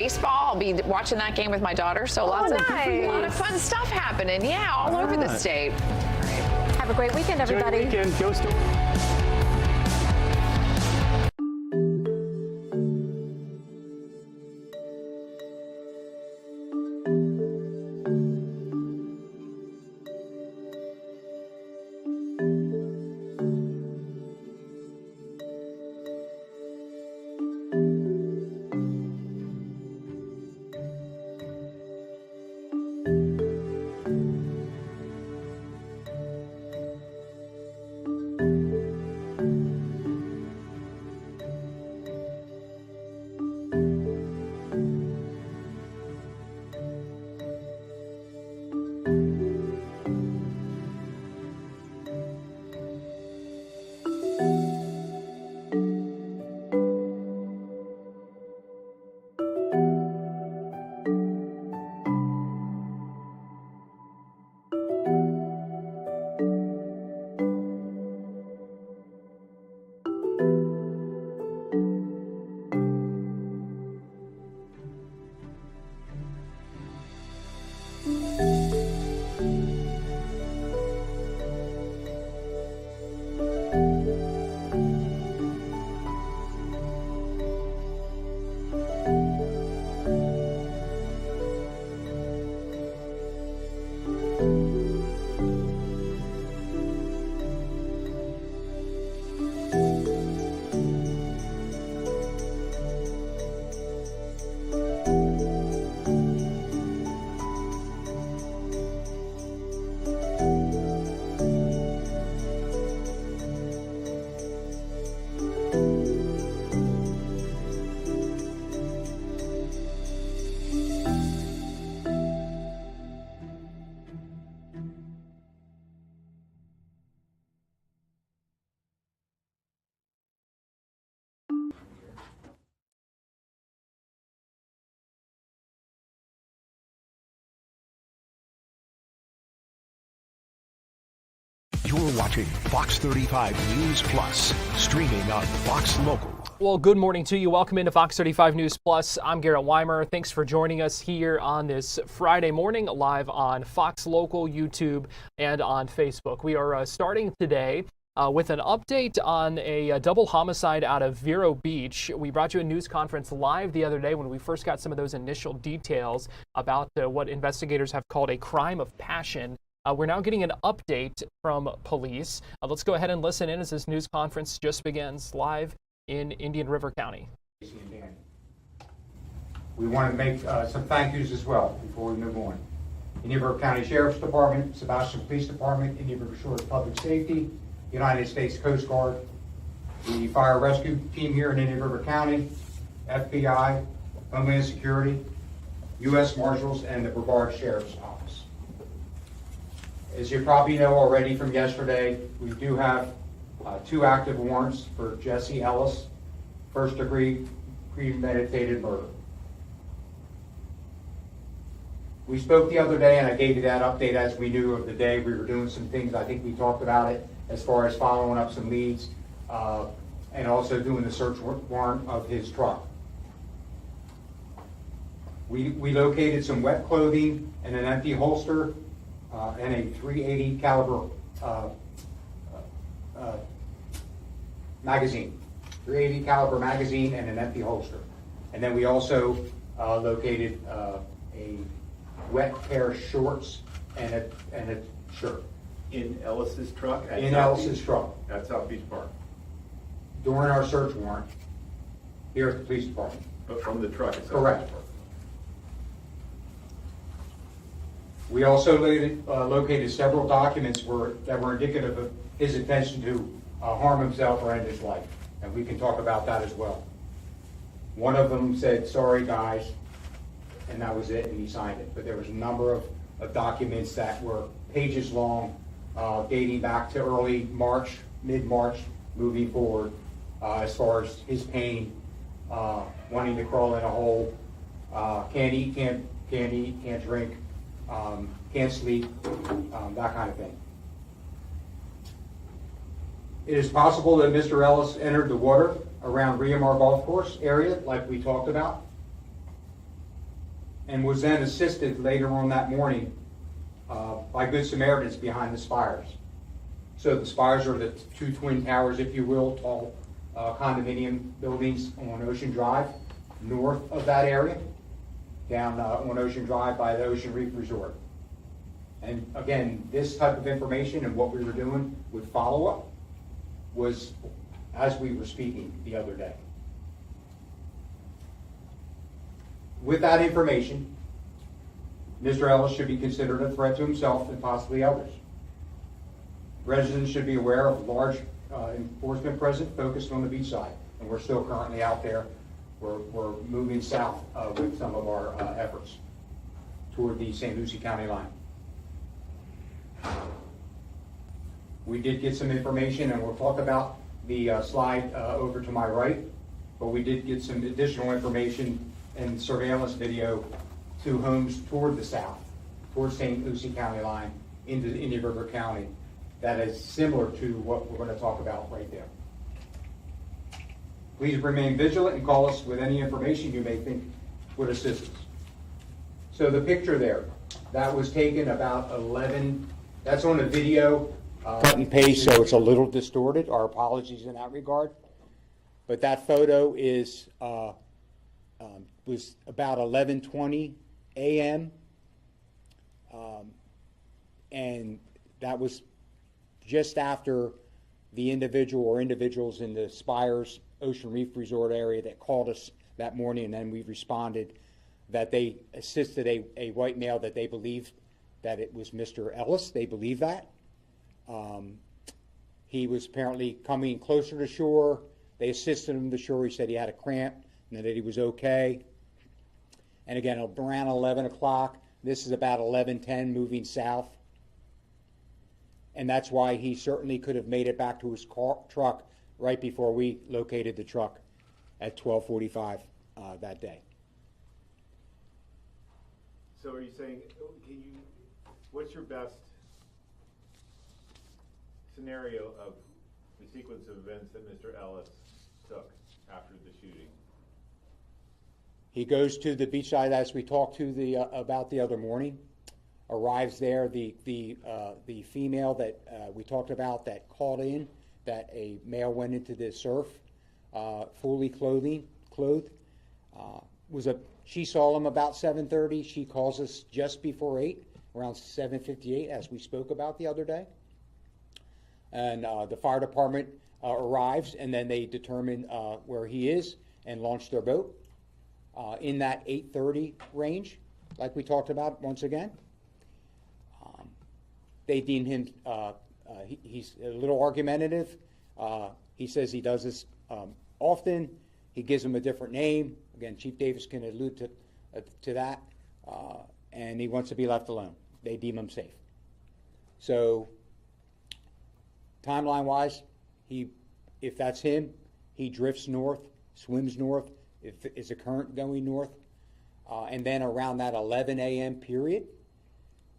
Baseball, I'll be watching that game with my daughter, so lots of fun stuff happening. Yeah, all over the state. Have a great weekend, everybody. Enjoy the weekend. Go Storm. You're watching Fox 35 News Plus, streaming on Fox Local. Well, good morning to you. Welcome into Fox 35 News Plus. I'm Garrett Weimer. Thanks for joining us here on this Friday morning, live on Fox Local, YouTube, and on Facebook. We are starting today with an update on a double homicide out of Vero Beach. We brought you a news conference live the other day when we first got some of those initial details about what investigators have called a crime of passion. We're now getting an update from police. Let's go ahead and listen in as this news conference just begins live in Indian River County. We want to make some thank yous as well before we move on. Indian River County Sheriff's Department, Sebastian Police Department, Indian River Shores Public Safety, United States Coast Guard, the Fire Rescue Team here in Indian River County, FBI, Homeland Security, U.S. Marshals, and the Brevard Sheriff's Office. As you probably know already from yesterday, we do have 2 active warrants for Jesse Ellis, first-degree premeditated murder. We spoke the other day, and I gave you that update as we knew of the day. We were doing some things, I think we talked about it, as far as following up some leads, and also doing the search warrant of his truck. We located some wet clothing and an empty holster and a .380 caliber magazine, .380 caliber magazine and an empty holster. And then we also located a wet pair of shorts and a shirt. In Ellis's truck? In Ellis's truck. At South Beach Park? During our search warrant here at the police department. But from the truck at South Correct. Beach Park? We also located several documents that were indicative of his intention to harm himself or end his life, and we can talk about that as well. One of them said, "Sorry guys," and that was it, and he signed it. But there was a number of documents that were pages long, dating back to early March, mid-March, moving forward, as far as his pain, wanting to crawl in a hole, can't eat, can't drink, can't sleep, that kind of thing. It is possible that Mr. Ellis entered the water around Riamar Golf Course area, like we talked about. and was then assisted later on that morning by Good Samaritans behind the spires. So the spires are the two twin towers, if you will, tall condominium buildings on Ocean Drive, north of that area, down on Ocean Drive by the Ocean Reef Resort. And again, this type of information and what we were doing with follow-up was as we were speaking the other day. With that information, Mr. Ellis should be considered a threat to himself and possibly others. Residents should be aware of large enforcement presence focused on the beach side, and we're still currently out there. We're moving south with some of our efforts toward the St. Lucie County line. We did get some information, and we'll talk about the slide over to my right, but we did get some additional information and surveillance video to homes toward the south, toward St. Lucie County line into the Indian River County that is similar to what we're going to talk about right there. Please remain vigilant and call us with any information you may think would assist us. So the picture there, that was taken about 11, that's on a video. Cut and paste, so it's a little distorted. Our apologies in that regard. But that photo is was about 11:20 a.m. And that was just after the individual or individuals in the Spires Ocean Reef Resort area that called us that morning, and then we responded that they assisted a white male that they believed that it was Mr. Ellis. They believe that. He was apparently coming closer to shore. They assisted him to shore. He said he had a cramp and that he was okay. And again, around 11 o'clock, this is about 11:10 moving south. And that's why he certainly could have made it back to his truck right before we located the truck at 12:45 that day. So are you saying, what's your best scenario of the sequence of events that Mr. Ellis took after the shooting? He goes to the beachside, as we talked to about the other morning. Arrives there. The female that we talked about that called in that a male went into the surf, fully clothed. She saw him about 7:30. She calls us just before 8, around 7:58, as we spoke about the other day. And the fire department arrives, and then they determine where he is and launch their boat in that 8:30 range, like we talked about once again. They deem him, he's a little argumentative. He says he does this often. He gives him a different name. Again, Chief Davis can allude to that. And he wants to be left alone. They deem him safe. So, timeline-wise, if that's him, he drifts north, swims north, if it's a current going north. And then around that 11 a.m. period,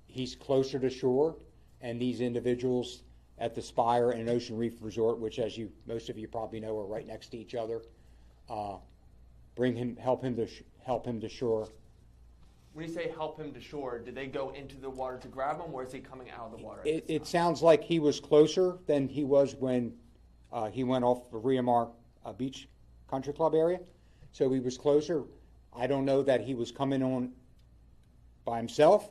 he's closer to shore. And these individuals at the Spire and Ocean Reef Resort, which, as most of you probably know, are right next to each other, help him to shore. When you say help him to shore, did they go into the water to grab him, or is he coming out of the water? It sounds like he was closer than he was when he went off the Riamar Beach Country Club area. So he was closer. I don't know that he was coming on by himself.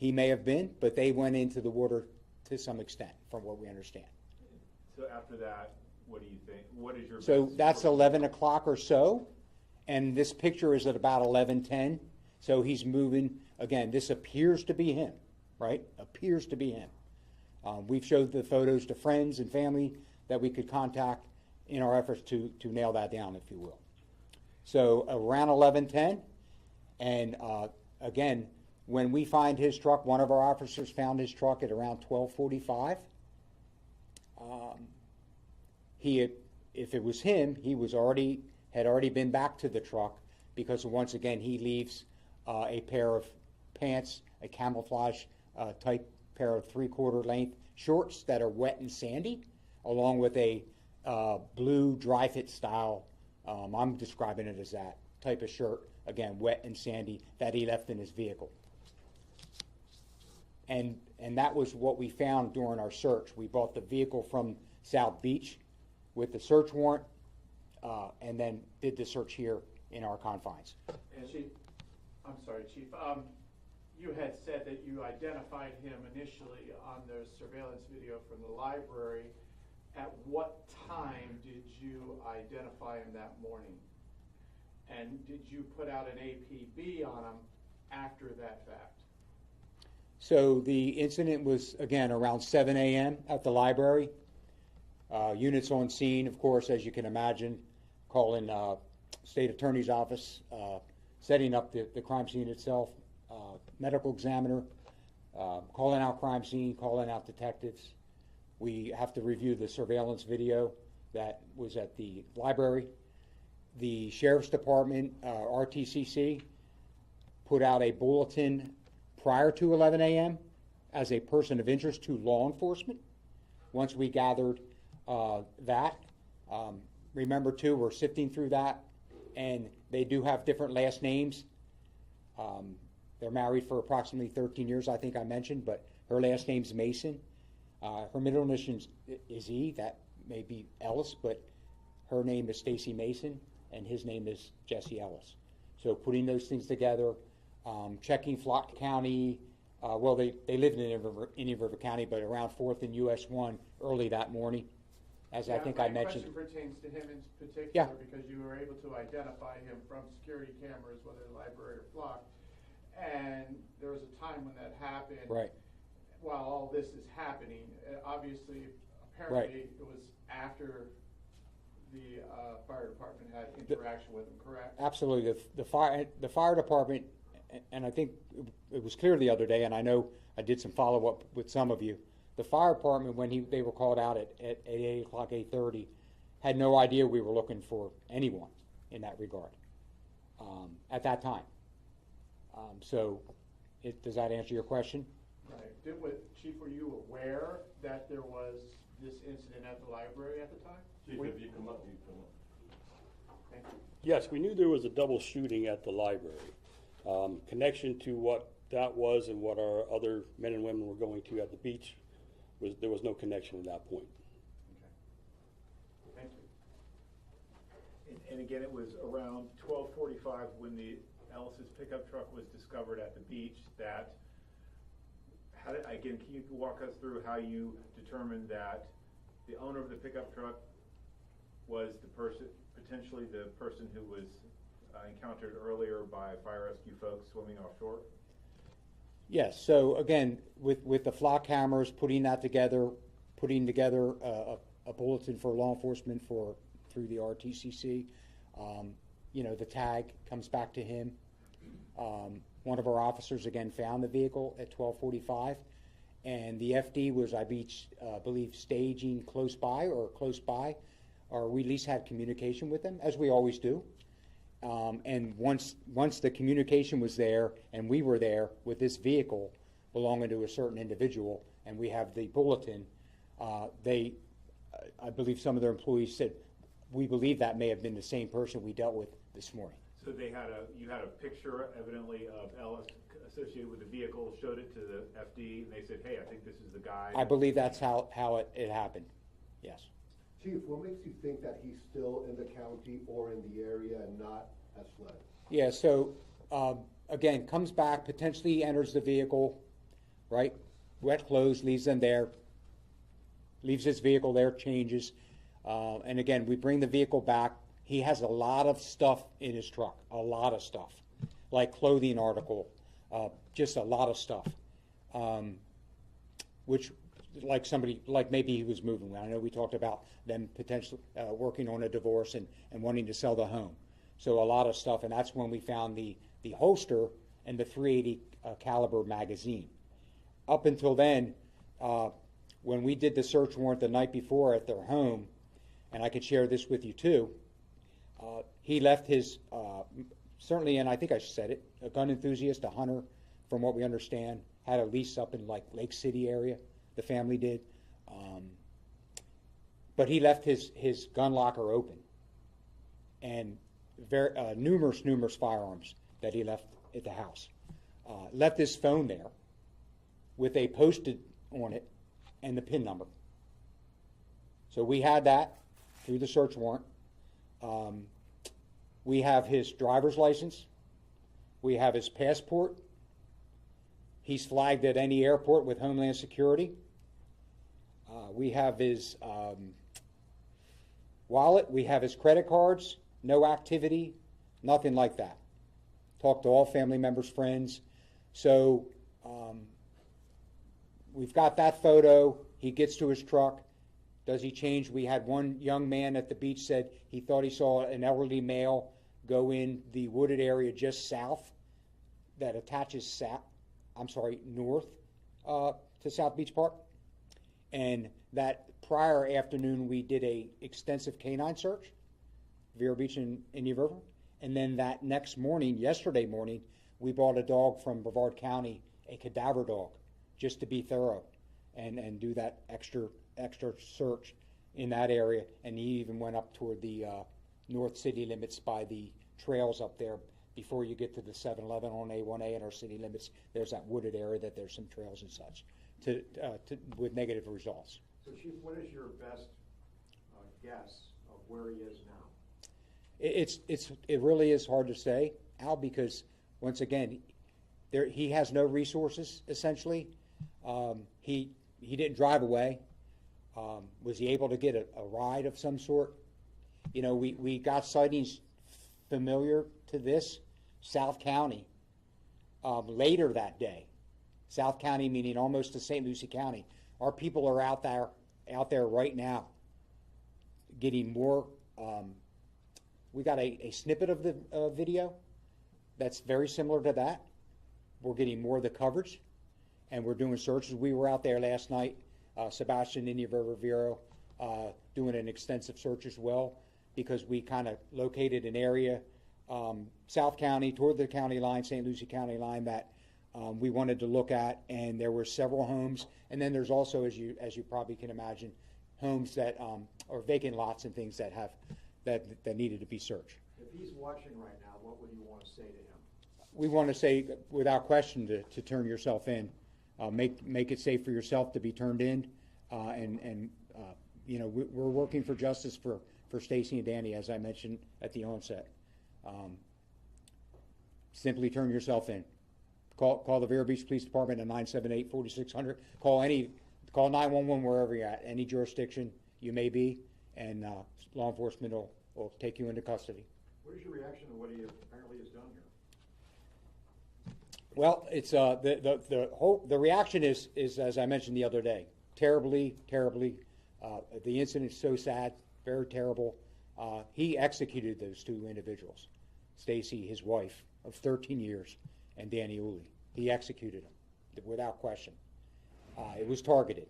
He may have been, but they went into the water to some extent, from what we understand. So after that, what do you think? What is your So best that's score? 11 o'clock or so, and this picture is at about 11:10. So he's moving. Again, this appears to be him, right? Appears to be him. We've showed the photos to friends and family that we could contact in our efforts to nail that down, if you will. So around 11:10, and again, when we find his truck, one of our officers found his truck at around 12:45. If it was him, he had already been back to the truck, because once again he leaves a pair of pants, a camouflage type pair of 3/4 length shorts that are wet and sandy, along with a blue dry fit style. I'm describing it as that type of shirt, again, wet and sandy, that he left in his vehicle. And that was what we found during our search. We brought the vehicle from South Beach with the search warrant, and then did the search here in our confines. And Chief, I'm sorry, Chief. You had said that you identified him initially on the surveillance video from the library. At what time did you identify him that morning? And did you put out an APB on him after that fact? So the incident was, again, around 7 a.m. at the library. Units on scene, of course, as you can imagine, calling state attorney's office, setting up the crime scene itself, medical examiner, calling out crime scene, calling out detectives. We have to review the surveillance video that was at the library. The Sheriff's Department, RTCC, put out a bulletin prior to 11 a.m. as a person of interest to law enforcement. Once we gathered that, remember too, we're sifting through that, and they do have different last names. They're married for approximately 13 years, I think I mentioned, but her last name's Mason. Her middle initial is E, that may be Ellis, but her name is Stacy Mason, and his name is Jesse Ellis. So putting those things together, checking Flock County, well, they live in Indian River County, but around 4th and US 1 early that morning, as I think I mentioned. My question pertains to him in particular, Yeah. because you were able to identify him from security cameras, whether library or Flock, and there was a time when that happened. Right. While all this is happening, apparently it was after the fire department had interaction with him, correct? Absolutely. The fire department, and I think it was clear the other day, and I know I did some follow-up with some of you, the fire department, when they were called out at 8 o'clock, 8:30, had no idea we were looking for anyone in that regard at that time. So does that answer your question? Right. Chief, were you aware that there was this incident at the library at the time? Chief, if you come up, Thank you. Yes, we knew there was a double shooting at the library. Connection to what that was and what our other men and women were going to at the beach, there was no connection at that point. Okay. Thank you. and again, it was around 12:45 when the Ellis's pickup truck was discovered at the beach. Again, can you walk us through how you determined that the owner of the pickup truck was potentially the person who was encountered earlier by fire rescue folks swimming offshore? Yes. So again, with the flock cameras, putting together a bulletin for law enforcement through the RTCC. The tag comes back to him. One of our officers again found the vehicle at 12:45, and the FD was, I believe, staging close by, or we at least had communication with them, as we always do. And once the communication was there, and we were there with this vehicle belonging to a certain individual, and we have the bulletin, I believe some of their employees said, we believe that may have been the same person we dealt with this morning. So you had a picture evidently of Ellis associated with the vehicle, showed it to the FD, and they said, hey, I think this is the guy. I believe that's how it happened, yes. Chief, what makes you think that he's still in the county or in the area and not has fled? Yeah, so again, comes back, potentially enters the vehicle, right? Wet clothes, leaves them there, leaves his vehicle there, changes. And again, we bring the vehicle back. He has a lot of stuff in his truck, a lot of stuff, like clothing article, just a lot of stuff, which like maybe he was moving. I know we talked about them potentially working on a divorce and wanting to sell the home. So a lot of stuff, and that's when we found the holster and the .380 caliber magazine. Up until then, when we did the search warrant the night before at their home, and I could share this with you too, he left his, certainly, and I think I said it, a gun enthusiast, a hunter, from what we understand, had a lease up in like Lake City area, the family did. But he left his gun locker open. And numerous firearms that he left at the house. Left his phone there with a Post-it on it and the PIN number. So we had that through the search warrant. We have his driver's license. We have his passport. He's flagged at any airport with Homeland Security. We have his wallet. We have his credit cards. No activity, nothing like that. Talked to all family members, friends. So we've got that photo. He gets to his truck. Does he change? We had one young man at the beach said he thought he saw an elderly male go in the wooded area just south that attaches north to South Beach Park. And that prior afternoon we did a extensive canine search, Vero Beach and Indian River. And then that next morning, yesterday morning, we bought a dog from Brevard County, a cadaver dog, just to be thorough and do that extra search in that area. And he even went up toward the north city limits by the trails up there before you get to the 7-Eleven on A1A and our city limits. There's that wooded area that there's some trails and such with negative results. So Chief, what is your best guess of where he is now? It really is hard to say, Al, because once again, he has no resources essentially. He didn't drive away. Was he able to get a ride of some sort? You know, we got sightings familiar to this, South County, later that day. South County meaning almost to St. Lucie County. Our people are out there right now getting more. We got a snippet of the video that's very similar to that. We're getting more of the coverage, and we're doing searches. We were out there last night, Sebastian, Indian River, Vero, doing an extensive search as well, because we kind of located an area, South County, toward the county line, St. Lucie County line, that we wanted to look at, and there were several homes. And then there's also, as you probably can imagine, homes that are vacant lots and things that have that needed to be searched. If he's watching right now, what would you want to say to him? We want to say, without question, to turn yourself in. Make it safe for yourself to be turned in, and you know, we're working for justice for Stacy and Danny, as I mentioned at the onset. Simply turn yourself in. Call the Vero Beach Police Department at 978-4600. Call 911 wherever you're at, any jurisdiction you may be, and law enforcement will take you into custody. What is your reaction to what he apparently has done here? Well, it's the reaction is as I mentioned the other day, terribly. The incident is so sad, very terrible. He executed those two individuals, Stacy, his wife of 13 years, and Danny Uli. He executed them without question. It was targeted,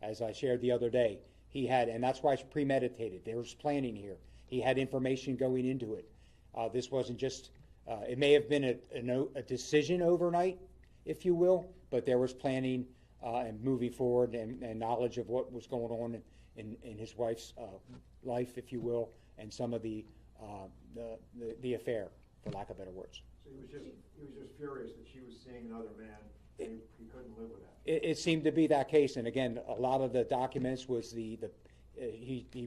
as I shared the other day. He had, and that's why it's premeditated. There was planning here. He had information going into it. This wasn't just. It may have been a decision overnight, if you will, but there was planning and moving forward and knowledge of what was going on in his wife's life, if you will, and some of the affair, for lack of better words. So he was just furious that she was seeing another man. He couldn't live with that. It seemed to be that case, and again, a lot of the documents was he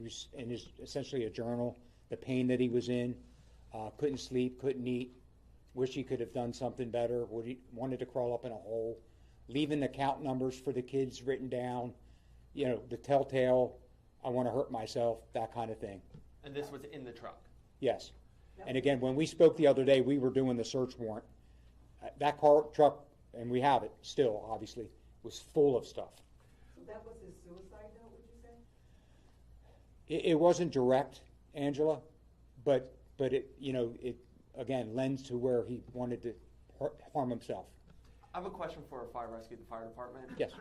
was in his essentially a journal, the pain that he was in. Couldn't sleep, couldn't eat, wish he could have done something better, wanted to crawl up in a hole, leaving the count numbers for the kids written down, you know, the telltale, I want to hurt myself, that kind of thing. And this was in the truck? Yes. And again, when we spoke the other day, we were doing the search warrant. That truck, and we have it still, obviously, was full of stuff. So that was his suicide note, would you say? It wasn't direct, Angela, but it, you know, it again lends to where he wanted to harm himself. I have a question for Fire Rescue, the fire department. Yes.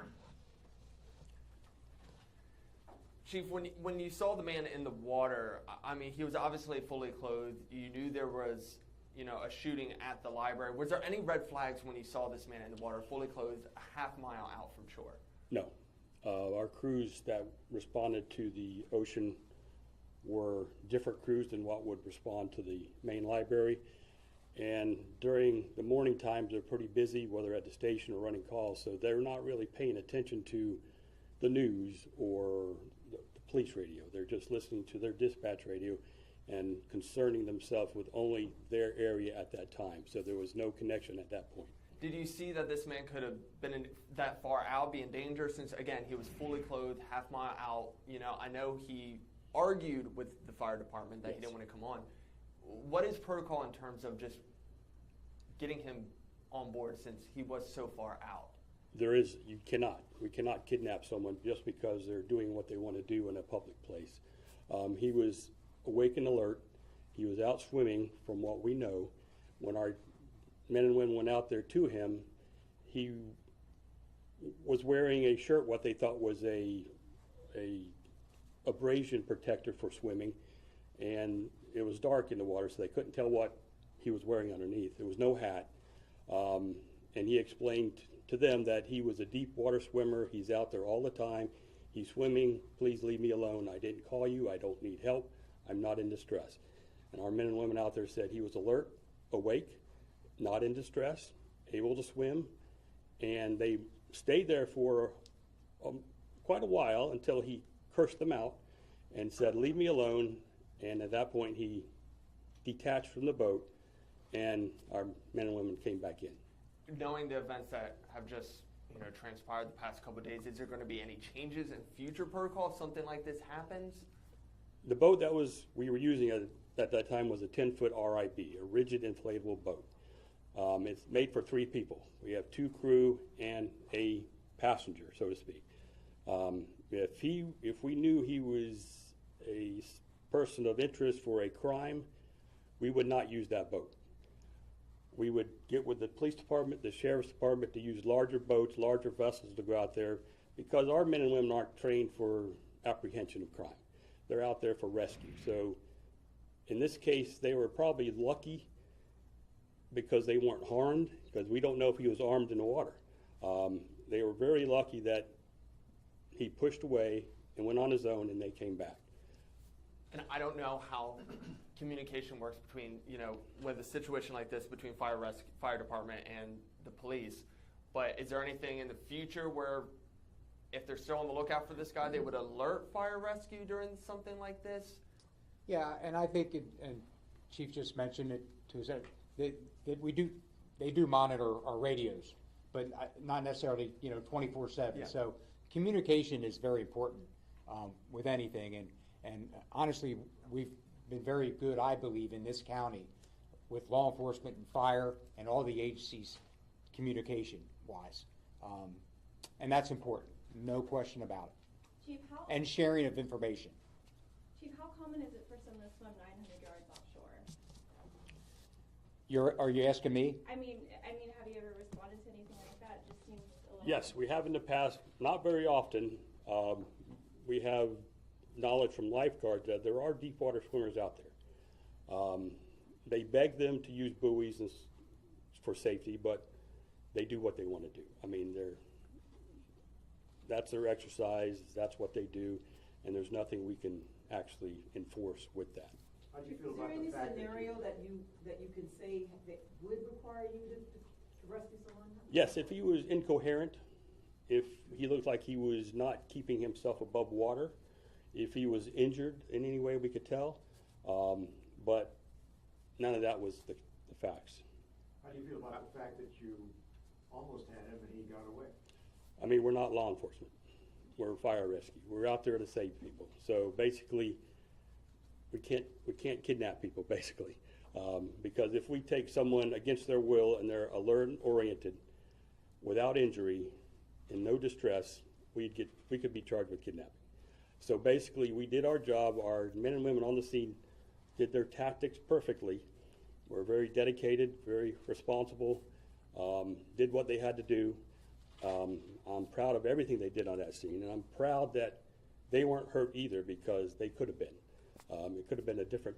Chief, when you saw the man in the water, I mean, he was obviously fully clothed. You knew there was, you know, a shooting at the library. Was there any red flags when you saw this man in the water, fully clothed, a half mile out from shore? No. Our crews that responded to the ocean were different crews than what would respond to the main library. And during the morning times, they're pretty busy, whether at the station or running calls, so they're not really paying attention to the news or the police radio. They're just listening to their dispatch radio and concerning themselves with only their area at that time. So there was no connection at that point. Did you see that this man could have been that far out, be in danger, since, again, he was fully clothed, half mile out? You know, I know he argued with the fire department that he didn't want to come on. What is protocol in terms of just getting him on board since he was so far out? We cannot kidnap someone just because they're doing what they want to do in a public place. He was awake and alert. He was out swimming, from what we know. When our men and women went out there to him, he was wearing a shirt, what they thought was a abrasion protector for swimming, and it was dark in the water, so they couldn't tell what he was wearing underneath. There was no hat, and he explained to them that he was a deep water swimmer. He's out there all the time. He's swimming. Please leave me alone. I didn't call you. I don't need help. I'm not in distress. And our men and women out there said he was alert, awake, not in distress, able to swim, and they stayed there for quite a while until he cursed them out and said, "Leave me alone." And at that point, he detached from the boat, and our men and women came back in. Knowing the events that have just transpired the past couple of days, is there going to be any changes in future protocol if something like this happens? The boat that we were using at that time was a 10-foot RIB, a rigid inflatable boat. It's made for 3 people. We have 2 crew and a passenger, so to speak. If we knew he was a person of interest for a crime, we would not use that boat. We would get with the police department, the sheriff's department, to use larger boats, larger vessels to go out there, because our men and women aren't trained for apprehension of crime. They're out there for rescue. So in this case, they were probably lucky because they weren't harmed, because we don't know if he was armed in the water. They were very lucky that he pushed away and went on his own, and they came back. And I don't know how communication works between, with a situation like this between fire department and the police, but is there anything in the future where if they're still on the lookout for this guy, they would alert fire rescue during something like this? Yeah, and I think, and Chief just mentioned it too, that they do monitor our radios, but not necessarily 24/7. Yeah. So communication is very important with anything, and honestly, we've been very good, I believe, in this county with law enforcement and fire and all the agencies communication-wise, and that's important, no question about it. Chief, and sharing of information. Chief, how common is it for someone to swim 900 yards offshore? Are you asking me? I mean, have you ever responded to anything like that? It just seems a little. Yes, we have in the past, not very often. We have knowledge from lifeguards that there are deep water swimmers out there. They beg them to use buoys for safety, but they do what they want to do. I mean, that's their exercise, that's what they do, and there's nothing we can actually enforce with that. How do you feel about the fact that scenario that you can say that would require you to rescue someone? Yes, if he was incoherent, if he looked like he was not keeping himself above water, if he was injured in any way we could tell, but none of that was the facts. How do you feel about the fact that you almost had him and he got away? I mean, we're not law enforcement. We're fire rescue. We're out there to save people. So basically, we can't kidnap people, basically. Because if we take someone against their will and they're alert and oriented, without injury and no distress, we could be charged with kidnapping. So basically, we did our job. Our men and women on the scene did their tactics perfectly. Were very dedicated, very responsible, did what they had to do. I'm proud of everything they did on that scene, and I'm proud that they weren't hurt either, because they could have been. It could have been a different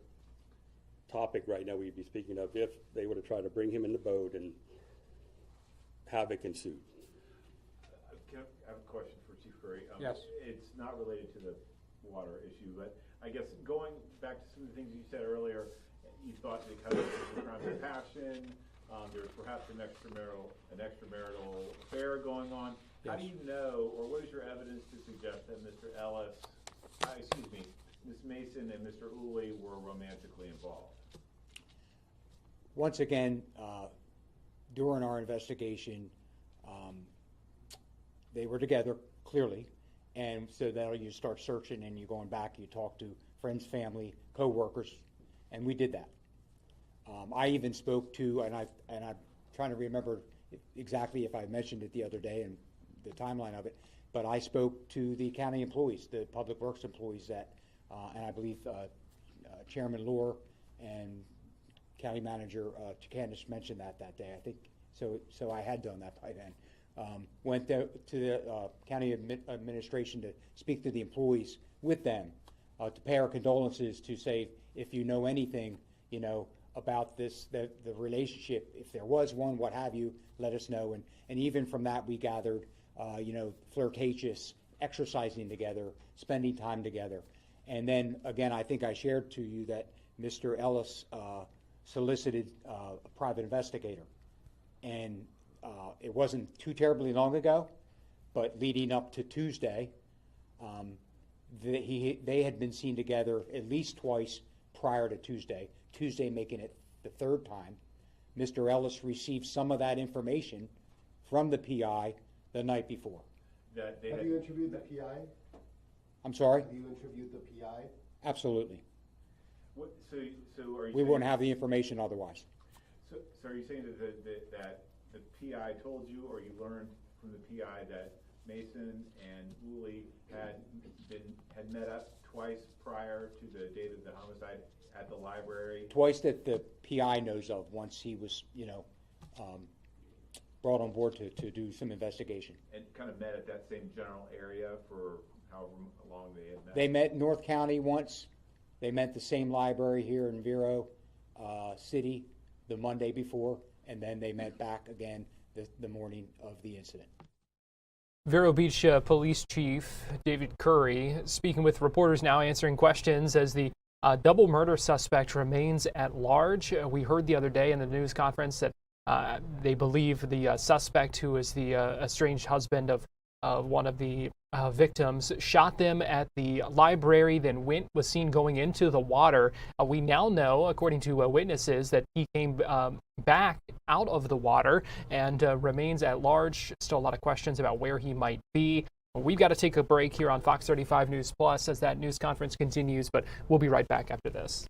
topic right now we'd be speaking of if they would have tried to bring him in the boat and havoc ensued. I have a question for Chief Currey. Yes. It's not related to the water issue, but I guess going back to some of the things you said earlier, you thought that kind of was a crime of passion. There was perhaps an extramarital affair going on. How do you know, or what is your evidence to suggest that Mr. Ellis, Ms. Mason and Mr. Uli were romantically involved? Once again, during our investigation, they were together, clearly, and so that you start searching and you're going back, you talk to friends, family, co-workers, and we did that. I even spoke to, and I'm trying to remember exactly if I mentioned it the other day and the timeline of it, but I spoke to the county employees, the public works employees that, and I believe Chairman Lohr and County Manager Candace mentioned that day. I think so. I had done that by then. Went to the county administration to speak to the employees with them, to pay our condolences, to say if you know anything, about this, the relationship, if there was one, what have you, let us know. And even from that, we gathered, flirtatious, exercising together, spending time together. And then again, I think I shared to you that Mr. Ellis solicited a private investigator, and it wasn't too terribly long ago, but leading up to Tuesday, they had been seen together at least twice prior to Tuesday making it the third time. Mr. Ellis received some of that information from the PI the night before. Have you interviewed the PI? I'm sorry? Have you interviewed the PI? Absolutely. So are you we wouldn't have the information otherwise. So are you saying that the PI told you, or you learned from the PI, that Mason and Uli had met up twice prior to the date of the homicide at the library? Twice that the PI knows of, once he was, brought on board to do some investigation. And kind of met at that same general area for however long they had met? They met in North County once. They met the same library here in Vero City the Monday before, and then they met back again the morning of the incident. Vero Beach Police Chief David Currey speaking with reporters now, answering questions as the double murder suspect remains at large. We heard the other day in the news conference that they believe the suspect, who is the estranged husband of one of the victims, shot them at the library, then was seen going into the water. We now know, according to witnesses, that he came back out of the water and remains at large. Still a lot of questions about where he might be. We've got to take a break here on Fox 35 News Plus as that news conference continues, but we'll be right back after this.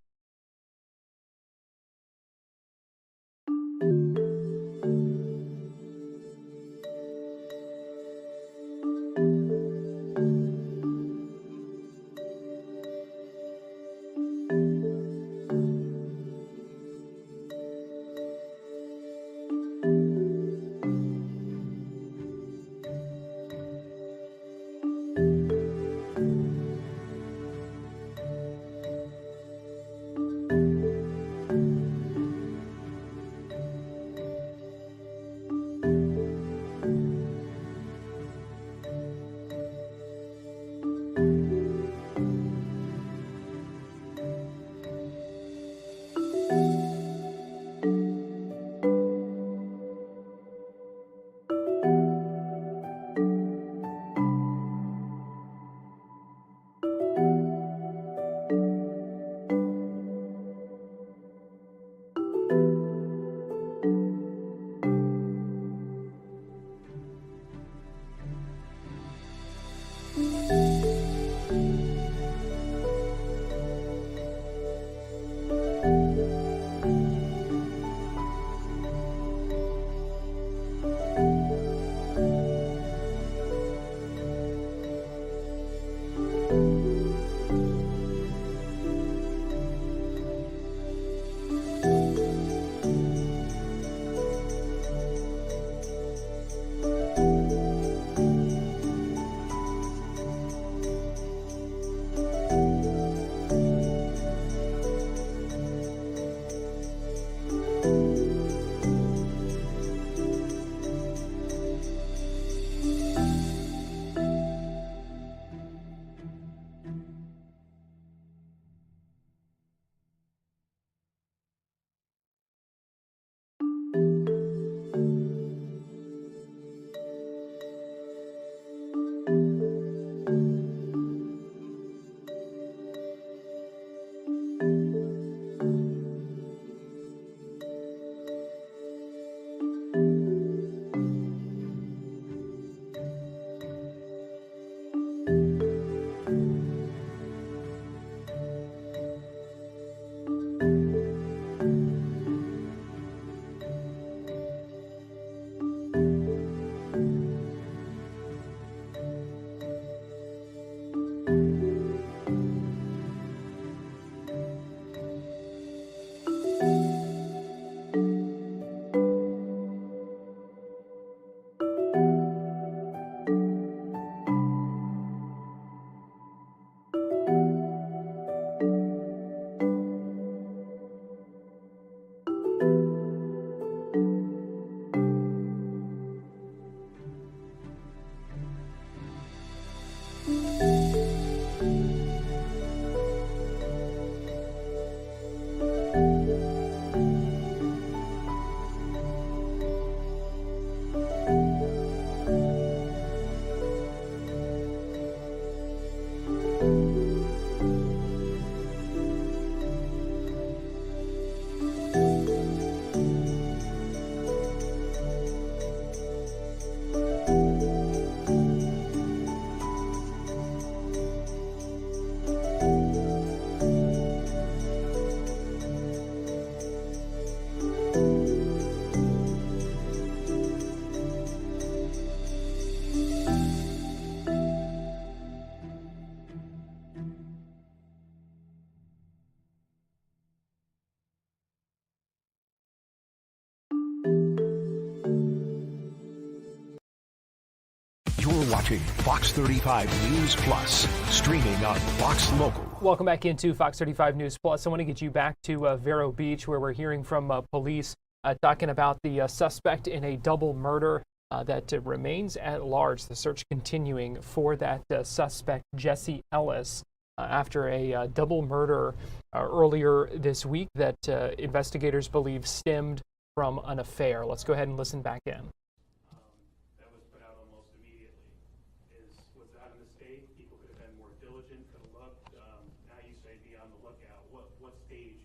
You're watching Fox 35 News Plus, streaming on Fox Local. Welcome back into Fox 35 News Plus. I want to get you back to Vero Beach, where we're hearing from police talking about the suspect in a double murder that remains at large. The search continuing for that suspect, Jesse Ellis, after a double murder earlier this week that investigators believe stemmed from an affair. Let's go ahead and listen back in. That was put out almost immediately. Was that a mistake? People could have been more diligent, could have looked. Now you say be on the lookout. What stage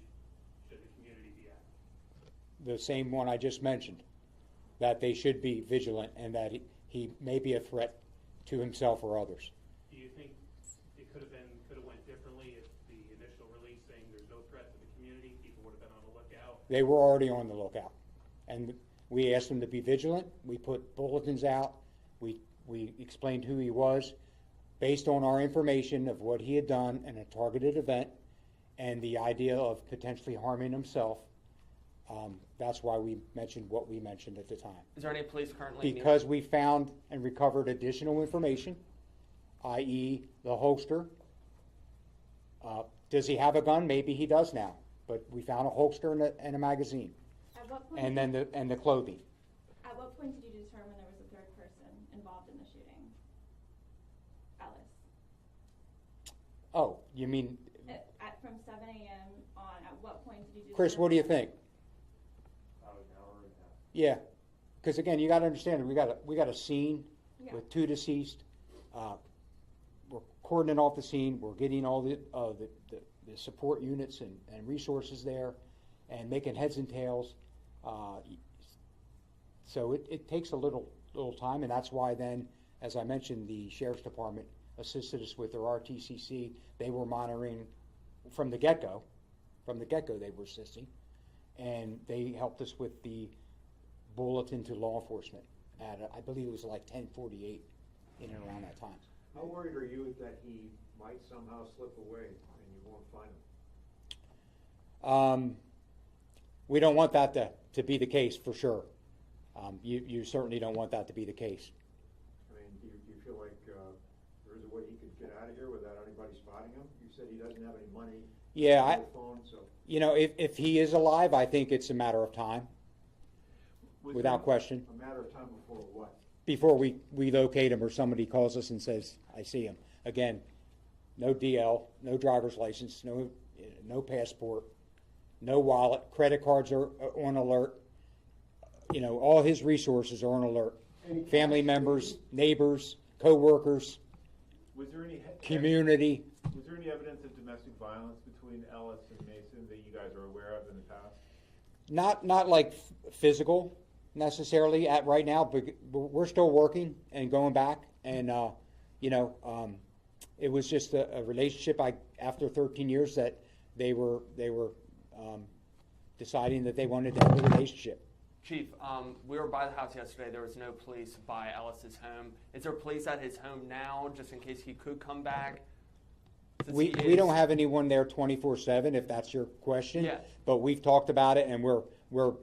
should the community be at? The same one I just mentioned, that they should be vigilant and that he may be a threat to himself or others. Do you think it could have went differently if the initial release saying there's no threat to the community, people would have been on the lookout? They were already on the lookout, and we asked them to be vigilant. We put bulletins out. We explained who he was based on our information of what he had done in a targeted event and the idea of potentially harming himself. That's why we mentioned what we mentioned at the time. Is there any police currently? Because we found and recovered additional information, i.e. the holster. Does he have a gun? Maybe he does now. But we found a holster and a magazine. At what point? And then the clothing. At what point did you determine there was a third person involved in the shooting? Ellis. Oh, you mean? From 7 a.m. on, at what point did you determine? Chris, what do you think? About an hour and a half. Yeah, because again, you got to understand, we got a scene with 2 deceased. We're cordoning off the scene. We're getting all the support units and resources there, and making heads and tails. So it takes a little time, and that's why then, as I mentioned, the Sheriff's Department assisted us with their RTCC. They were monitoring from the get-go. From the get-go, they were assisting, and they helped us with the bulletin to law enforcement at I believe it was like 10:48 in and around that time. How worried are you that he might somehow slip away and you won't find him? We don't want that to be the case for sure. You certainly don't want that to be the case. I mean, do you feel like there is a way he could get out of here without anybody spotting him? You said he doesn't have any money. Yeah, phone, so. You know, if he is alive, I think it's a matter of time, without question. A matter of time before what? Before we locate him or somebody calls us and says, I see him. Again, no DL, no driver's license, no passport, no wallet, credit cards are on alert. You know, all his resources are on alert. Family members, neighbors, co-workers, Was there any community. Was there any evidence of domestic violence between Ellis and Mason that you guys are aware of in the past? Not like physical necessarily at right now, but we're still working and going back, and it was just a relationship. After 13 years that they were deciding that they wanted to have a relationship. Chief, we were by the house yesterday. There was no police by Ellis's home. Is there police at his home now, just in case he could come back? We don't have anyone there 24/7, if that's your question. Yeah. But we've talked about it, and we're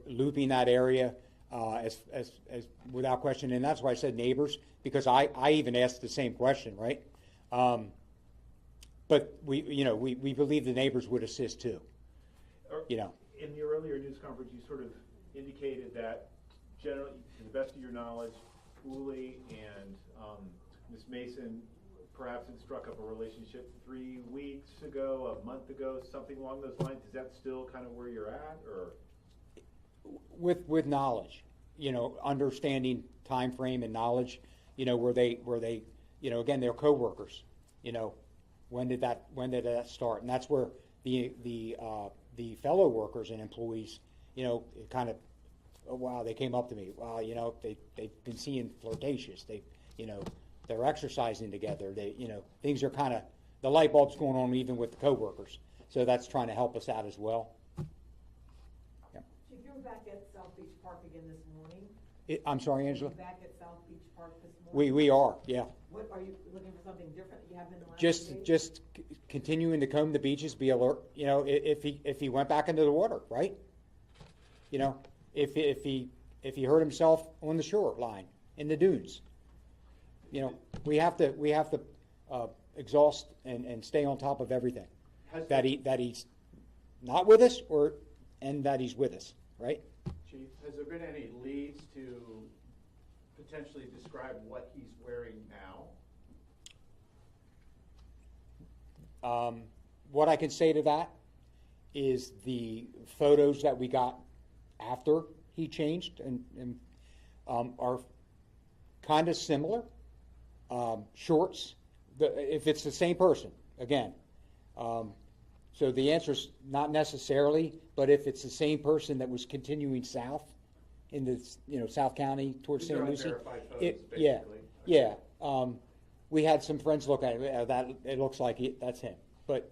looping that area as without question. And that's why I said neighbors, because I even asked the same question, right? But we believe the neighbors would assist too. In the earlier news conference, you sort of indicated that generally, to the best of your knowledge, Uli and Ms. Mason perhaps had struck up a relationship 3 weeks ago, a month ago, something along those lines. Is that still kind of where you're at, or? With knowledge, understanding time frame and knowledge, where they, again, they're co-workers. When did that start? And that's where the fellow workers and employees, kind of, oh, wow, they came up to me. Wow, they've been seeing flirtatious. They're exercising together. Things are kind of, the light bulb's going on even with the coworkers. So that's trying to help us out as well. Chief, you're back at South Beach Park again this morning. I'm sorry, Angela? You're back at South Beach Park this morning. We are, yeah. What are you looking for, something different that you haven't in the last Just continuing to comb the beaches, be alert. If he went back into the water, right? If he hurt himself on the shore line in the dunes. you know, we have to exhaust and stay on top of everything. That he's not with us and that he's with us, right? Chief, has there been any leads to potentially describe what he's wearing now? What I can say to that is the photos that we got after he changed and are kind of similar. Shorts, if it's the same person, again. So the answer is not necessarily, but if it's the same person that was continuing south in the South County towards St. Lucie, yeah. We had some friends look at it. That it looks like that's him, but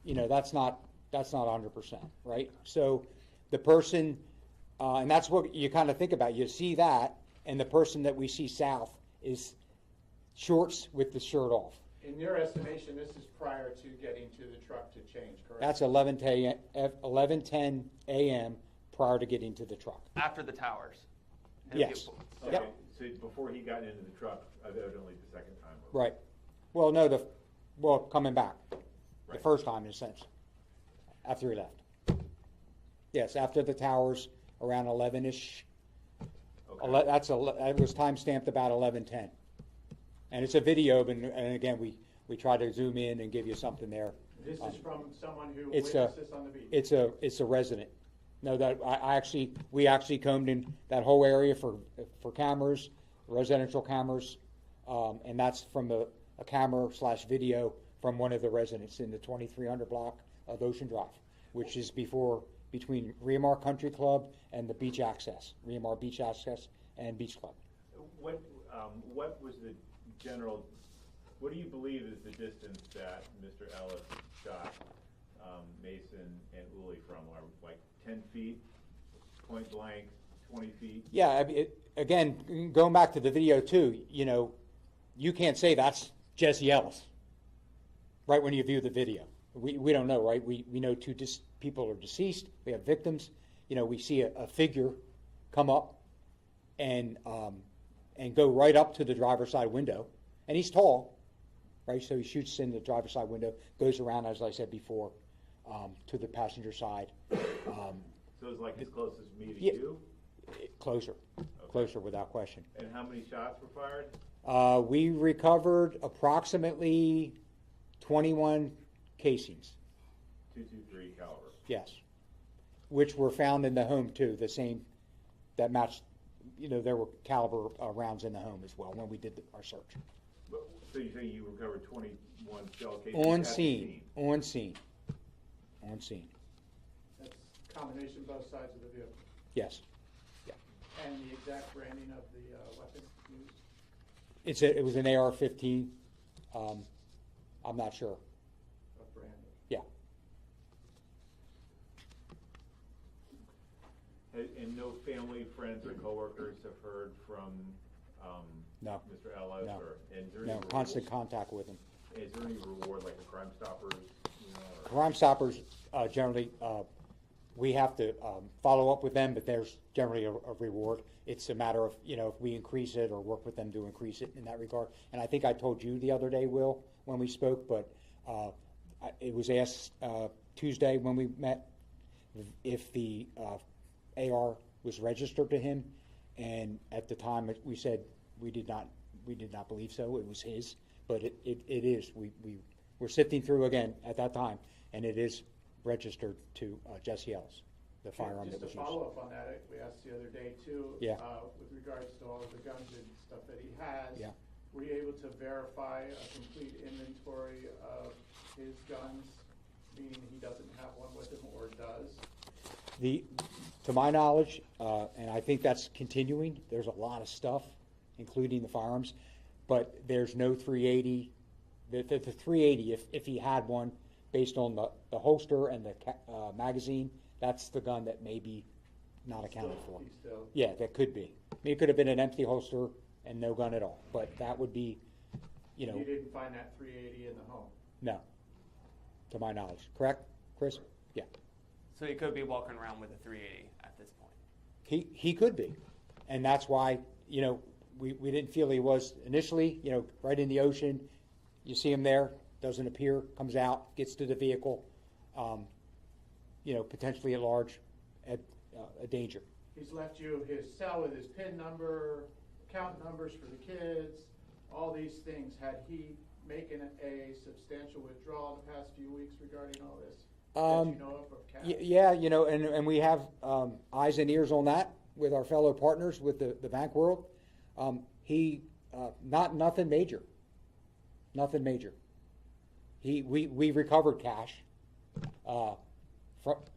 that's not 100%, right? So the person, and that's what you kind of think about. You see that, and the person that we see south is shorts with the shirt off. In your estimation, this is prior to getting to the truck to change, correct? That's 11:10 a.m. prior to getting to the truck. After the towers. Yes. Okay. Yep. So before he got into the truck, evidently the second time. Right. Well, no, coming back. The first time, in a sense, after he left. Yes, after the towers, around 11-ish. Okay. That was time stamped about 11:10. And it's a video, and again, we try to zoom in and give you something there. This is from someone who witnessed this on the beach? It's a resident. No, that we actually combed in that whole area for cameras, residential cameras, and that's from a camera/video from one of the residents in the 2300 block of Ocean Drive, which is between Riamar Country Club and the beach access, Riamar Beach Access and Beach Club. What was the general? What do you believe is the distance that Mr. Ellis shot Mason and Uli from? Are like 10 feet, point blank, 20 feet? Yeah, again, going back to the video too, you can't say that's Jesse Ellis, right, when you view the video. We don't know, right? We know two people are deceased. We have victims. We see a figure come up and go right up to the driver's side window. And he's tall, right? So he shoots in the driver's side window, goes around, as I said before, to the passenger side. So it's like as close as me to you? Closer. Okay. Closer, without question. And how many shots were fired? We recovered approximately 21 casings. .223 caliber. Yes. Which were found in the home too, the same, that matched, there were caliber rounds in the home as well when we did our search. So you say you recovered 21 shell casings? On scene. That's a combination of both sides of the vehicle. Yes. Yeah. And the exact branding of the weapon used? It was an AR-15. I'm not sure. What brand? Yeah. And no family, friends, or coworkers have heard from no. Mr. Ellis? No. And is there No, constant contact with him. Is there any reward, like the Crime Stoppers? Crime Stoppers, generally, we have to follow up with them, but there's generally a reward. It's a matter of, if we increase it or work with them to increase it in that regard. And I think I told you the other day, Will, when we spoke, but it was asked Tuesday when we met if the AR was registered to him, and at the time we said we did not believe so. It was his, but it is. We were sifting through again at that time, and it is registered to Jesse Ellis, the firearm that was used. Just to follow up on that, we asked the other day too, with regards to all of the guns and stuff that he has. Yeah. Were you able to verify a complete inventory of his guns, meaning he doesn't have one with him or does? To my knowledge, and I think that's continuing, there's a lot of stuff, including the firearms, but there's no 380. The 380, if he had one, based on the holster and the magazine, that's the gun that may be not accounted for. Yeah, that could be. I mean, it could have been an empty holster and no gun at all, but that would be, You didn't find that 380 in the home? No, to my knowledge. Correct, Chris? Yeah. So he could be walking around with a 380 at this point. He could be, and that's why we didn't feel he was initially, right in the ocean. You see him there, doesn't appear, comes out, gets to the vehicle, potentially at large, at a danger. He's left you his cell with his PIN number, account numbers for the kids, all these things. Had he making a substantial withdrawal in the past few weeks regarding all this? That you know of cash? Yeah, and we have eyes and ears on that with our fellow partners with the bank world. Nothing major. Nothing major. We recovered cash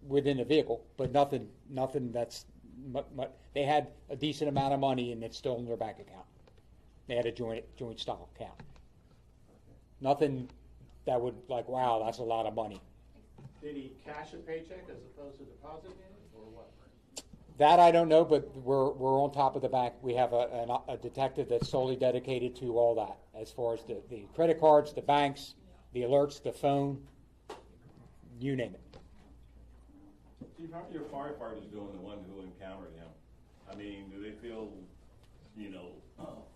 within the vehicle, but nothing that's they had a decent amount of money and it's still in their bank account. They had a joint stock account. Nothing that would wow, that's a lot of money. Did he cash a paycheck as opposed to depositing it, or what? That I don't know, but we're on top of the bank. We have a detective that's solely dedicated to all that, as far as the credit cards, the banks, the alerts, the phone, you name it. Chief, how are your firefighters doing, the one who encountered him? I mean, do they feel,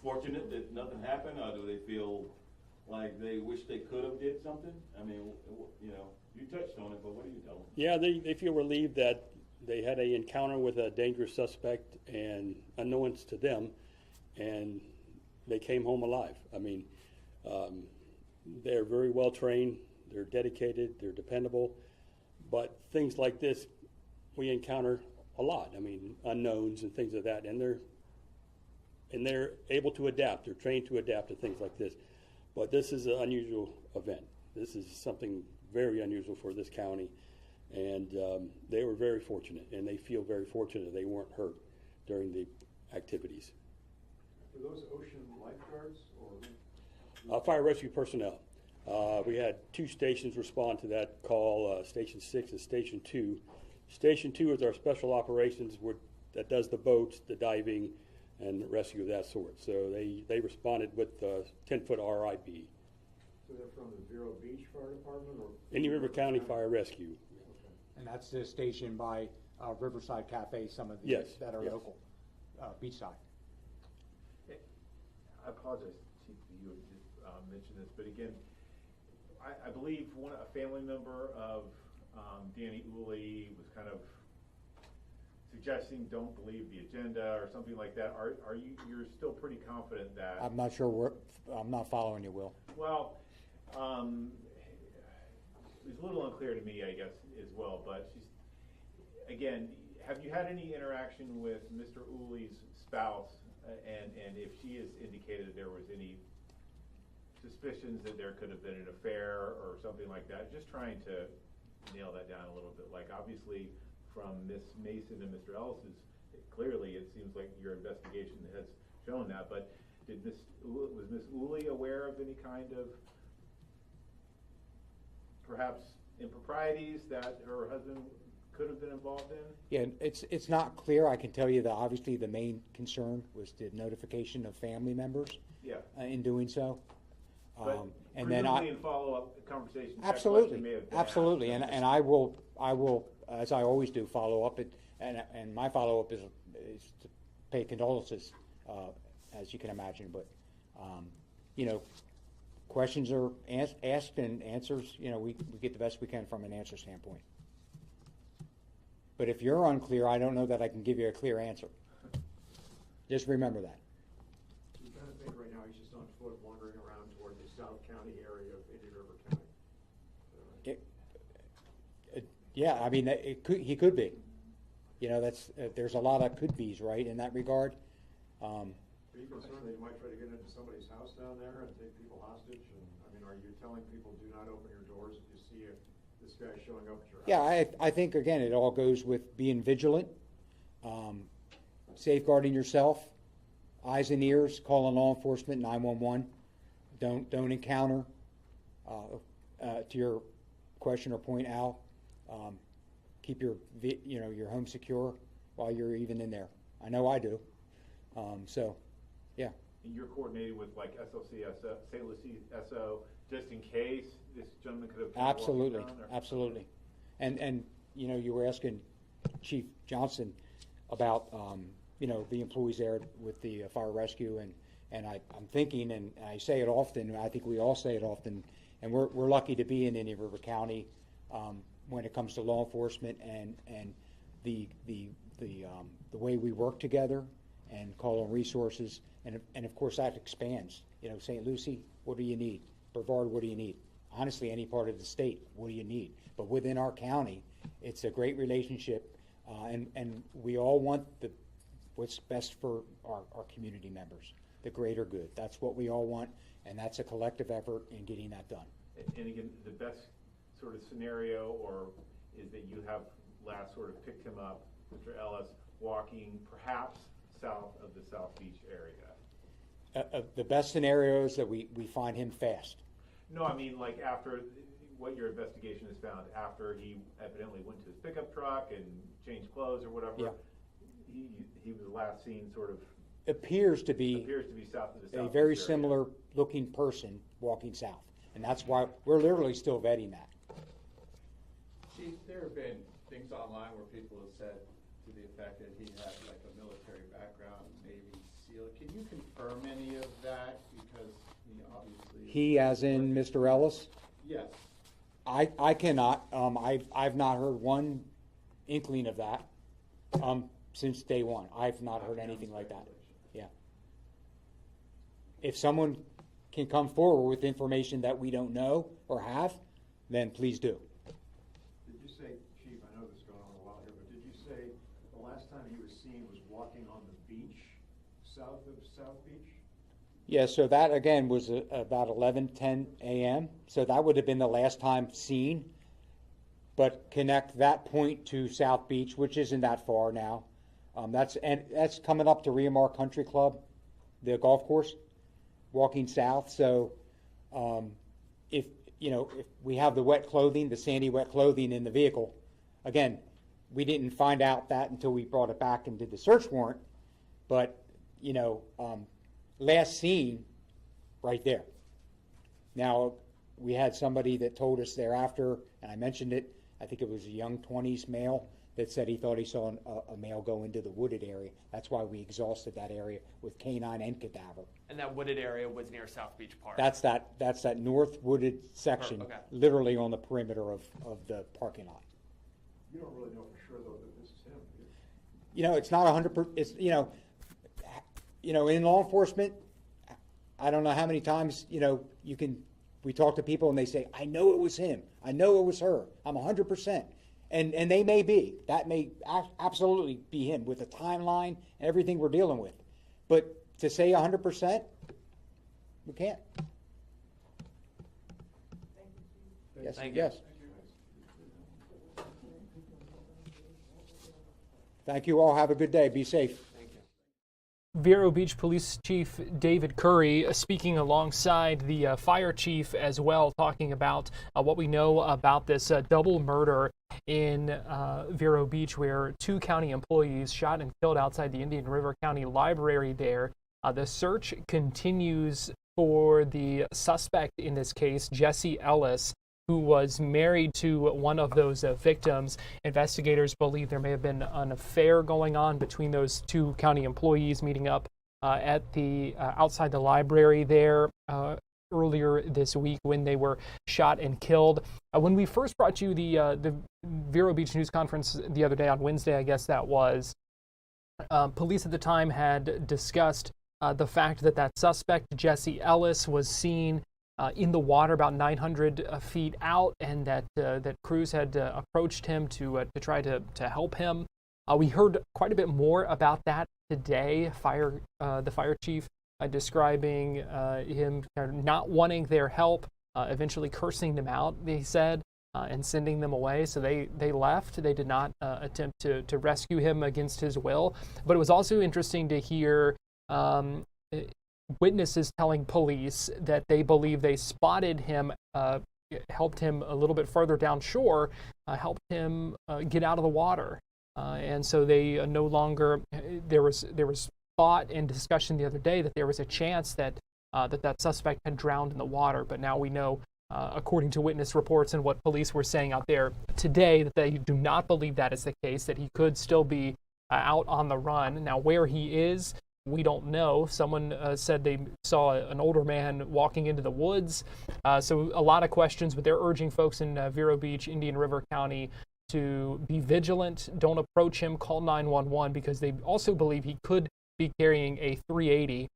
fortunate that nothing happened, or do they feel like they wish they could have did something? I mean, you touched on it, but what do you tell them? Yeah, they feel relieved that they had an encounter with a dangerous suspect and unknowns to them, and they came home alive. I mean, they're very well trained, they're dedicated, they're dependable, but things like this we encounter a lot. I mean, unknowns and things of that, and they're able to adapt. They're trained to adapt to things like this. But this is an unusual event. This is something very unusual for this county, and they were very fortunate, and they feel very fortunate they weren't hurt during the activities. Were those ocean lifeguards or? Fire rescue personnel. We had two stations respond to that call, Station 6 and Station 2. Station 2 is our special operations that does the boats, the diving, and rescue of that sort. So they responded with 10-foot RIB. So they're from the Vero Beach Fire Department, or? Indian River County Fire Rescue. Okay. And that's the station by Riverside Cafe, some of the Yes. that are Yes. local, beachside. I apologize, Chief, that you mentioned this, but again, I believe a family member of Danny Uli was kind of suggesting don't believe the agenda or something like that. Are you're still pretty confident that? I'm not sure I'm not following you, Will. Well, it was a little unclear to me, I guess, as well. But again, have you had any interaction with Mr. Uli's spouse, and if she has indicated there was any suspicions that there could have been an affair or something like that? Just trying to nail that down a little bit. Like, obviously, from Ms. Mason and Mr. Ellis's, clearly it seems like your investigation has shown that. But was Ms. Uli aware of any kind of perhaps improprieties that her husband could have been involved in? Yeah, it's not clear. I can tell you that obviously the main concern was the notification of family members. Yeah. In doing so. But and then in follow-up conversations, absolutely, absolutely, and I will, as I always do, follow up. And my follow-up is to pay condolences, as you can imagine. But questions are asked and answers. We get the best we can from an answer standpoint. But if you're unclear, I don't know that I can give you a clear answer. Just remember that. You kind of think right now he's just on foot wandering around toward the South County area of Indian River County. Yeah, I mean, he could be. There's a lot of could be's, right, in that regard. Are you concerned that he might try to get into somebody's house down there and take people hostage? And I mean, are you telling people do not open your doors if you see this guy showing up at your house? Yeah, I think again it all goes with being vigilant, safeguarding yourself, eyes and ears, calling law enforcement, 911. Don't encounter. To your question or point, Al, keep your home secure while you're even in there. I know I do. So, yeah. And you're coordinating with like SLCSO, St. Lucie SO, just in case this gentleman could have. Absolutely, absolutely. And you were asking Chief Johnson about the employees there with the fire rescue, and I'm thinking, and I say it often, I think we all say it often, and we're lucky to be in Indian River County when it comes to law enforcement and the way we work together and call on resources, and of course that expands. St. Lucie, what do you need? Brevard, what do you need? Honestly, any part of the state, what do you need? But within our county, it's a great relationship, and we all want what's best for our community members, the greater good. That's what we all want, and that's a collective effort in getting that done. And again, the best sort of scenario is that you have last sort of picked him up, Mr. Ellis, walking perhaps south of the South Beach area. The best scenario is that we find him fast. No, I mean like after what your investigation has found, after he evidently went to his pickup truck and changed clothes or whatever, yeah. he was last seen sort of appears to be south of the South a very Beach area. similar looking person walking south, and that's why we're literally still vetting that. Chief, there have been things online where people have said to the effect that he had like a military background, Navy SEAL. Can you confirm any of that? Because he obviously... He, as in Mr. Ellis? Yes. I cannot. I've not heard one inkling of that since day one. I've not heard anything like that. Yeah. If someone can come forward with information that we don't know or have, then please do. Did you say, Chief, I know this is going on a while here, but did you say the last time he was seen was walking on the beach, south of South Beach? Yeah, so that again was about 11:10 a.m. So that would have been the last time seen. But connect that point to South Beach, which isn't that far now. That's coming up to Riamar Country Club, the golf course, walking south. So if we have the wet clothing, the sandy wet clothing in the vehicle, again, we didn't find out that until we brought it back and did the search warrant. But last seen right there. Now, we had somebody that told us thereafter, and I mentioned it, I think it was a young 20s male that said he thought he saw a male go into the wooded area. That's why we exhausted that area with canine and cadaver. And that wooded area was near South Beach Park? That's that north wooded section, okay. literally on the perimeter of the parking lot. You don't really know for sure, though, that this is him, do you? It's not 100%, it's, in law enforcement, I don't know how many times, we talk to people and they say, I know it was him. I know it was her. I'm 100%. And they may be. That may absolutely be him with the timeline and everything we're dealing with. But to say 100%, we can't. Yes, Thank you. yes. Thank you all. Have a good day. Be safe. Vero Beach Police Chief David Currey speaking alongside the fire chief as well, talking about what we know about this double murder in Vero Beach, where 2 county employees shot and killed outside the Indian River County Library there. The search continues for the suspect in this case, Jesse Ellis, who was married to one of those victims. Investigators believe there may have been an affair going on between those 2 county employees meeting up at the outside the library there earlier this week when they were shot and killed. When we first brought you the Vero Beach news conference the other day on Wednesday, I guess that was, police at the time had discussed the fact that suspect, Jesse Ellis, was seen in the water about 900 feet out, and that crews had approached him to try to help him. We heard quite a bit more about that today. The fire chief describing him not wanting their help, eventually cursing them out, they said, and sending them away. So they left. They did not attempt to rescue him against his will. But it was also interesting to hear witnesses telling police that they believe they spotted him, helped him a little bit further down shore, helped him get out of the water. And so they no longer, there was thought and discussion the other day that there was a chance that that suspect had drowned in the water. But now we know, according to witness reports and what police were saying out there today, that they do not believe that is the case, that he could still be out on the run. Now, where he is, we don't know. Someone said they saw an older man walking into the woods. So a lot of questions, but they're urging folks in Vero Beach, Indian River County, to be vigilant. Don't approach him. Call 911 because they also believe he could be carrying a .380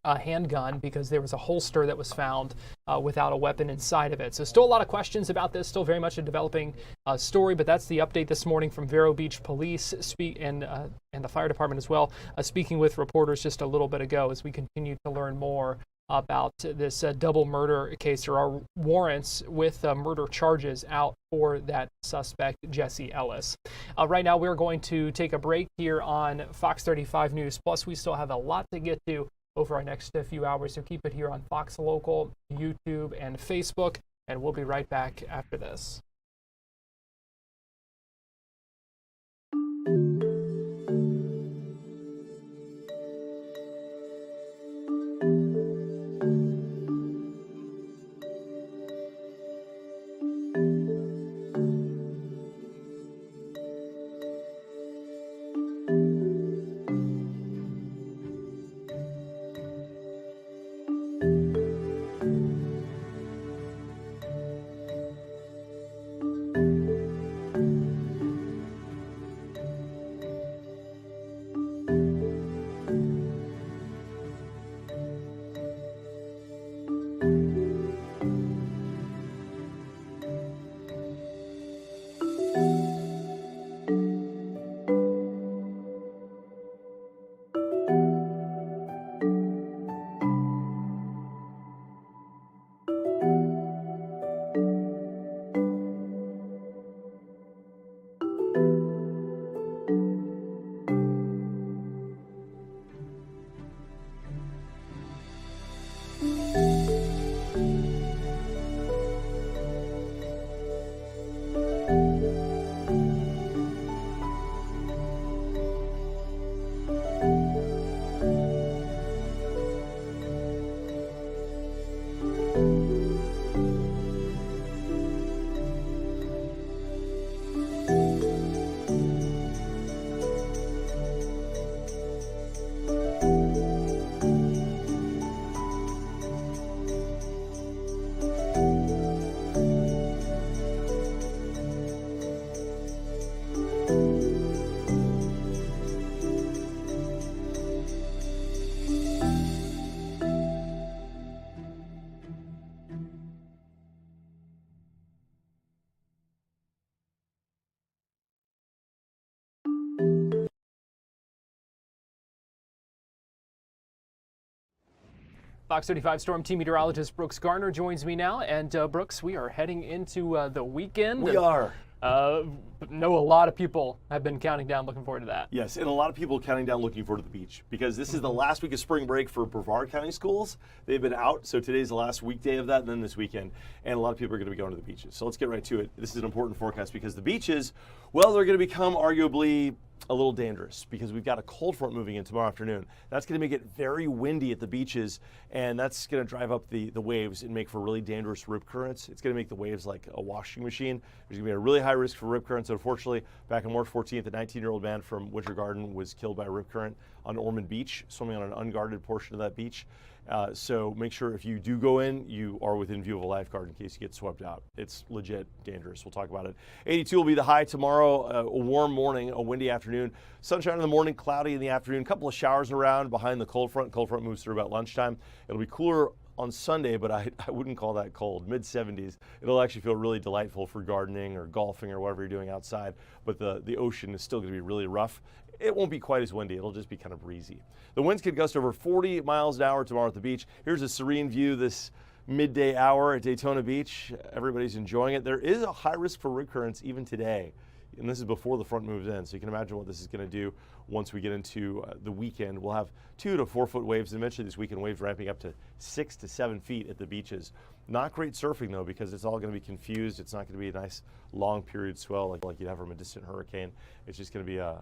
handgun because there was a holster that was found without a weapon inside of it. So still a lot of questions about this, still very much a developing story, but that's the update this morning from Vero Beach Police and the fire department as well, speaking with reporters just a little bit ago as we continue to learn more about this double murder case. There are warrants with murder charges out for that suspect, Jesse Ellis. Right now, we're going to take a break here on Fox 35 News. Plus, we still have a lot to get to over our next few hours, so keep it here on Fox Local, YouTube, and Facebook, and we'll be right back after this. Fox 35 Storm Team meteorologist Brooks Garner joins me now. And Brooks, we are heading into the weekend. We are. Know a lot of people have been counting down, looking forward to that. Yes, and a lot of people counting down, looking forward to the beach, because this is the last week of spring break for Brevard County schools. They've been out, so today's the last weekday of that, and then this weekend, and a lot of people are going to be going to the beaches. So let's get right to it. This is an important forecast because the beaches, well, they're going to become arguably a little dangerous because we've got a cold front moving in tomorrow afternoon. That's going to make it very windy at the beaches, and that's going to drive up the waves and make for really dangerous rip currents. It's going to make the waves like a washing machine. There's going to be a really high risk for rip currents. Unfortunately, back on March 14th, a 19-year-old man from Winter Garden was killed by a rip current on Ormond Beach, swimming on an unguarded portion of that beach. So make sure if you do go in, you are within view of a lifeguard in case you get swept out. It's legit dangerous. We'll talk about it. 82 will be the high tomorrow. A warm morning, a windy afternoon. Sunshine in the morning, cloudy in the afternoon. A couple of showers around behind the cold front. Cold front moves through about lunchtime. It'll be cooler on Sunday, but I wouldn't call that cold. Mid-70s. It'll actually feel really delightful for gardening or golfing or whatever you're doing outside, but the ocean is still going to be really rough. It won't be quite as windy. It'll just be kind of breezy. The winds could gust over 40 miles an hour tomorrow at the beach. Here's a serene view this midday hour at Daytona Beach. Everybody's enjoying it. There is a high risk for rip currents even today, and this is before the front moves in, so you can imagine what this is going to do once we get into the weekend. We'll have 2 to 4 foot waves, and eventually this weekend waves ramping up to 6 to 7 feet at the beaches. Not great surfing though, because it's all going to be confused. It's not going to be a nice long period swell like you'd have from a distant hurricane. It's just going to be a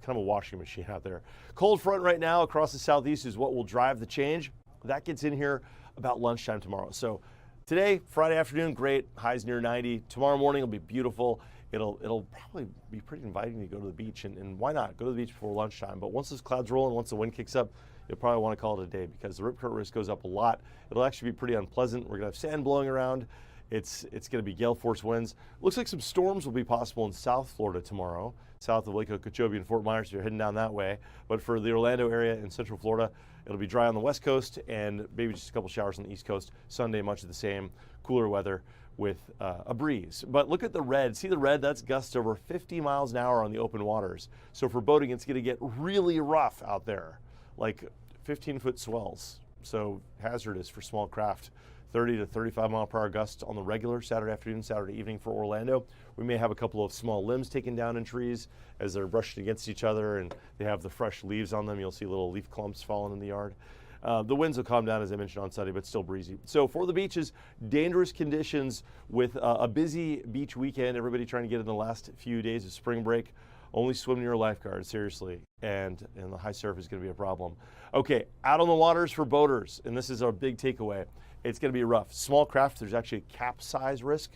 kind of a washing machine out there. Cold front right now across the southeast is what will drive the change. That gets in here about lunchtime tomorrow. So today, Friday afternoon, great, highs near 90. Tomorrow morning will be beautiful. it'll probably be pretty inviting to go to the beach, and why not? Go to the beach before lunchtime. But once those clouds roll and once the wind kicks up, you'll probably want to call it a day because the rip current risk goes up a lot. It'll actually be pretty unpleasant. We're going to have sand blowing around. It's going to be gale force winds. Looks like some storms will be possible in South Florida tomorrow, south of Lake Okeechobee and Fort Myers, if you're heading down that way. But for the Orlando area and Central Florida, it'll be dry on the west coast and maybe just a couple showers on the east coast. Sunday, much of the same, cooler weather with a breeze. But look at the red. See the red? That's gusts over 50 miles an hour on the open waters. So for boating, it's going to get really rough out there, like 15-foot swells. So hazardous for small craft. 30 to 35 mile per hour gusts on the regular Saturday afternoon, Saturday evening for Orlando. We may have a couple of small limbs taken down in trees as they're brushing against each other and they have the fresh leaves on them. You'll see little leaf clumps falling in the yard. The winds will calm down, as I mentioned, on Sunday, but still breezy. So for the beaches, dangerous conditions with a busy beach weekend. Everybody trying to get in the last few days of spring break. Only swim near a lifeguard, seriously, and the high surf is going to be a problem. Okay, out on the waters for boaters, and this is our big takeaway. It's going to be rough. Small craft, there's actually a capsize risk,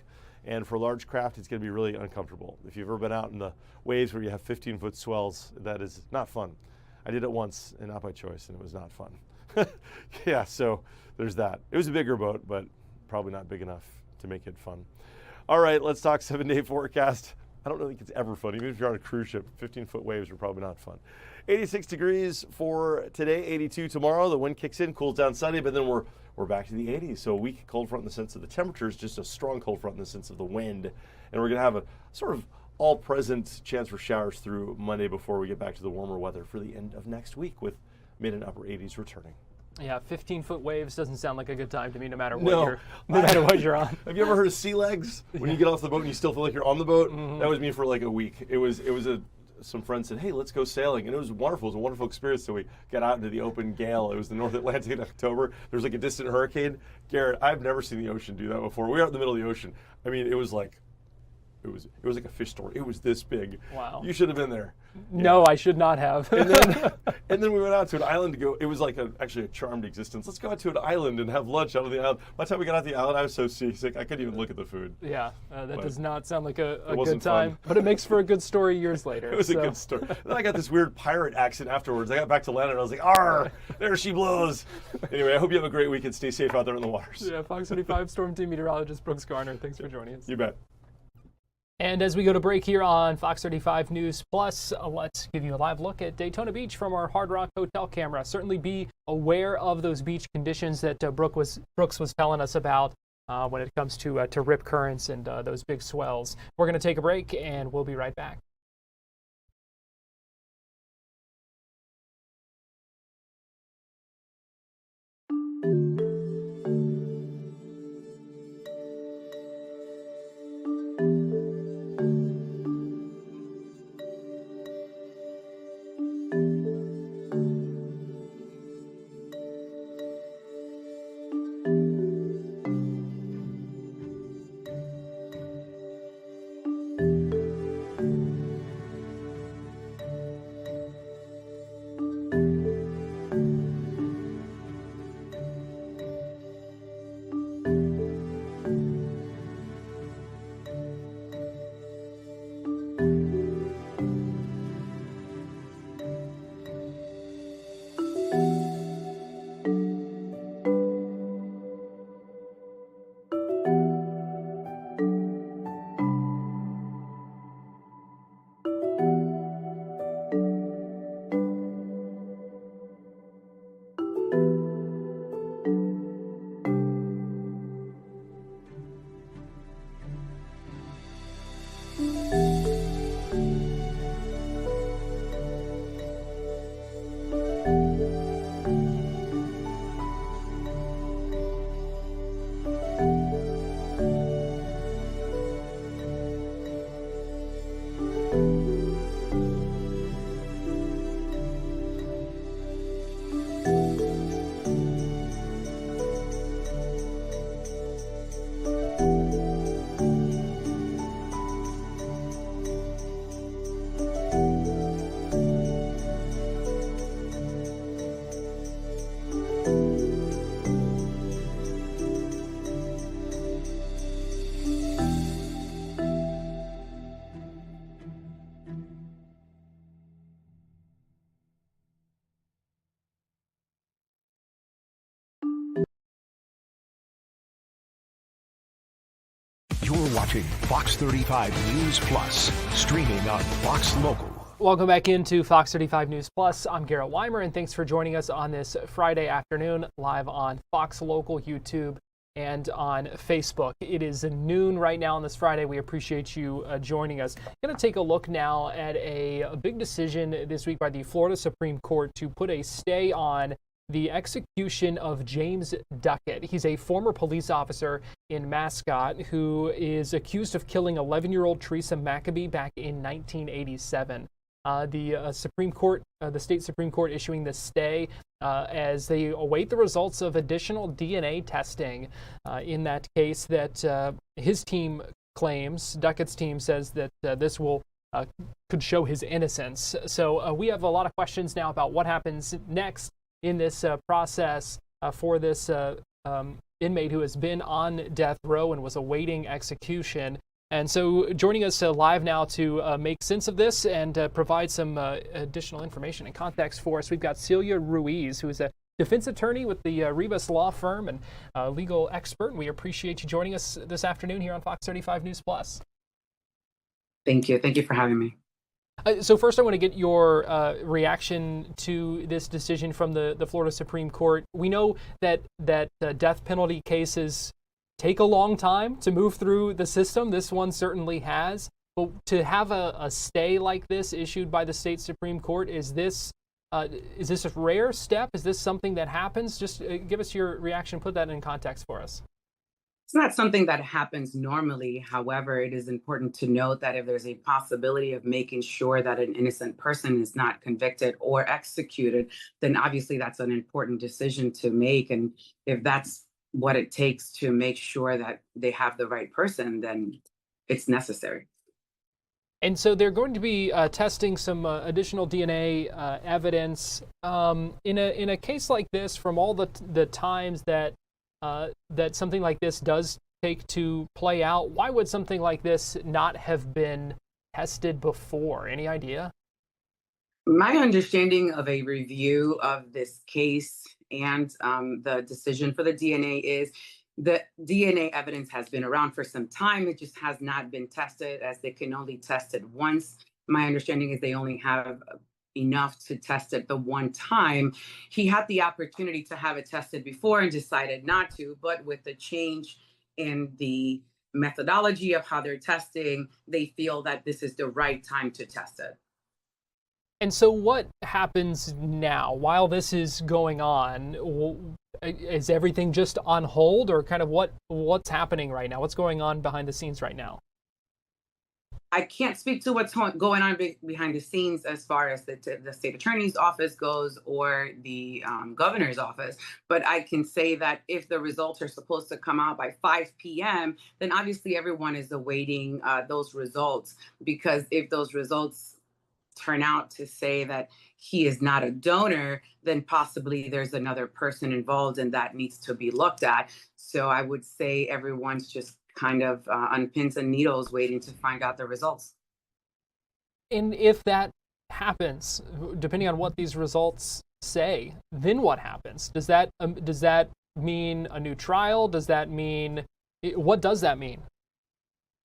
and for large craft, it's going to be really uncomfortable. If you've ever been out in the waves where you have 15-foot swells, that is not fun. I did it once, and not by choice, and it was not fun. Yeah, so there's that. It was a bigger boat, but probably not big enough to make it fun. All right, let's talk 7-day forecast. I don't think it's ever fun. Even if you're on a cruise ship, 15-foot waves are probably not fun. 86 degrees for today, 82 tomorrow. The wind kicks in, cools down Sunday, but then we're back to the 80s. So a weak cold front in the sense of the temperatures, just a strong cold front in the sense of the wind. And we're going to have a sort of all-present chance for showers through Monday before we get back to the warmer weather for the end of next week with mid and upper 80s returning. Yeah, 15-foot waves doesn't sound like a good time to me, no matter what you're on. Have you ever heard of sea legs? When you get off the boat and you still feel like you're on the boat? Mm-hmm. That was me for like a week. Some friends said, hey, let's go sailing. And it was wonderful. It was a wonderful experience. So we got out into the open gale. It was the North Atlantic in October. There was like a distant hurricane. Garrett, I've never seen the ocean do that before. We were out in the middle of the ocean. I mean, it was like like a fish story. It was this big. Wow. You should have been there. No, I should not have. and then we went out to an island to go. It was like actually a charmed existence. Let's go out to an island and have lunch out on the island. By the time we got out to the island, I was so seasick, I couldn't even look at the food. Yeah, that does not sound like a good time. Fun. But it makes for a good story years later. It was a good story. Then I got this weird pirate accent afterwards. I got back to land and I was like, "Arr, there she blows." Anyway, I hope you have a great weekend. Stay safe out there in the waters. Yeah, Fox 35 Storm Team meteorologist Brooks Garner. Thanks for joining us. You bet. And as we go to break here on Fox 35 News Plus, let's give you a live look at Daytona Beach from our Hard Rock Hotel camera. Certainly be aware of those beach conditions that Brooks was telling us about when it comes to rip currents and those big swells. We're going to take a break, and we'll be right back. watching Fox 35 News Plus, streaming on Fox Local. Welcome back into Fox 35 News Plus. I'm Garrett Weimer, and thanks for joining us on this Friday afternoon, live on Fox Local, YouTube, and on Facebook. It is noon right now on this Friday. We appreciate you joining us. Going to take a look now at a big decision this week by the Florida Supreme Court to put a stay on the execution of James Duckett. He's a former police officer in Mascot who is accused of killing 11-year-old Teresa Maccabee back in 1987. The Supreme Court, the state Supreme Court, issuing the stay as they await the results of additional DNA testing in that case that his team claims. Duckett's team says that this will could show his innocence. So we have a lot of questions now about what happens next in this process for this inmate who has been on death row and was awaiting execution. And so joining us live now to make sense of this and provide some additional information and context for us, we've got Celia Ruiz, who is a defense attorney with the Rivas Law Firm and legal expert. And we appreciate you joining us this afternoon here on Fox 35 News Plus. Thank you. Thank you for having me. So first, I want to get your reaction to this decision from the Florida Supreme Court. We know that death penalty cases take a long time to move through the system. This one certainly has. But to have a stay like this issued by the state Supreme Court, is this a rare step? Is this something that happens? Just give us your reaction. Put that in context for us. It's not something that happens normally. However, it is important to note that if there's a possibility of making sure that an innocent person is not convicted or executed, then obviously that's an important decision to make. And if that's what it takes to make sure that they have the right person, then it's necessary. And so they're going to be testing some additional DNA evidence in a case like this. From all the times that something like this does take to play out, why would something like this not have been tested before? Any idea? My understanding of a review of this case and the decision for the DNA is the DNA evidence has been around for some time. It just has not been tested, as they can only test it once. My understanding is they only have enough to test it the one time. He had the opportunity to have it tested before and decided not to, but with the change in the methodology of how they're testing, they feel that this is the right time to test it. And so what happens now while this is going on? Is everything just on hold, or kind of what's happening right now? What's going on behind the scenes right now? I can't speak to what's going on behind the scenes as far as the state attorney's office goes or the governor's office, but I can say that if the results are supposed to come out by 5 p.m., then obviously everyone is awaiting those results, because if those results turn out to say that he is not a donor, then possibly there's another person involved and that needs to be looked at. So I would say everyone's just kind of on pins and needles waiting to find out the results. And if that happens, depending on what these results say, then what happens? Does that mean a new trial? Does that mean, what does that mean?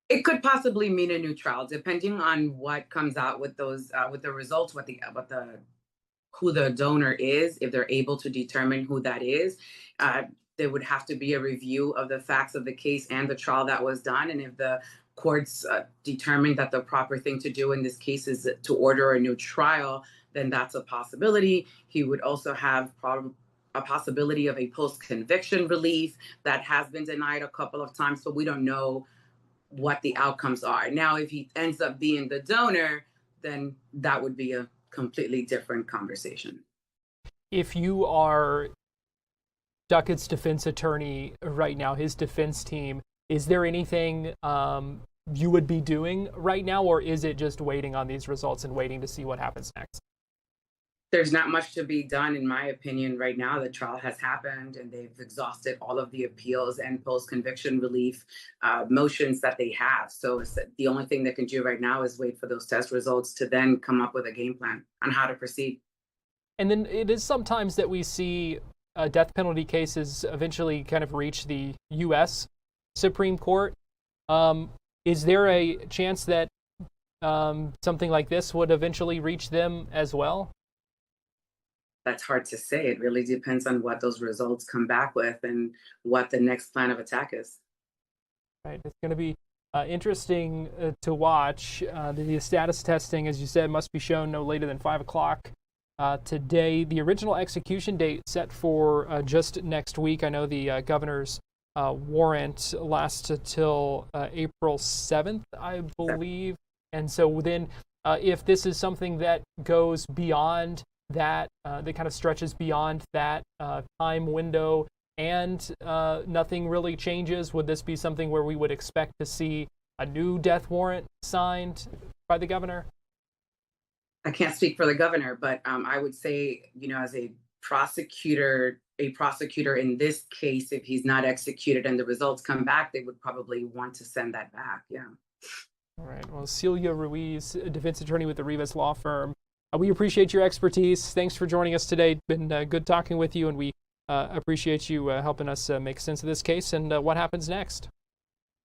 It could possibly mean a new trial, depending on what comes out with those with the results, who the donor is. If they're able to determine who that is, there would have to be a review of the facts of the case and the trial that was done. And if the courts determine that the proper thing to do in this case is to order a new trial, then that's a possibility. He would also have a possibility of a post-conviction relief that has been denied a couple of times. So we don't know what the outcomes are. Now, if he ends up being the donor, then that would be a completely different conversation. If you are Duckett's defense attorney right now, his defense team, is there anything you would be doing right now, or is it just waiting on these results and waiting to see what happens next? There's not much to be done, in my opinion, right now. The trial has happened and they've exhausted all of the appeals and post-conviction relief motions that they have. So the only thing they can do right now is wait for those test results to then come up with a game plan on how to proceed. And then it is sometimes that we see death penalty cases eventually kind of reach the U.S. Supreme Court. Is there a chance that something like this would eventually reach them as well? That's hard to say. It really depends on what those results come back with and what the next plan of attack is. Right. It's going to be interesting to watch. The status testing, as you said, must be shown no later than 5 o'clock today. The original execution date set for just next week. I know the governor's warrant lasts until April 7th, I believe. And so then if this is something that goes beyond that, that kind of stretches beyond that time window, and nothing really changes, would this be something where we would expect to see a new death warrant signed by the governor? I can't speak for the governor, but I would say, as a prosecutor in this case, if he's not executed and the results come back, they would probably want to send that back. Yeah. All right. Well, Celia Ruiz, a defense attorney with the Rivas Law Firm, we appreciate your expertise. Thanks for joining us today. It's been good talking with you, and we appreciate you helping us make sense of this case and what happens next.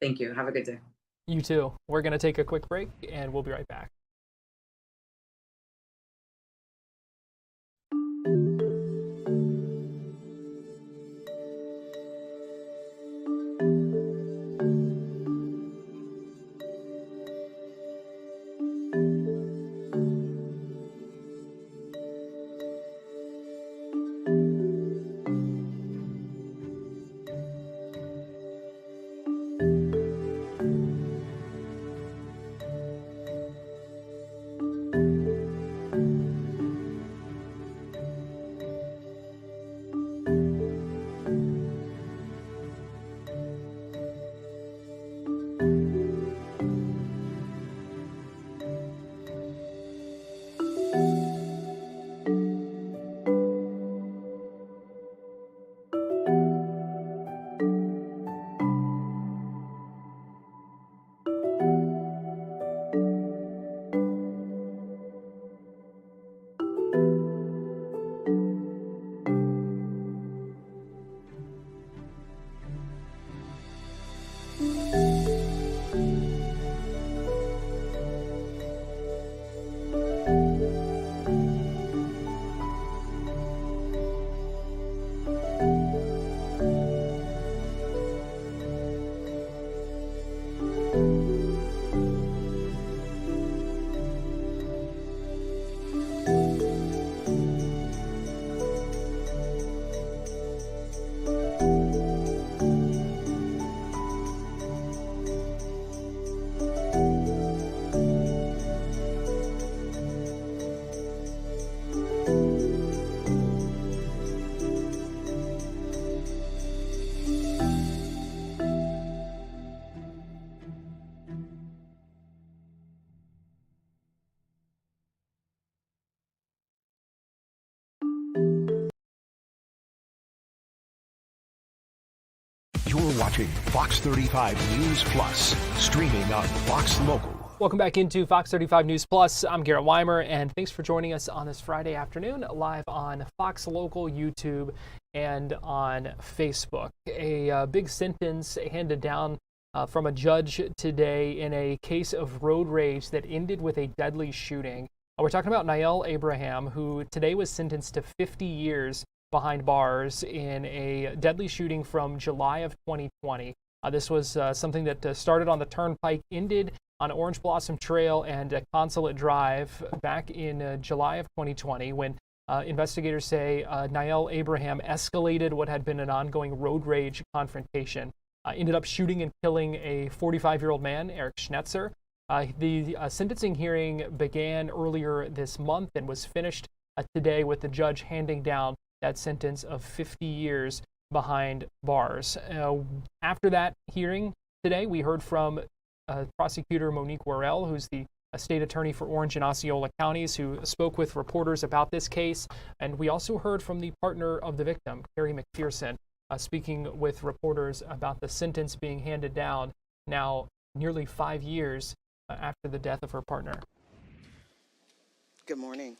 Thank you. Have a good day. You too. We're going to take a quick break, and we'll be right back. You're watching Fox 35 News Plus, streaming on Fox Local. Welcome back into Fox 35 News Plus. I'm Garrett Weimer, and thanks for joining us on this Friday afternoon, live on Fox Local, YouTube, and on Facebook. A big sentence handed down from a judge today in a case of road rage that ended with a deadly shooting. We're talking about Nayel Abraham, who today was sentenced to 50 years behind bars in a deadly shooting from July of 2020. This was something that started on the Turnpike, ended on Orange Blossom Trail and Consulate Drive back in July of 2020, when investigators say Nayel Abraham escalated what had been an ongoing road rage confrontation. Ended up shooting and killing a 45-year-old man, Eric Schnetzer. The sentencing hearing began earlier this month and was finished today with the judge handing down that sentence of 50 years behind bars. After that hearing today, we heard from prosecutor Monique Worrell, who's the state attorney for Orange and Osceola counties, who spoke with reporters about this case. And we also heard from the partner of the victim, Currey McPherson, speaking with reporters about the sentence being handed down now nearly 5 years after the death of her partner. Good morning.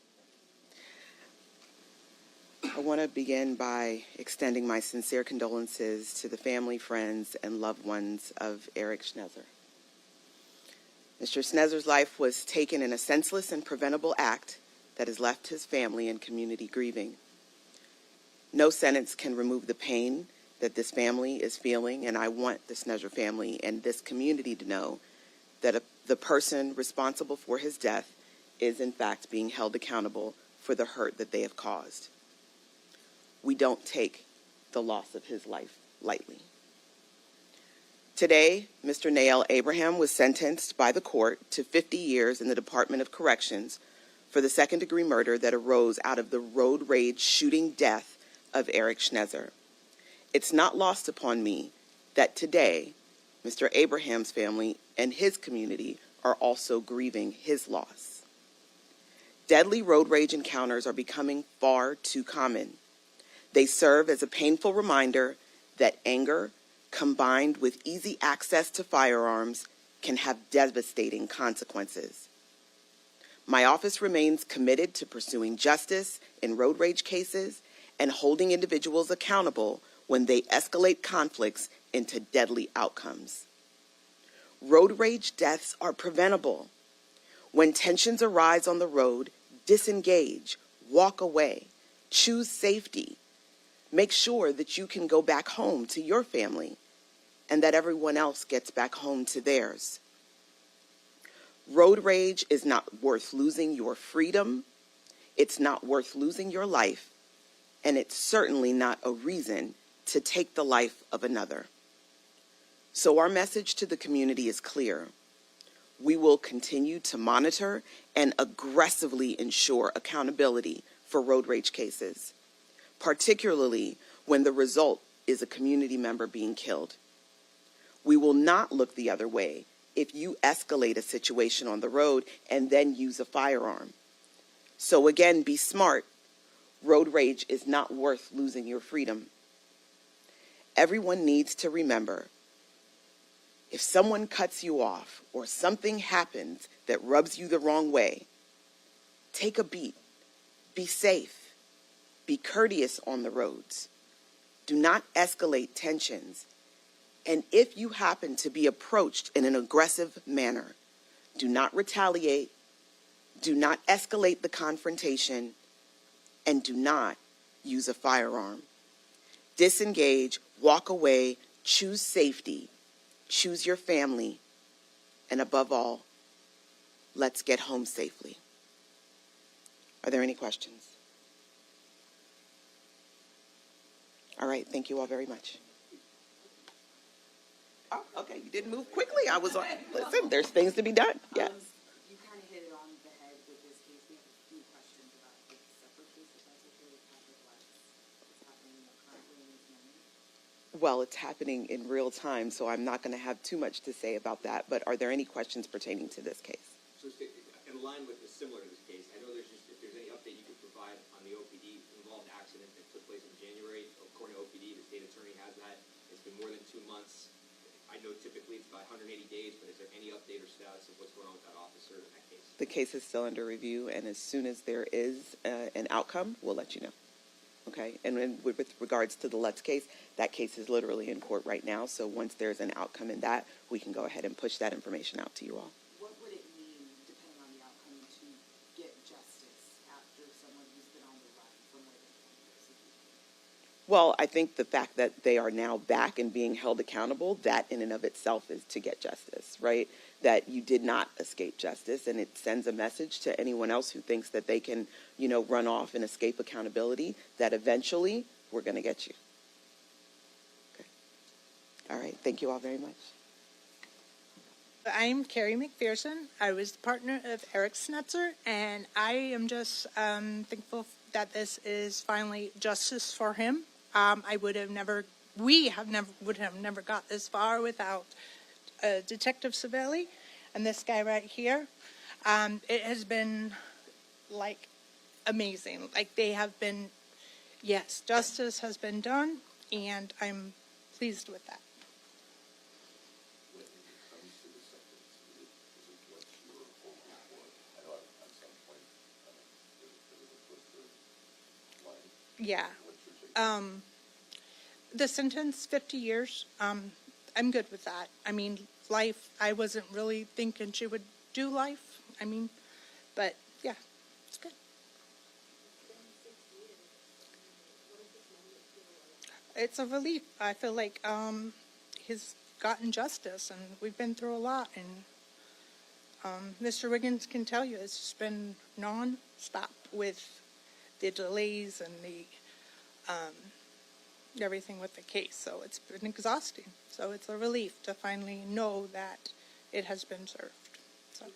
I want to begin by extending my sincere condolences to the family, friends, and loved ones of Eric Schnetzer. Mr. Snezer's life was taken in a senseless and preventable act that has left his family and community grieving. No sentence can remove the pain that this family is feeling, and I want the Snezer family and this community to know that the person responsible for his death is in fact being held accountable for the hurt that they have caused. We don't take the loss of his life lightly. Today, Mr. Nael Abraham was sentenced by the court to 50 years in the Department of Corrections for the second-degree murder that arose out of the road rage shooting death of Eric Schnezer. It's not lost upon me that today, Mr. Abraham's family and his community are also grieving his loss. Deadly road rage encounters are becoming far too common. They serve as a painful reminder that anger, combined with easy access to firearms, can have devastating consequences. My office remains committed to pursuing justice in road rage cases and holding individuals accountable when they escalate conflicts into deadly outcomes. Road rage deaths are preventable. When tensions arise on the road, disengage, walk away, choose safety. Make sure that you can go back home to your family and that everyone else gets back home to theirs. Road rage is not worth losing your freedom, it's not worth losing your life, and it's certainly not a reason to take the life of another. So our message to the community is clear. We will continue to monitor and aggressively ensure accountability for road rage cases, particularly when the result is a community member being killed. We will not look the other way if you escalate a situation on the road and then use a firearm. So again, be smart. Road rage is not worth losing your freedom. Everyone needs to remember, if someone cuts you off or something happens that rubs you the wrong way, take a beat, be safe, be courteous on the roads. Do not escalate tensions. And if you happen to be approached in an aggressive manner, do not retaliate, do not escalate the confrontation, and do not use a firearm. Disengage, walk away, choose safety, choose your family, and above all, let's get home safely. Are there any questions? All right, thank you all very much. Oh, okay, you didn't move quickly. I was on. Listen, there's things to be done. Yes. You kind of hit it on the head with this case. We have a few questions about the separate case, if that's okay, with Patrick West. What's happening currently in this moment? Well, it's happening in real time, so I'm not going to have too much to say about that. But are there any questions pertaining to this case? So in line with this, similar to this case, I know there's just, if there's any update you could provide on the OPD-involved accident that took place in January. According to OPD, the state attorney has that. It's been more than 2 months. I know typically it's about 180 days, but is there any update or status of what's going on with that officer in that case? The case is still under review, and as soon as there is an outcome, we'll let you know. Okay? And with regards to the Lutz case, that case is literally in court right now, so once there's an outcome in that, we can go ahead and push that information out to you all. What would it mean, depending on the outcome, to get justice after someone who's been on the run for more than 20 years? Well, I think the fact that they are now back and being held accountable, that in and of itself is to get justice, right? That you did not escape justice, and it sends a message to anyone else who thinks that they can, run off and escape accountability, that eventually we're going to get you. Okay. All right. Thank you all very much. I'm Carrie McPherson. I was the partner of Eric Schnezer, and I am just thankful that this is finally justice for him. We would have never got this far without Detective Savelli and this guy right here. It has been amazing. They have been, yes, justice has been done, and I'm pleased with that. Yeah. The sentence, 50 years, I'm good with that. I mean, life. I wasn't really thinking she would do life. I mean, but yeah, it's good. It's a relief. I feel like he's gotten justice, and we've been through a lot. And Mr. Wiggins can tell you it's just been non-stop with the delays and the everything with the case. So it's been exhausting. So it's a relief to finally know that it has been served. So.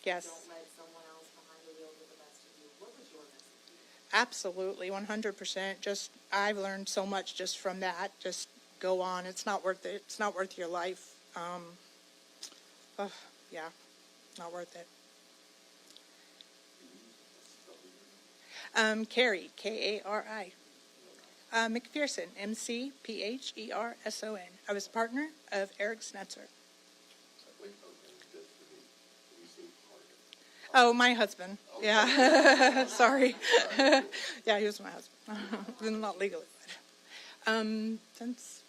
Yes. Don't let someone else behind the wheel get the best of you. What was your message? Absolutely, 100%. Just, I've learned so much just from that. Just go on. It's not worth it. It's not worth your life. Yeah, not worth it. Currey, K-A-R-I. McPherson, M-C-P-H-E-R-S-O-N. I was a partner of Eric Schnetzer. Oh, my husband. Yeah. Sorry. Yeah, he was my husband. Not legally. Since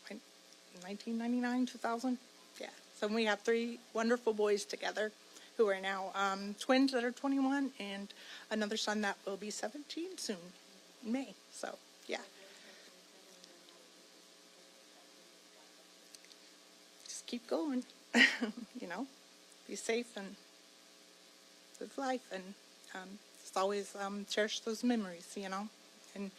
1999, 2000. Yeah. So we have 3 wonderful boys together who are now twins that are 21 and another son that will be 17 soon, in May. So, yeah. Just keep going. You know, be safe and live life, and just always cherish those memories, you know. And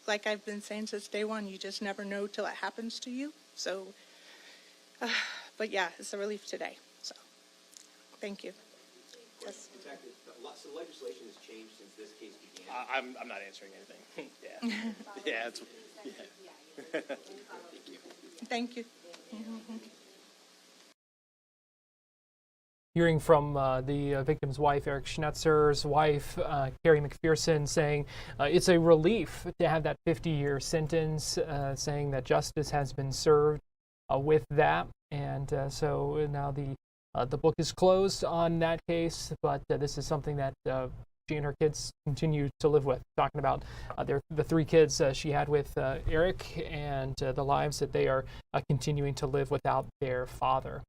like I've been saying since day one, you just never know till it happens to you. So, but yeah, it's a relief today. So, thank you. Yes. In fact, lots of legislation has changed since this case began. I'm not answering anything. Yeah. Yeah. It's, yeah. Thank you. Hearing from the victim's wife, Eric Schnetzer's wife, Carrie McPherson, saying it's a relief to have that 50-year sentence, saying that justice has been served with that. And so now the book is closed on that case, but this is something that she and her kids continue to live with. Talking about the 3 kids she had with Eric and the lives that they are continuing to live without their father.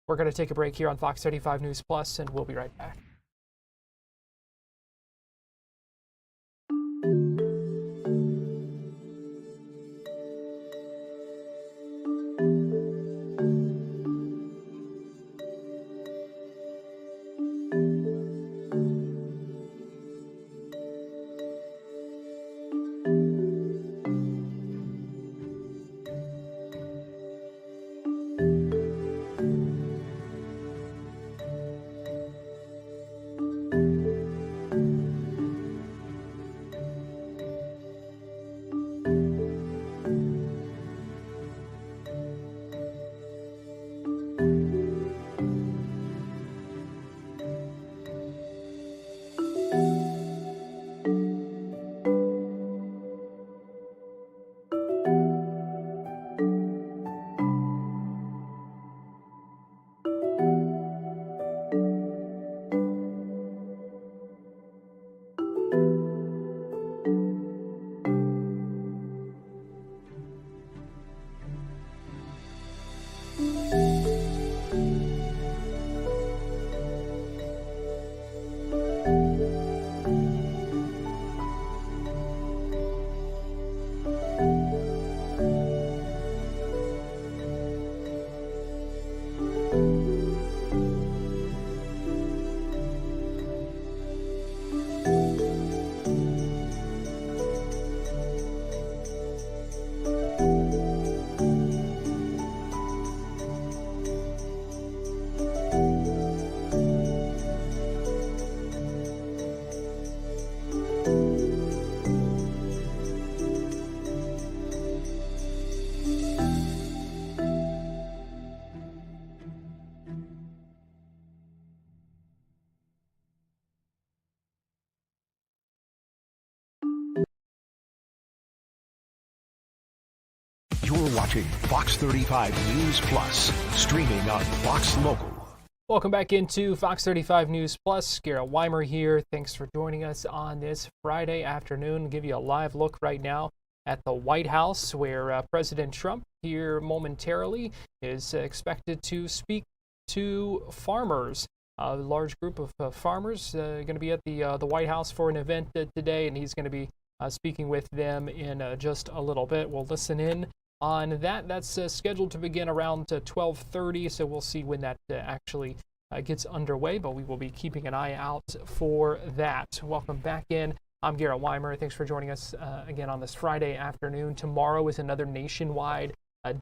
We're going to take a break here on Fox 35 News Plus, and we'll be right back. You're watching Fox 35 News Plus, streaming on Fox Local. Welcome back into Fox 35 News Plus. Garrett Weimer here. Thanks for joining us on this Friday afternoon. I'll give you a live look right now at the White House, where President Trump here momentarily is expected to speak to farmers. A large group of farmers going to be at the White House for an event today, and he's going to be speaking with them in just a little bit. We'll listen in on that. That's scheduled to begin around 12:30, so we'll see when that actually gets underway, but we will be keeping an eye out for that. Welcome back in. I'm Garrett Weimer. Thanks for joining us again on this Friday afternoon. Tomorrow is another nationwide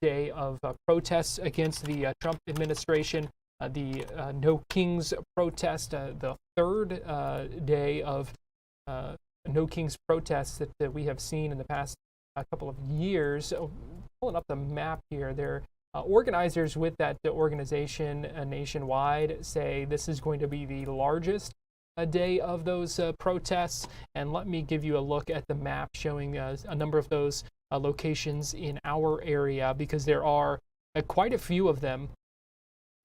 day of protests against the Trump administration. The No Kings protest, the third day of No Kings protests that we have seen in the past couple of years. Pulling up the map here, there organizers with that organization nationwide say this is going to be the largest day of those protests. And let me give you a look at the map showing a number of those locations in our area, because there are quite a few of them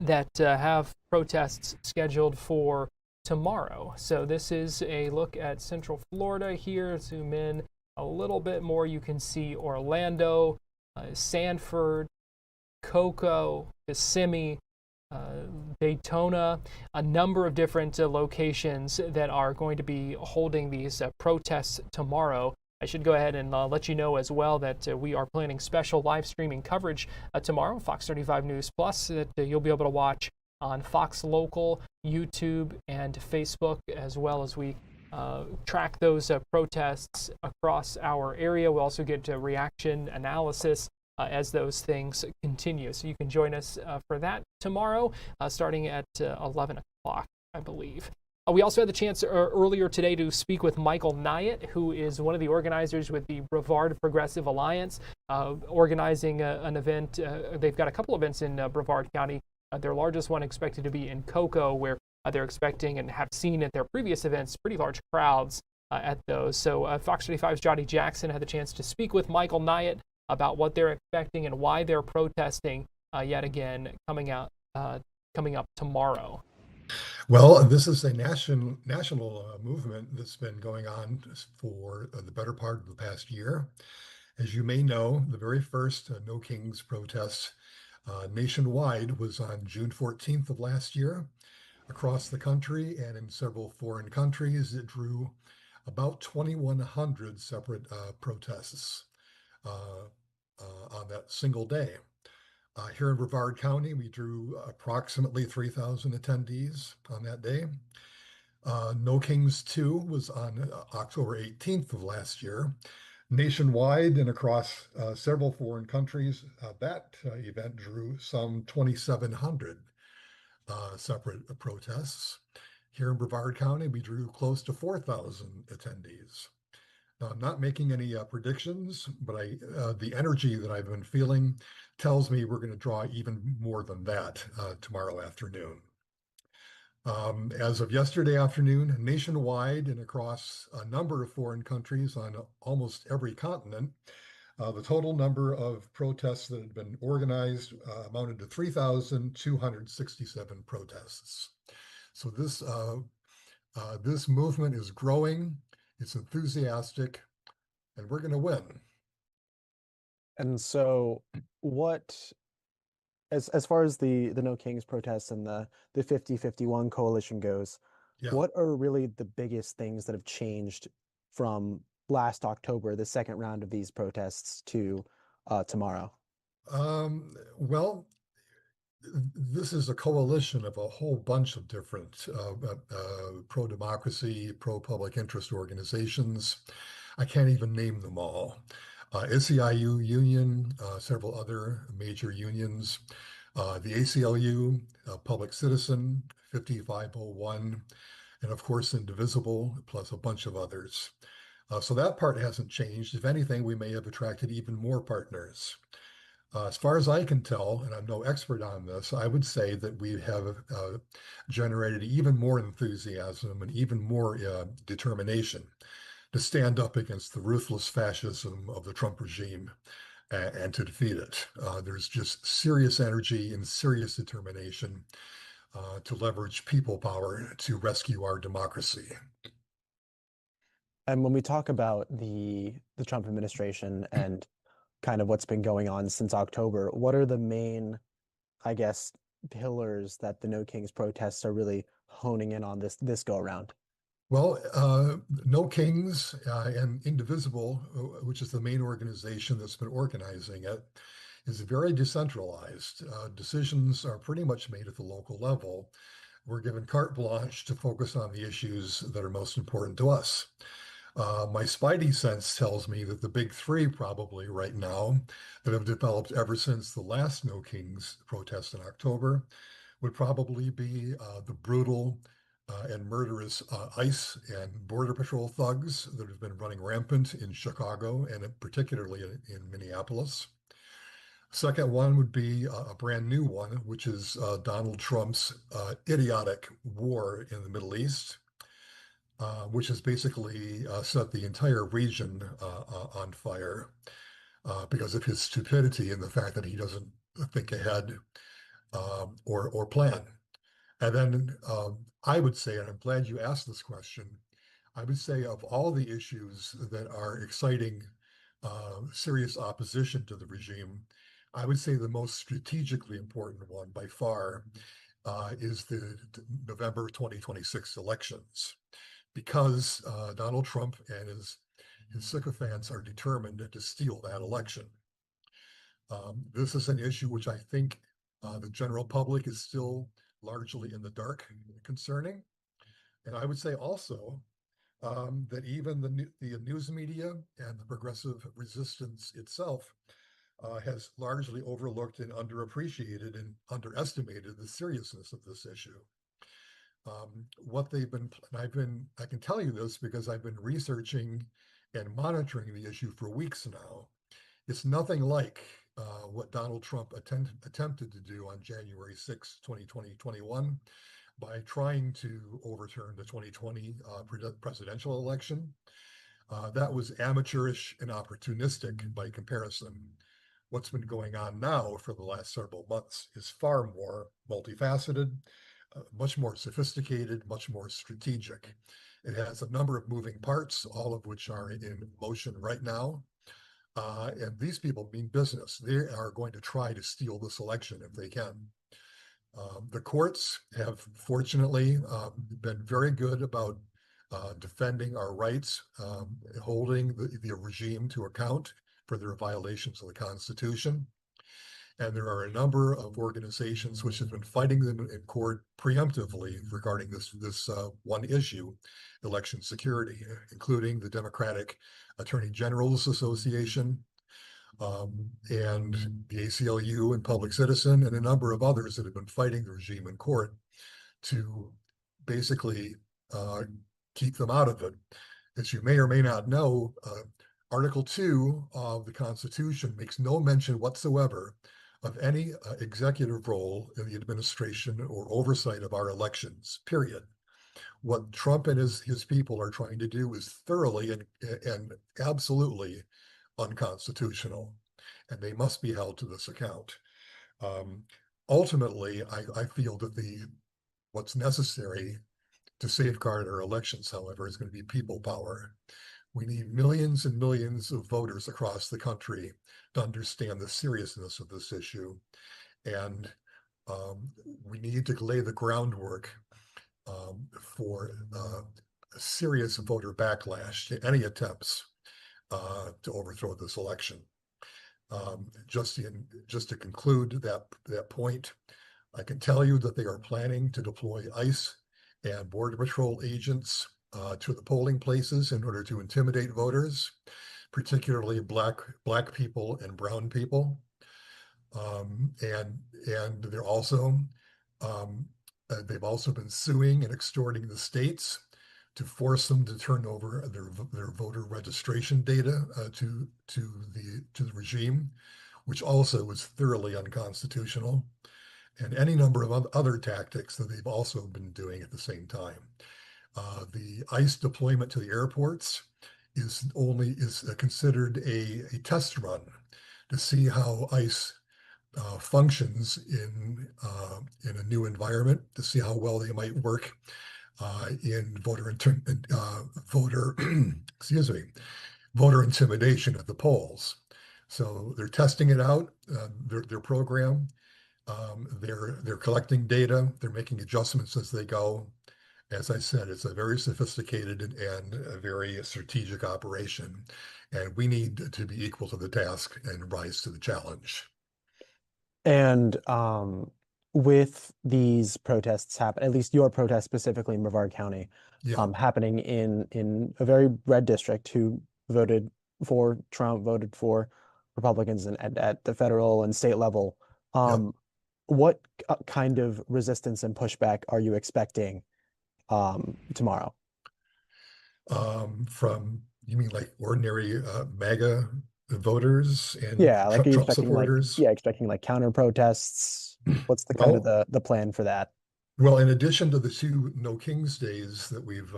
that have protests scheduled for tomorrow. So this is a look at Central Florida here. Zoom in a little bit more. You can see Orlando, Sanford, Cocoa, Kissimmee, Daytona, a number of different locations that are going to be holding these protests tomorrow. I should go ahead and let you know as well that we are planning special live streaming coverage tomorrow, Fox 35 News Plus, that you'll be able to watch on Fox Local, YouTube, and Facebook, as well as we track those protests across our area. We'll also get reaction analysis as those things continue. So you can join us for that tomorrow, starting at 11 o'clock, I believe. We also had the chance earlier today to speak with Michael Nyatt, who is one of the organizers with the Brevard Progressive Alliance, organizing an event. They've got a couple events in Brevard County. Their largest one expected to be in Cocoa, where they're expecting and have seen at their previous events pretty large crowds at those. So Fox 35's Johnny Jackson had the chance to speak with Michael Nyatt about what they're expecting and why they're protesting yet again coming up tomorrow. Well, this is a national movement that's been going on for the better part of the past year. As you may know, the very first No Kings protest nationwide was on June 14th of last year. Across the country and in several foreign countries, it drew about 2,100 separate protests on that single day. Here in Brevard County, we drew approximately 3,000 attendees on that day. No Kings 2 was on October 18th of last year. Nationwide and across several foreign countries, that event drew some 2,700 separate protests. Here in Brevard County, we drew close to 4,000 attendees. Now, I'm not making any predictions, but the energy that I've been feeling tells me we're going to draw even more than that tomorrow afternoon. As of yesterday afternoon, nationwide and across a number of foreign countries on almost every continent, the total number of protests that had been organized amounted to 3,267 protests. So this movement is growing, it's enthusiastic, and we're going to win. And so as far as the No Kings protests and the 50-51 coalition goes, what are really the biggest things that have changed from last October, the second round of these protests, to tomorrow? Well, this is a coalition of a whole bunch of different pro-democracy, pro-public interest organizations. I can't even name them all. SEIU union, several other major unions, the ACLU, Public Citizen, 5501, and of course Indivisible, plus a bunch of others. So that part hasn't changed. If anything, we may have attracted even more partners. As far as I can tell, and I'm no expert on this, I would say that we have generated even more enthusiasm and even more determination to stand up against the ruthless fascism of the Trump regime and to defeat it. There's just serious energy and serious determination. to leverage people power to rescue our democracy. And when we talk about the Trump administration and kind of what's been going on since October, what are the main, I guess, pillars that the No Kings protests are really honing in on this go around? Well, No Kings and Indivisible, which is the main organization that's been organizing it, is very decentralized. Decisions are pretty much made at the local level. We're given carte blanche to focus on the issues that are most important to us. My spidey sense tells me that the big three probably right now that have developed ever since the last No Kings protest in October would probably be the brutal and murderous ICE and Border Patrol thugs that have been running rampant in Chicago and particularly in Minneapolis. Second one would be a brand new one, which is Donald Trump's idiotic war in the Middle East, which has basically set the entire region on fire because of his stupidity and the fact that he doesn't think ahead or plan. And then I would say, and I'm glad you asked this question, I would say of all the issues that are exciting serious opposition to the regime, I would say the most strategically important one by far is the November 2026 elections, because Donald Trump and his sycophants are determined to steal that election. This is an issue which I think the general public is still largely in the dark concerning. And I would say also that even the news media and the progressive resistance itself has largely overlooked and underappreciated and underestimated the seriousness of this issue. What they've been, and I can tell you this because I've been researching and monitoring the issue for weeks now. It's nothing like what Donald Trump attempted to do on January 6, 2021 by trying to overturn the 2020 presidential election. That was amateurish and opportunistic by comparison. What's been going on now for the last several months is far more multifaceted, much more sophisticated, much more strategic. It has a number of moving parts, all of which are in motion right now. And these people mean business. They are going to try to steal this election if they can. The courts have fortunately been very good about defending our rights, holding the regime to account for their violations of the Constitution. And there are a number of organizations which have been fighting them in court preemptively regarding this one issue, election security, including the Democratic Attorney General's Association and the ACLU and Public Citizen, and a number of others that have been fighting the regime in court to basically keep them out of it. As you may or may not know, Article 2 of the Constitution makes no mention whatsoever of any executive role in the administration or oversight of our elections, period. What Trump and his people are trying to do is thoroughly and absolutely unconstitutional, and they must be held to this account. Ultimately, I feel that what's necessary to safeguard our elections, however, is going to be people power. We need millions and millions of voters across the country to understand the seriousness of this issue. And we need to lay the groundwork for a serious voter backlash to any attempts to overthrow this election. Just to conclude that point, I can tell you that they are planning to deploy ICE and Border Patrol agents to the polling places in order to intimidate voters, particularly black people and brown people. And they're also they've also been suing and extorting the states to force them to turn over their voter registration data to the regime, which also is thoroughly unconstitutional, and any number of other tactics that they've also been doing at the same time. The ICE deployment to the airports is considered a test run to see how ICE functions in a new environment to see how well they might work in voter excuse me, voter intimidation at the polls. So they're testing it out, their program. They're collecting data. They're making adjustments as they go. As I said, it's a very sophisticated and a very strategic operation, and we need to be equal to the task and rise to the challenge. And with these protests happen, at least your protest specifically in Brevard County, happening in a very red district, who voted for Trump, voted for Republicans, and at the federal and state level, what kind of resistance and pushback are you expecting tomorrow? From, you mean like ordinary MAGA voters and like Trump supporters? expecting like counter protests. What's the kind of the plan for that? Well, in addition to the 2 No Kings days that we've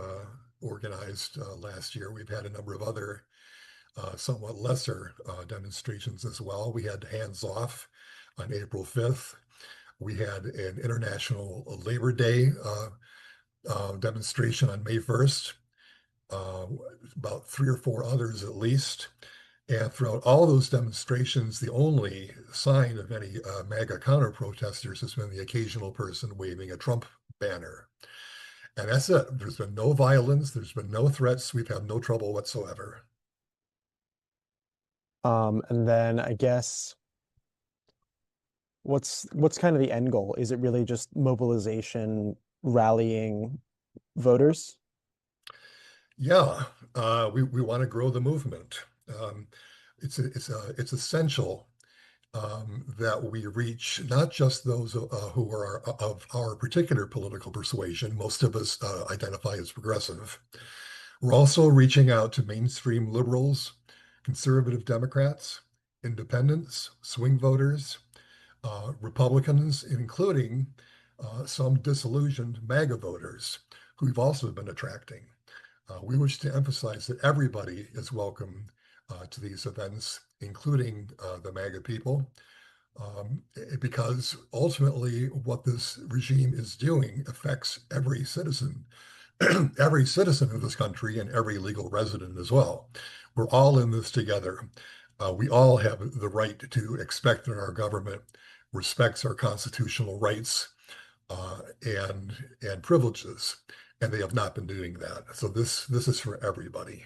organized last year, we've had a number of other somewhat lesser demonstrations as well. We had Hands Off on April 5th. We had an International Labor Day demonstration on May 1st, about 3 or 4 others at least. And throughout all those demonstrations, the only sign of any MAGA counter-protesters has been the occasional person waving a Trump banner. And that's it. There's been no violence. There's been no threats. We've had no trouble whatsoever. And then I guess, what's kind of the end goal? Is it really just mobilization, rallying voters? Yeah, we want to grow the movement. It's essential that we reach not just those who are of our particular political persuasion. Most of us identify as progressive. We're also reaching out to mainstream liberals, conservative Democrats, independents, swing voters, Republicans, including some disillusioned MAGA voters who we've also been attracting. We wish to emphasize that everybody is welcome to these events, including the MAGA people, because ultimately what this regime is doing affects every citizen, every citizen of this country and every legal resident as well. We're all in this together. We all have the right to expect that our government respects our constitutional rights and privileges, and they have not been doing that. So this is for everybody.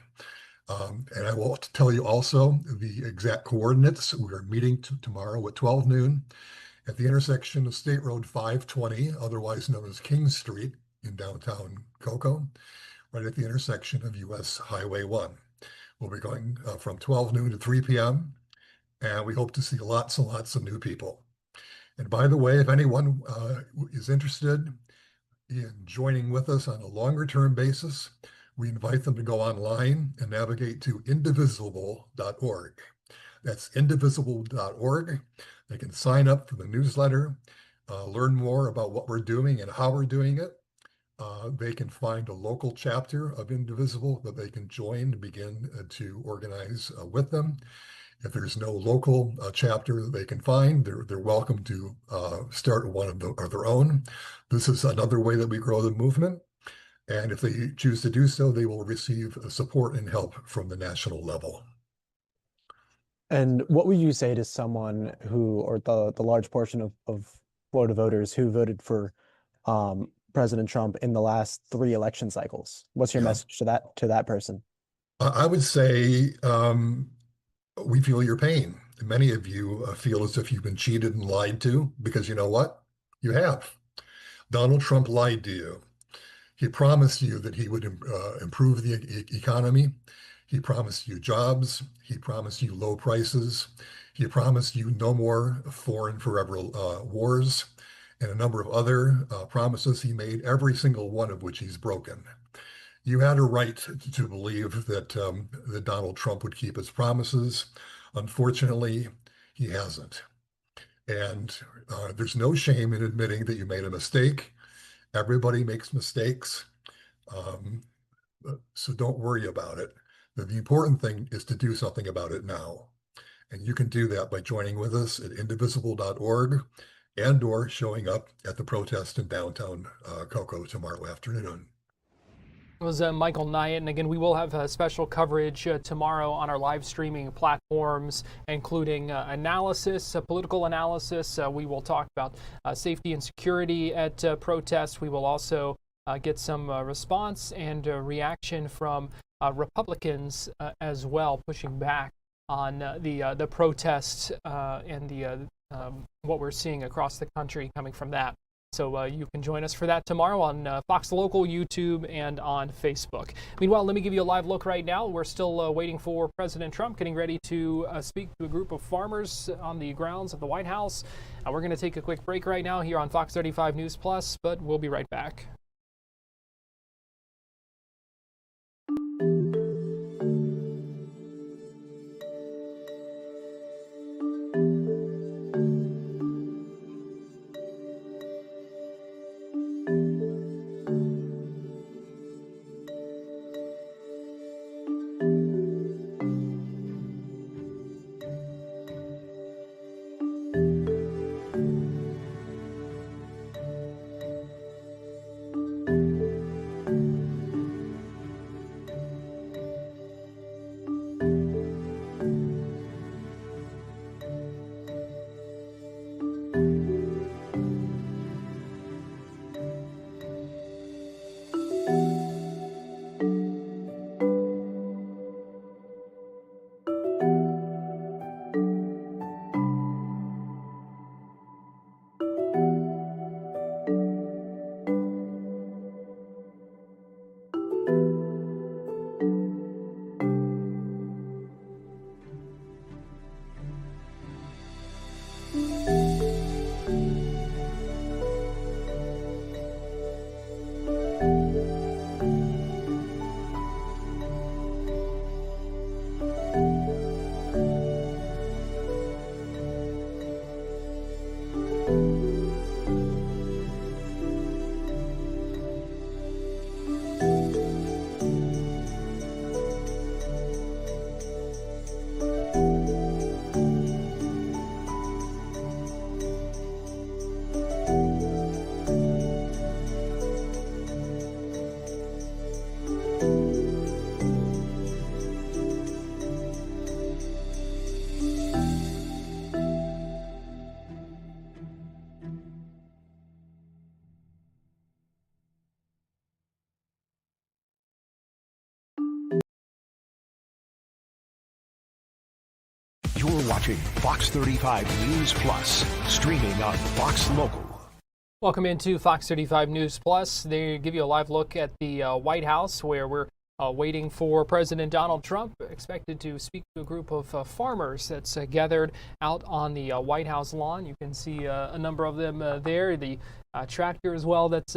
And I will tell you also the exact coordinates. We're meeting tomorrow at 12 noon at the intersection of State Road 520, otherwise known as King Street in downtown Cocoa, right at the intersection of US Highway 1. We'll be going from 12 noon to 3 p.m., and we hope to see lots and lots of new people. And by the way, if anyone is interested in joining with us on a longer term basis, we invite them to go online and navigate to indivisible.org. That's indivisible.org. They can sign up for the newsletter, learn more about what we're doing and how we're doing it. They can find a local chapter of Indivisible that they can join to begin to organize with them. If there's no local chapter that they can find, they're welcome to start one of their own. This is another way that we grow the movement. And if they choose to do so, they will receive support and help from the national level. And what would you say to someone who, or the large portion of Florida voters who voted for President Trump in the last 3 election cycles? What's your message to that person? I would say we feel your pain. Many of you feel as if you've been cheated and lied to, because you know what? You have. Donald Trump lied to you. He promised you that he would improve the economy. He promised you jobs. He promised you low prices. He promised you no more foreign forever wars, and a number of other promises he made, every single one of which he's broken. You had a right to believe that Donald Trump would keep his promises. Unfortunately, he hasn't. And there's no shame in admitting that you made a mistake. Everybody makes mistakes. So don't worry about it. The important thing is to do something about it now. And you can do that by joining with us at indivisible.org and/or showing up at the protest in downtown Cocoa tomorrow afternoon. It was Michael Nyatt, and again, we will have special coverage tomorrow on our live streaming platforms, including analysis, political analysis. We will talk about safety and security at protests. We will also get some response and reaction from Republicans as well, pushing back on the protests and the what we're seeing across the country coming from that. So you can join us for that tomorrow on Fox Local, YouTube, and on Facebook. Meanwhile, let me give you a live look right now. We're still waiting for President Trump, getting ready to speak to a group of farmers on the grounds of the White House. We're going to take a quick break right now here on Fox 35 News Plus, but we'll be right back. You're watching Fox 35 News Plus, streaming on Fox Local. Welcome into Fox 35 News Plus. They give you a live look at the White House, where we're waiting for President Donald Trump, expected to speak to a group of farmers that's gathered out on the White House lawn. You can see a number of them there. The tractor as well that's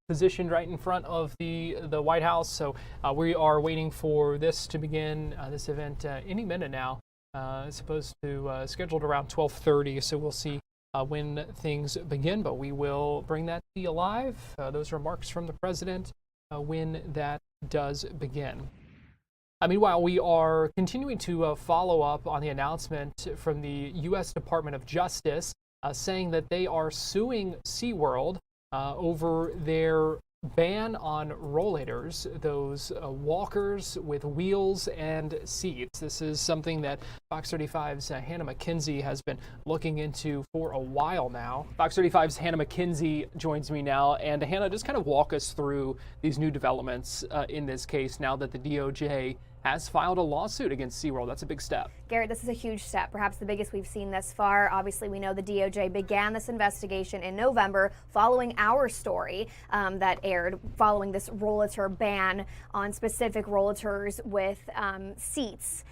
positioned right in front of the White House. So we are waiting for this to begin, this event any minute now. It's supposed to scheduled around 12:30, so we'll see when things begin, but we will bring that to you live. Those remarks from the president when that does begin. Meanwhile, we are continuing to follow up on the announcement from the U.S. Department of Justice saying that they are suing SeaWorld over their ban on rollators, those walkers with wheels and seats. This is something that Fox 35's Hannah McKenzie has been looking into for a while now. Fox 35's Hannah McKenzie joins me now. And Hannah, just kind of walk us through these new developments in this case now that the DOJ has filed a lawsuit against SeaWorld. That's a big step. Garrett, this is a huge step, perhaps the biggest we've seen thus far. Obviously, we know the DOJ began this investigation in November following our story that aired following this rollator ban on specific rollators with seats.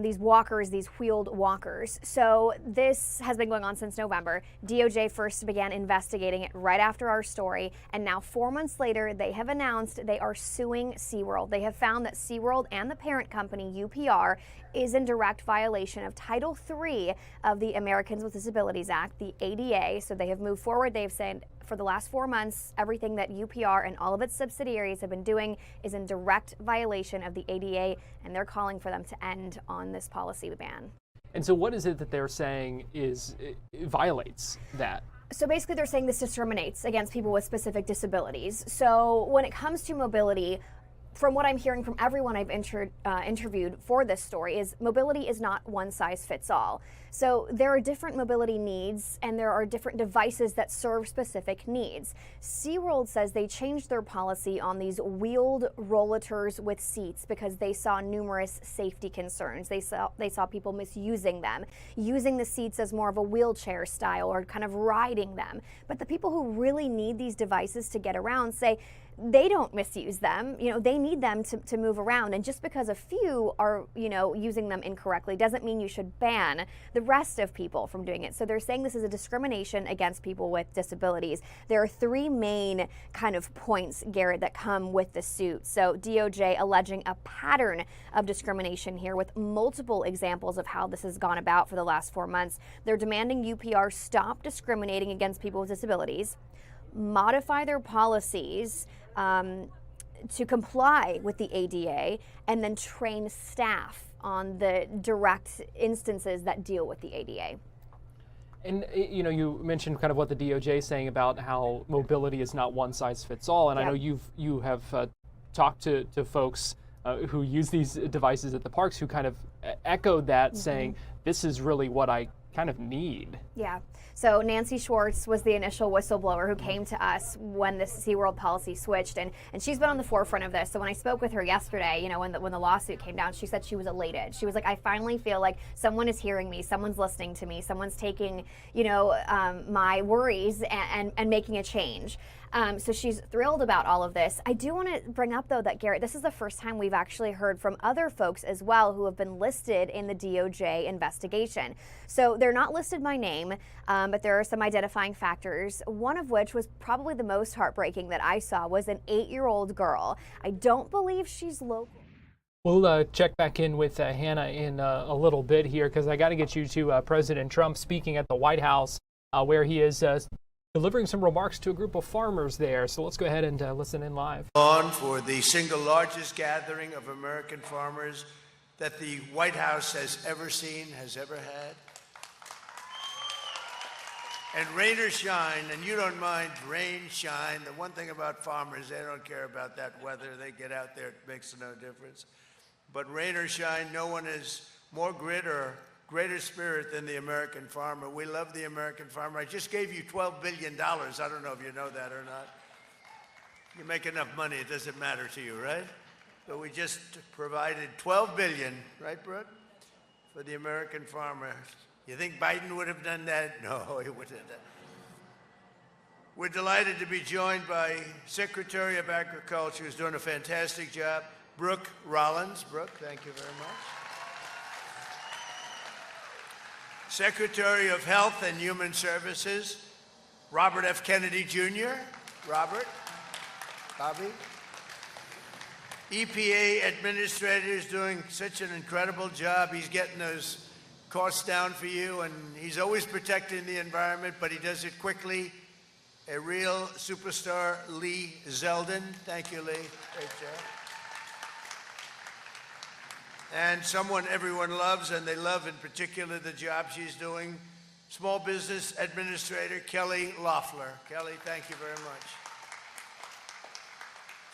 These walkers, these wheeled walkers. So this has been going on since November. DOJ first began investigating it right after our story, and now 4 months later, they have announced they are suing SeaWorld. They have found that SeaWorld and the parent company, UPR, is in direct violation of Title III of the Americans with Disabilities Act, the ADA. So they have moved forward. They've said for the last 4 months, everything that UPR and all of its subsidiaries have been doing is in direct violation of the ADA, and they're calling for them to end on this policy ban. And so what is it that they're saying violates that? So basically they're saying this discriminates against people with specific disabilities. So when it comes to mobility, from what I'm hearing from everyone I've interviewed for this story, is mobility is not one size fits all. So there are different mobility needs and there are different devices that serve specific needs. SeaWorld says they changed their policy on these wheeled rollators with seats because they saw numerous safety concerns. They saw people misusing them, using the seats as more of a wheelchair style or kind of riding them. But the people who really need these devices to get around say they don't misuse them. They need them to move around. And just because a few are, using them incorrectly doesn't mean you should ban the rest of people from doing it. So they're saying this is a discrimination against people with disabilities. There are three main kind of points, Garrett, that come with the suit. So DOJ alleging a pattern of discrimination here with multiple examples of how this has gone about for the last 4 months. They're demanding UPR stop discriminating against people with disabilities, modify their policies to comply with the ADA, and then train staff on the direct instances that deal with the ADA. And you mentioned kind of what the DOJ is saying about how mobility is not one size fits all, and I know you have talked to folks who use these devices at the parks who kind of echoed that, saying this is really what I kind of need. Yeah. So Nancy Schwartz was the initial whistleblower who came to us when this SeaWorld policy switched, and she's been on the forefront of this. So when I spoke with her yesterday, when the lawsuit came down, she said she was elated. She was like, I finally feel like someone is hearing me, someone's listening to me, someone's taking, my worries and making a change. So she's thrilled about all of this. I do want to bring up, though, that, Garrett, this is the first time we've actually heard from other folks as well who have been listed in the DOJ investigation. So they're not listed by name, but there are some identifying factors, one of which was probably the most heartbreaking that I saw was an 8-year-old girl. I don't believe she's local. We'll check back in with Hannah in a little bit here, because I got to get you to President Trump speaking at the White House, where he is delivering some remarks to a group of farmers there. So let's go ahead and listen in live. On for the single largest gathering of American farmers that the White House has ever seen, has ever had. And rain or shine, and you don't mind rain, shine. The one thing about farmers, they don't care about that weather. They get out there, it makes no difference. But rain or shine, no one has more grit or greater spirit than the American farmer. We love the American farmer. I just gave you $12 billion. I don't know if you know that or not. You make enough money, it doesn't matter to you, right? But we just provided $12 billion, right, Brooke, for the American farmer. You think Biden would have done that? No, he wouldn't have done that. We're delighted to be joined by Secretary of Agriculture, who's doing a fantastic job, Brooke Rollins. Brooke, thank you very much. Secretary of Health and Human Services, Robert F. Kennedy Jr. Robert, Bobby. EPA Administrator is doing such an incredible job. He's getting those costs down for you, and he's always protecting the environment, but he does it quickly. A real superstar, Lee Zeldin. Thank you, Lee. Great job. And someone everyone loves, and they love in particular the job she's doing, Small Business Administrator Kelly Loeffler. Kelly, thank you very much.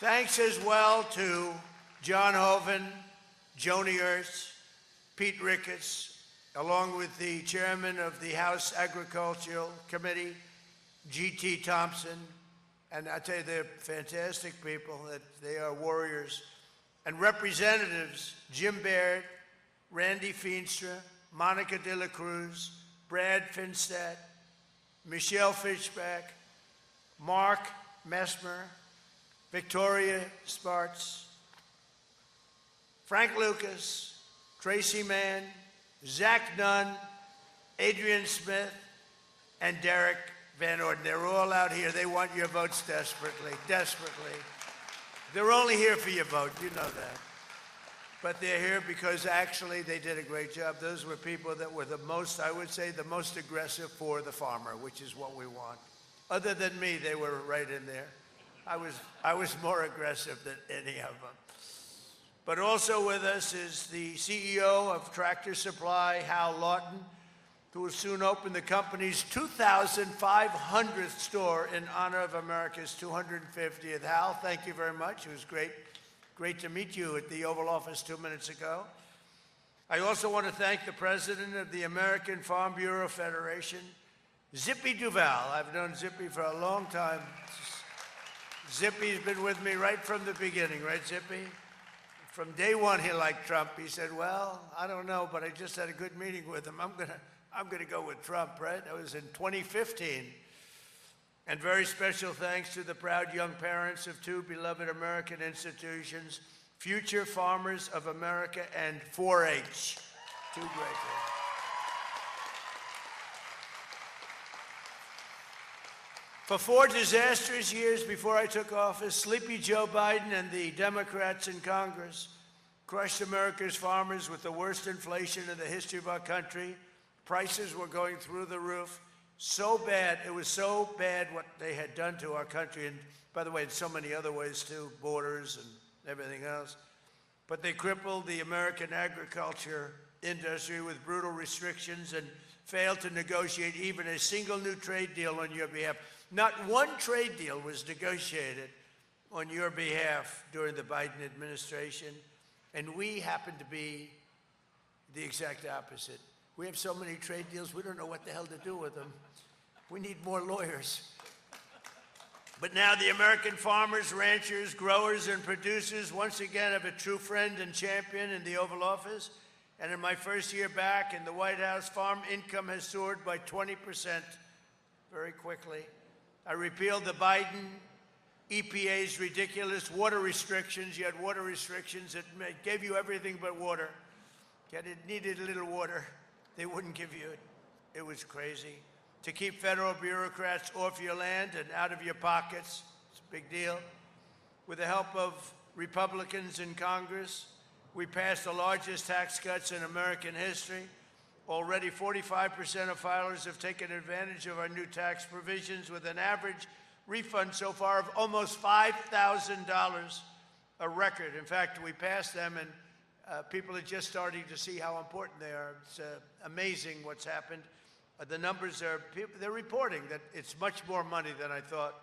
Thanks as well to John Hoven, Joni Ertz, Pete Ricketts, along with the chairman of the House Agricultural Committee, G.T. Thompson. And I tell you, they're fantastic people. That they are warriors. And representatives Jim Baird, Randy Feenstra, Monica De La Cruz, Brad Finstadt, Michelle Fishback, Mark Messmer, Victoria Spartz, Frank Lucas, Tracy Mann, Zach Nunn, Adrian Smith, and Derek Van Orden. They're all out here. They want your votes desperately, desperately. They're only here for your vote, you know that. But they're here because actually they did a great job. Those were people that were the most, I would say, the most aggressive for the farmer, which is what we want. Other than me, they were right in there. I was more aggressive than any of them. But also with us is the CEO of Tractor Supply, Hal Lawton, who will soon open the company's 2,500th store in honor of America's 250th. Hal, thank you very much. It was great to meet you at the Oval Office 2 minutes ago. I also want to thank the president of the American Farm Bureau Federation, Zippy Duval. I've known Zippy for a long time. Zippy's been with me right from the beginning, right, Zippy? From day one, he liked Trump. He said, well, I don't know, but I just had a good meeting with him. I'm gonna go with Trump, right? That was in 2015. And very special thanks to the proud young parents of two beloved American institutions, Future Farmers of America and 4-H. Two great things. For 4 disastrous years before I took office, Sleepy Joe Biden and the Democrats in Congress crushed America's farmers with the worst inflation in the history of our country. Prices were going through the roof. So bad, it was so bad what they had done to our country, and by the way, in so many other ways too, borders and everything else. But they crippled the American agriculture industry with brutal restrictions and failed to negotiate even a single new trade deal on your behalf. Not one trade deal was negotiated on your behalf during the Biden administration, and we happen to be the exact opposite. We have so many trade deals, we don't know what the hell to do with them. We need more lawyers. But now the American farmers, ranchers, growers, and producers once again have a true friend and champion in the Oval Office. And in my first year back in the White House, farm income has soared by 20% very quickly. I repealed the Biden EPA's ridiculous water restrictions. You had water restrictions that gave you everything but water. Yet it needed a little water. They wouldn't give you it. It was crazy. To keep federal bureaucrats off your land and out of your pockets, it's a big deal. With the help of Republicans in Congress, we passed the largest tax cuts in American history. Already 45% of filers have taken advantage of our new tax provisions with an average refund so far of almost $5,000, a record. In fact, we passed them and people are just starting to see how important they are. It's amazing what's happened. The numbers are, they're reporting that it's much more money than I thought.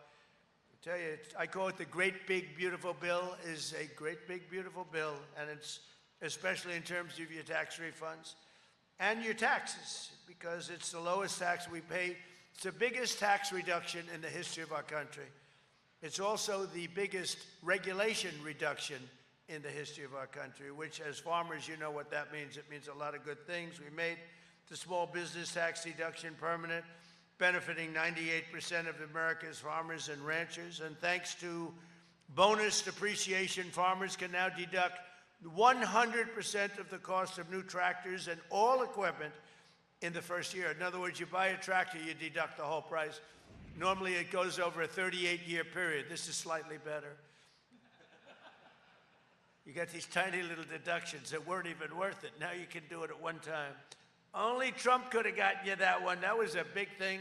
I tell you, I call it the Great Big Beautiful Bill. Is a great big beautiful bill, and it's especially in terms of your tax refunds and your taxes, because it's the lowest tax we pay. It's the biggest tax reduction in the history of our country. It's also the biggest regulation reduction in the history of our country, which as farmers, you know what that means. It means a lot of good things. We made the small business tax deduction permanent, benefiting 98% of America's farmers and ranchers. And thanks to bonus depreciation, farmers can now deduct 100% of the cost of new tractors and all equipment in the first year. In other words, you buy a tractor, you deduct the whole price. Normally it goes over a 38-year period. This is slightly better. You got these tiny little deductions that weren't even worth it. Now you can do it at one time. Only Trump could have gotten you that one. That was a big thing.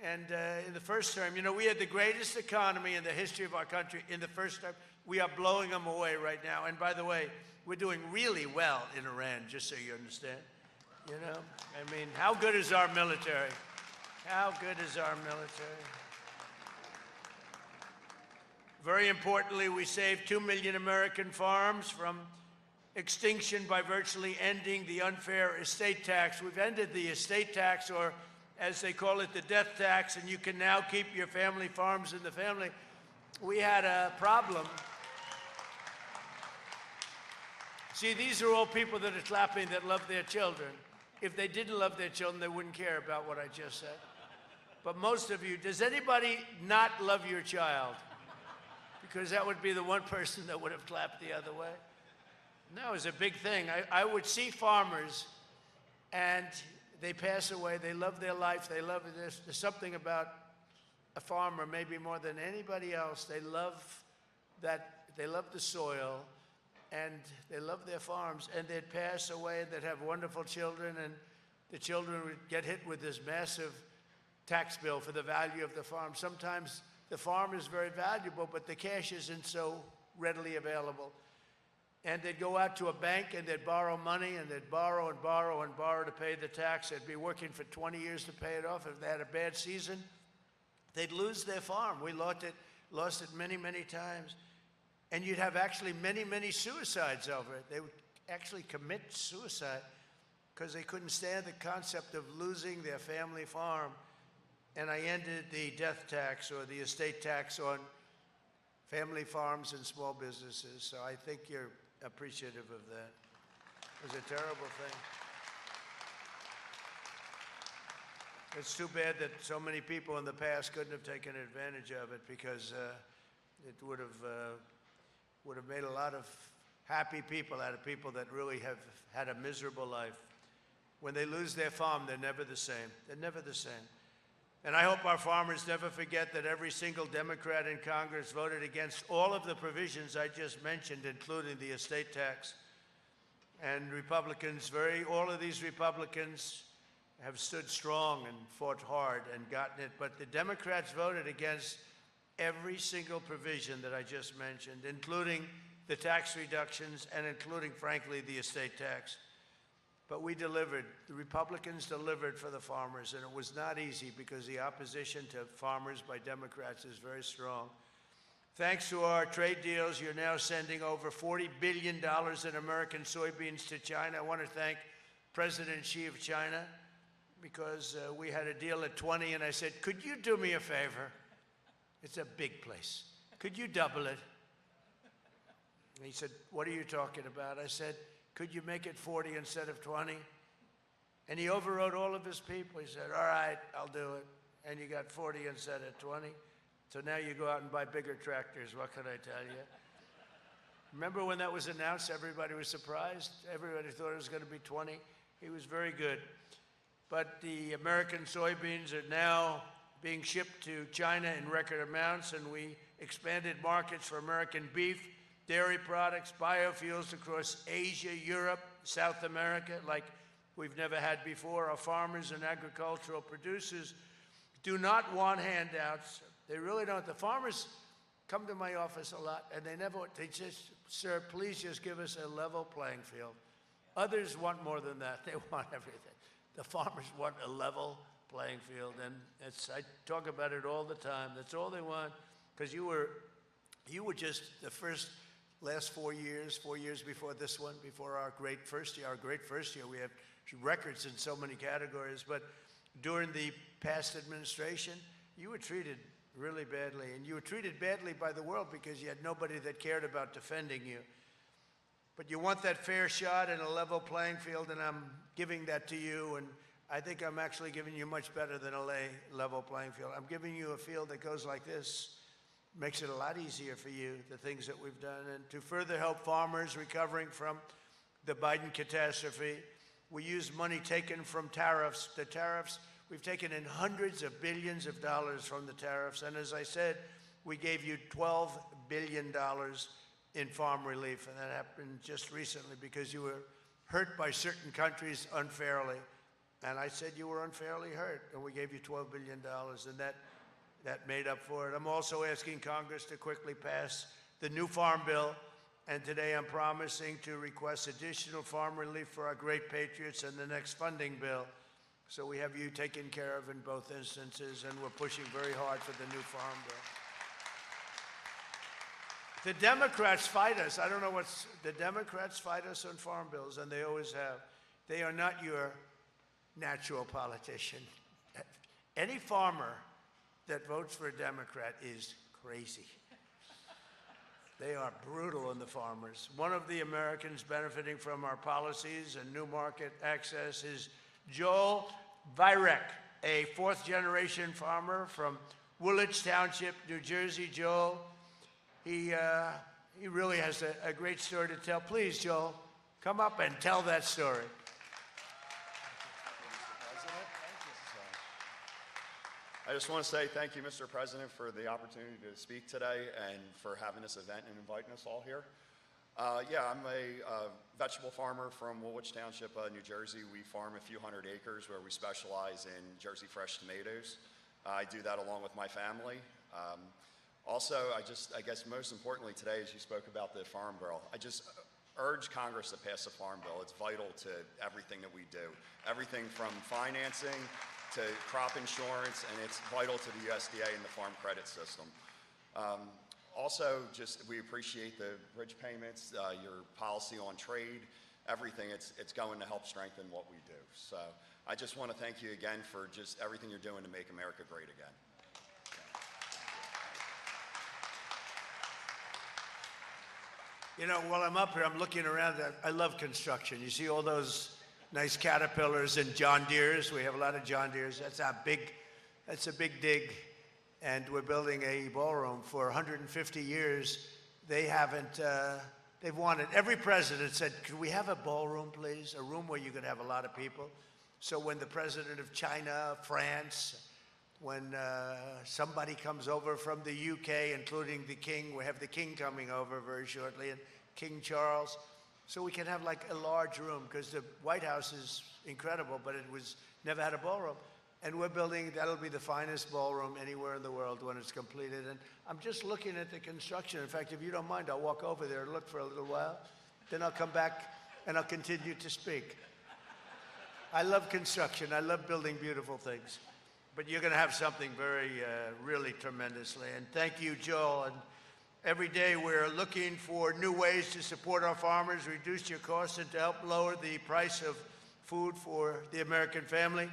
And in the first term, you know, we had the greatest economy in the history of our country in the first term. We are blowing them away right now. And by the way, we're doing really well in Iran, just so you understand. You know, I mean, how good is our military? How good is our military? Very importantly, we saved 2 million American farms from extinction by virtually ending the unfair estate tax. We've ended the estate tax, or as they call it, the death tax, and you can now keep your family farms in the family. We had a problem. See, these are all people that are clapping that love their children. If they didn't love their children, they wouldn't care about what I just said. But most of you, does anybody not love your child? Because that would be the one person that would have clapped the other way. No, it's a big thing. I would see farmers, and they pass away. They love their life. They love this. There's something about a farmer, maybe more than anybody else. They love that. They love the soil, and they love their farms. And they'd pass away, and they'd have wonderful children, and the children would get hit with this massive tax bill for the value of the farm. Sometimes the farm is very valuable, but the cash isn't so readily available. and they'd go out to a bank and they'd borrow money and they'd borrow and borrow and borrow to pay the tax. They'd be working for 20 years to pay it off. If they had a bad season, they'd lose their farm. We lost it many, many times. And you'd have actually many, many suicides over it. They would actually commit suicide because they couldn't stand the concept of losing their family farm. And I ended the death tax or the estate tax on family farms and small businesses. So I think you're appreciative of that. It was a terrible thing. It's too bad that so many people in the past couldn't have taken advantage of it, because it would have made a lot of happy people out of people that really have had a miserable life. When they lose their farm, they're never the same. They're never the same. And I hope our farmers never forget that every single Democrat in Congress voted against all of the provisions I just mentioned, including the estate tax. And Republicans, all of these Republicans have stood strong and fought hard and gotten it. But the Democrats voted against every single provision that I just mentioned, including the tax reductions and including, frankly, the estate tax. But we delivered. The Republicans delivered for the farmers, and it was not easy because the opposition to farmers by Democrats is very strong. Thanks to our trade deals, you're now sending over $40 billion in American soybeans to China. I want to thank President Xi of China, because we had a deal at 20, and I said, could you do me a favor? It's a big place. Could you double it? And he said, what are you talking about? I said, could you make it 40 instead of 20? And he overrode all of his people. He said, all right, I'll do it. And you got 40 instead of 20. So now you go out and buy bigger tractors. What can I tell you? Remember when that was announced, everybody was surprised. Everybody thought it was going to be 20. He was very good. But the American soybeans are now being shipped to China in record amounts, and we expanded markets for American beef, dairy products, biofuels across Asia, Europe, South America, like we've never had before. Our farmers and agricultural producers do not want handouts. They really don't. The farmers come to my office a lot, and they just, sir, please just give us a level playing field. Others want more than that. They want everything. The farmers want a level playing field, and I talk about it all the time. That's all they want, because you were just the last 4 years before this one, before our great first year. We have records in so many categories, but during the past administration, you were treated really badly, and you were treated badly by the world because you had nobody that cared about defending you. But you want that fair shot and a level playing field, and I'm giving that to you, and I think I'm actually giving you much better than a level playing field. I'm giving you a field that goes like this. Makes it a lot easier for you, the things that we've done. And to further help farmers recovering from the Biden catastrophe, we use money taken from tariffs. The tariffs, we've taken in hundreds of billions of dollars from the tariffs. And as I said, we gave you $12 billion in farm relief, and that happened just recently because you were hurt by certain countries unfairly. And I said you were unfairly hurt, and we gave you $12 billion, and that made up for it. I'm also asking Congress to quickly pass the new farm bill, and today I'm promising to request additional farm relief for our great patriots in the next funding bill. So we have you taken care of in both instances, and we're pushing very hard for the new farm bill. The Democrats fight us. I don't know the Democrats fight us on farm bills, and they always have. They are not your natural politician. Any farmer that votes for a Democrat is crazy. They are brutal on the farmers. One of the Americans benefiting from our policies and new market access is Joel Vyrek, a fourth-generation farmer from Woolwich Township, New Jersey. Joel, he really has a great story to tell. Please, Joel, come up and tell that story. I just want to say thank you, Mr. President, for the opportunity to speak today and for having this event and inviting us all here. I'm a vegetable farmer from Woolwich Township, New Jersey. We farm a few hundred acres where we specialize in Jersey fresh tomatoes. I do that along with my family. Also, I guess most importantly today, as you spoke about the farm bill, urge Congress to pass a farm bill. It's vital to everything that we do. Everything from financing to crop insurance, and it's vital to the USDA and the farm credit system. Also, we appreciate the bridge payments, your policy on trade, everything. It's going to help strengthen what we do. So I just want to thank you again for just everything you're doing to make America great again. You know, while I'm up here, I'm looking around. I love construction. You see all those nice Caterpillars and John Deeres. We have a lot of John Deeres. That's a big dig. And we're building a ballroom for 150 years. They've wanted, every president said, could we have a ballroom, please? A room where you could have a lot of people. So when the president of China, France, when somebody comes over from the UK, including the king, we have the king coming over very shortly, and King Charles. So we can have like a large room, because the White House is incredible, but it never had a ballroom. And we're building, that'll be the finest ballroom anywhere in the world when it's completed. And I'm just looking at the construction. In fact, if you don't mind, I'll walk over there and look for a little while. Then I'll come back and I'll continue to speak. I love construction. I love building beautiful things. But you're going to have something really tremendously. And thank you, Joel. And every day we're looking for new ways to support our farmers, reduce your costs, and to help lower the price of food for the American family.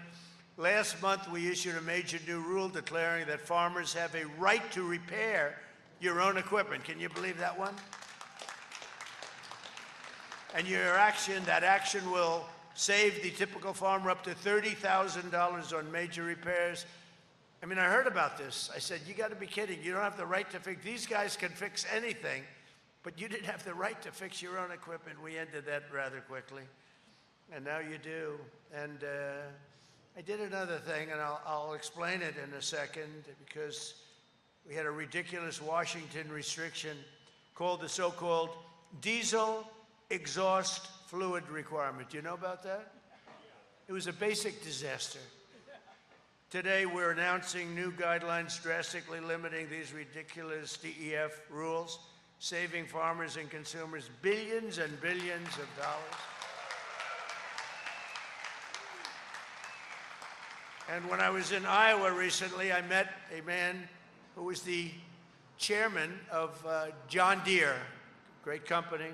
Last month, we issued a major new rule declaring that farmers have a right to repair your own equipment. Can you believe that one? And that action will save the typical farmer up to $30,000 on major repairs. I mean, I heard about this. I said, you got to be kidding. You don't have the right to fix. These guys can fix anything, but you didn't have the right to fix your own equipment. We ended that rather quickly, and now you do. And I did another thing, and I'll explain it in a second, because we had a ridiculous Washington restriction called the so-called diesel exhaust fluid requirement. Do you know about that? It was a basic disaster. Today, we're announcing new guidelines drastically limiting these ridiculous DEF rules, saving farmers and consumers billions and billions of dollars. And when I was in Iowa recently, I met a man who was the chairman of John Deere, great company.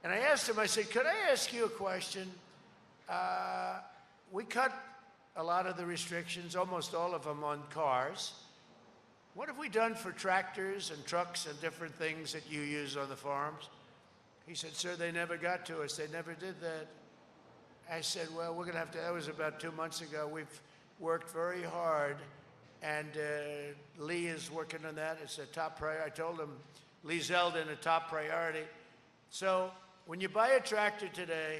And I asked him, I said, could I ask you a question? We cut a lot of the restrictions, almost all of them, on cars. What have we done for tractors and trucks and different things that you use on the farms? He said, sir, they never got to us. They never did that. I said, well, we're going to have to, that was about 2 months ago. We've worked very hard, and Lee is working on that. It's a top priority. I told him, Lee Zeldin, a top priority. So when you buy a tractor today,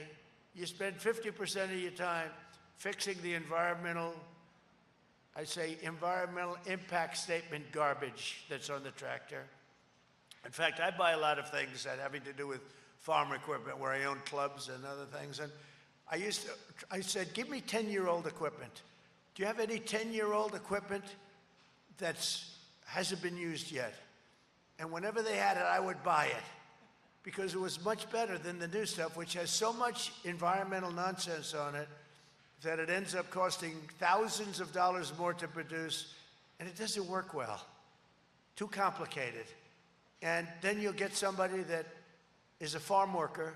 you spend 50% of your time fixing the environmental impact statement garbage that's on the tractor. In fact, I buy a lot of things that having to do with farm equipment, where I own clubs and other things. And I said, give me 10-year-old equipment. Do you have any 10-year-old equipment that hasn't been used yet? And whenever they had it, I would buy it, because it was much better than the new stuff, which has so much environmental nonsense on it that it ends up costing thousands of dollars more to produce, and it doesn't work well. Too complicated. And then you'll get somebody that is a farm worker,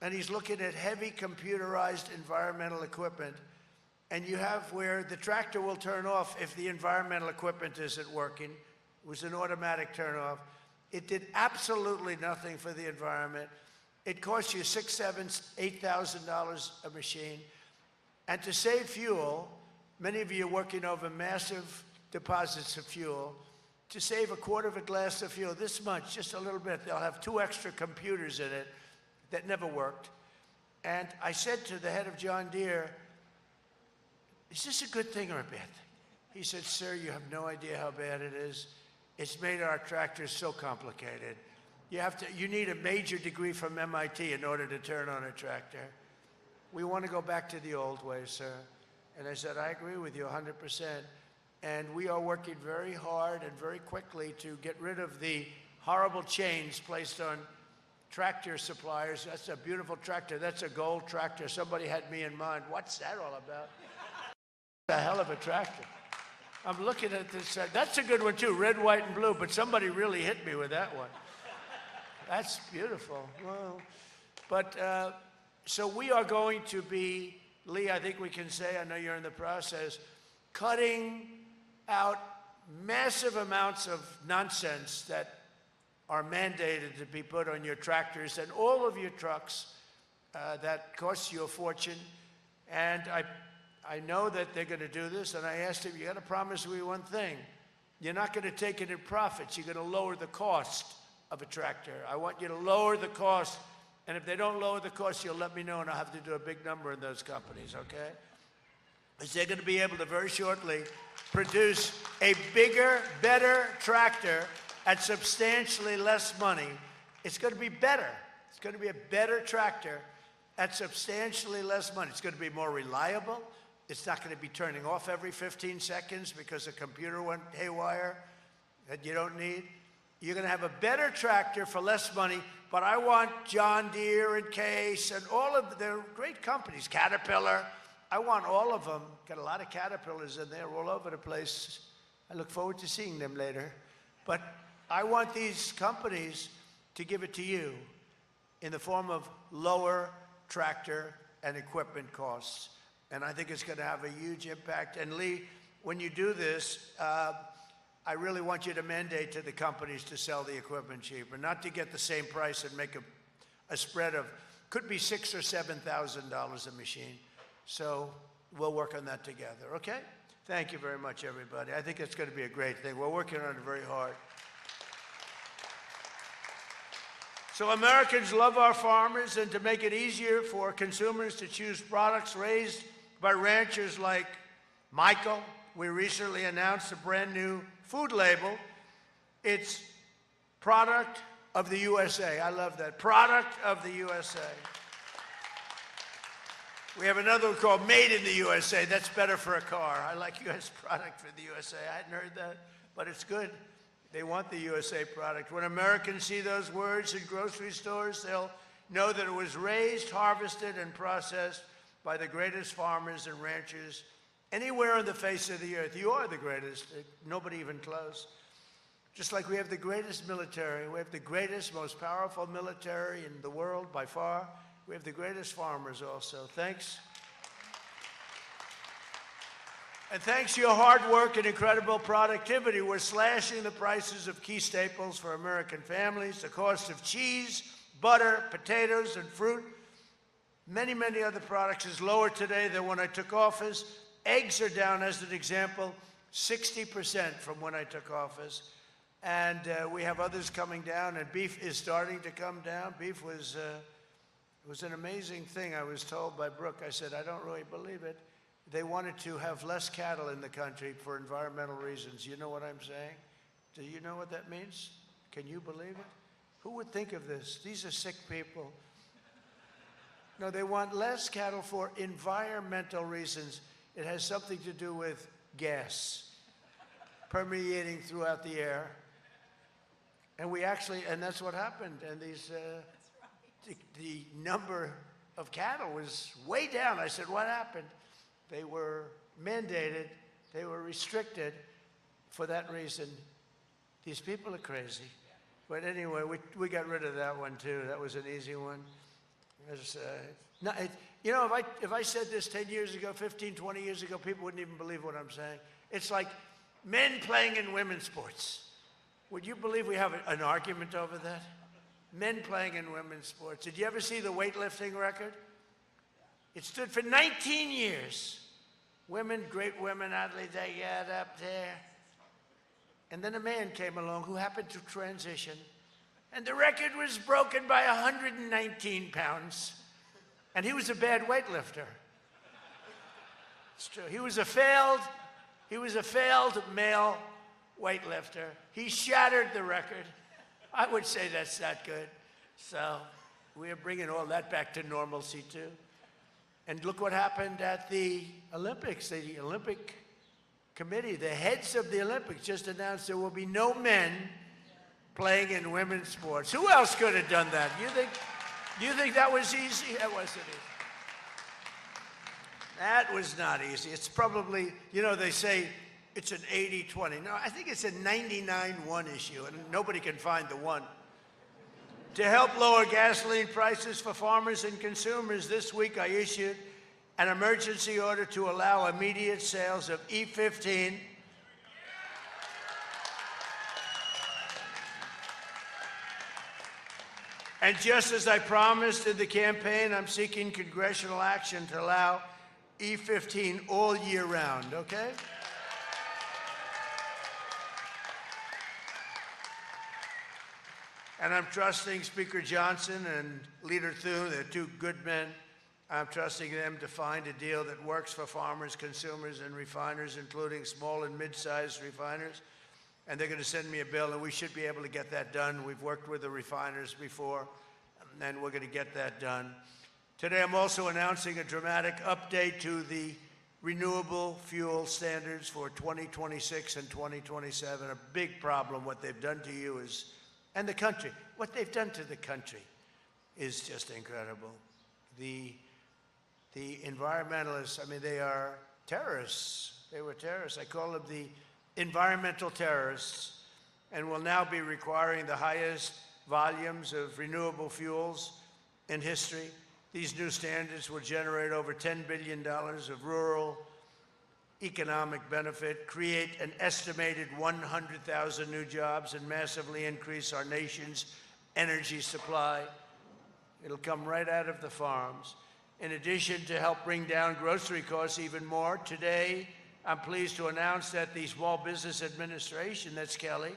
and he's looking at heavy computerized environmental equipment, and you have where the tractor will turn off if the environmental equipment isn't working. It was an automatic turn off. It did absolutely nothing for the environment. It cost you $6,000, $7,000, $8,000 a machine. And to save fuel, many of you are working over massive deposits of fuel. To save a quarter of a glass of fuel, this much, just a little bit, they'll have 2 extra computers in it that never worked. And I said to the head of John Deere, is this a good thing or a bad thing? He said, sir, you have no idea how bad it is. It's made our tractors so complicated. You need a major degree from MIT in order to turn on a tractor. We want to go back to the old way, sir. And I said, I agree with you 100%. And we are working very hard and very quickly to get rid of the horrible chains placed on tractor suppliers. That's a beautiful tractor. That's a gold tractor. Somebody had me in mind. What's that all about? A hell of a tractor. I'm looking at this. That's a good one too, red, white, and blue, but somebody really hit me with that one. That's beautiful. Well, but so we are going to be, Lee, I think we can say, I know you're in the process, cutting out massive amounts of nonsense that are mandated to be put on your tractors and all of your trucks that costs you a fortune. And I know that they're going to do this, and I asked him, you got to promise me one thing. You're not going to take it in profits. You're going to lower the cost of a tractor. I want you to lower the cost, and if they don't lower the cost, you'll let me know, and I'll have to do a big number in those companies, okay? Because they're going to be able to very shortly produce a bigger, better tractor at substantially less money. It's going to be better. It's going to be a better tractor at substantially less money. It's going to be more reliable. It's not going to be turning off every 15 seconds because a computer went haywire that you don't need. You're going to have a better tractor for less money, but I want John Deere and Case and all of their great companies, Caterpillar. I want all of them. Got a lot of Caterpillars in there all over the place. I look forward to seeing them later. But I want these companies to give it to you in the form of lower tractor and equipment costs. And I think it's going to have a huge impact. And Lee, when you do this, I really want you to mandate to the companies to sell the equipment cheaper, not to get the same price and make a spread of, could be $6,000 or $7,000 a machine. So we'll work on that together, okay? Thank you very much, everybody. I think it's going to be a great thing. We're working on it very hard. So Americans love our farmers, and to make it easier for consumers to choose products raised by ranchers like Michael, we recently announced a brand new food label. It's Product of the USA. I love that. Product of the USA. We have another one called Made in the USA. That's better for a car. I like US product for the USA. I hadn't heard that, but it's good. They want the USA product. When Americans see those words in grocery stores, they'll know that it was raised, harvested, and processed by the greatest farmers and ranchers anywhere on the face of the earth. You are the greatest. Nobody even close. Just like we have the greatest military. We have the greatest, most powerful military in the world by far. We have the greatest farmers also. Thanks. And thanks to your hard work and incredible productivity, we're slashing the prices of key staples for American families. The cost of cheese, butter, potatoes, and fruit, many, many other products is lower today than when I took office. Eggs are down, as an example, 60% from when I took office. And we have others coming down, and beef is starting to come down. Beef was, it was an amazing thing. I was told by Brooke, I said, I don't really believe it. They wanted to have less cattle in the country for environmental reasons. You know what I'm saying? Do you know what that means? Can you believe it? Who would think of this? These are sick people. No, they want less cattle for environmental reasons. It has something to do with gas permeating throughout the air. And we actually, and that's what happened. And these, the number of cattle was way down. I said, what happened? They were mandated, they were restricted for that reason. These people are crazy. But anyway, we got rid of that one too. That was an easy one. You know, if I said this 10 years ago, 15, 20 years ago, people wouldn't even believe what I'm saying. It's like men playing in women's sports. Would you believe we have an argument over that? Men playing in women's sports. Did you ever see the weightlifting record? It stood for 19 years. Women, great women athletes, they get up there. And then a man came along who happened to transition, and the record was broken by 119 pounds. And he was a bad weightlifter. It's true. He was a failed male weightlifter. He shattered the record. I would say that's not good. So we're bringing all that back to normalcy too. And look what happened at the Olympics. The Olympic Committee, the heads of the Olympics just announced there will be no men playing in women's sports. Who else could have done that? You think that was easy? That wasn't easy. That was not easy. It's probably, you know, they say it's an 80-20. No, I think it's a 99-1 issue, and nobody can find the one. To help lower gasoline prices for farmers and consumers, this week I issued an emergency order to allow immediate sales of E15 and just as I promised in the campaign, I'm seeking congressional action to allow E15 all year round, okay? And I'm trusting Speaker Johnson and Leader Thune, they're two good men. I'm trusting them to find a deal that works for farmers, consumers, and refiners, including small and mid-sized refiners. And they're going to send me a bill, and we should be able to get that done. We've worked with the refiners before, and we're going to get that done. Today, I'm also announcing a dramatic update to the renewable fuel standards for 2026 and 2027. A big problem, what they've done to you is, and the country, what they've done to the country is just incredible. The environmentalists, I mean, they are terrorists. They were terrorists. I call them the environmental terrorists, and will now be requiring the highest volumes of renewable fuels in history. These new standards will generate over $10 billion of rural economic benefit, create an estimated 100,000 new jobs, and massively increase our nation's energy supply. It'll come right out of the farms. In addition, to help bring down grocery costs even more, today I'm pleased to announce that the Small Business Administration, that's Kelly,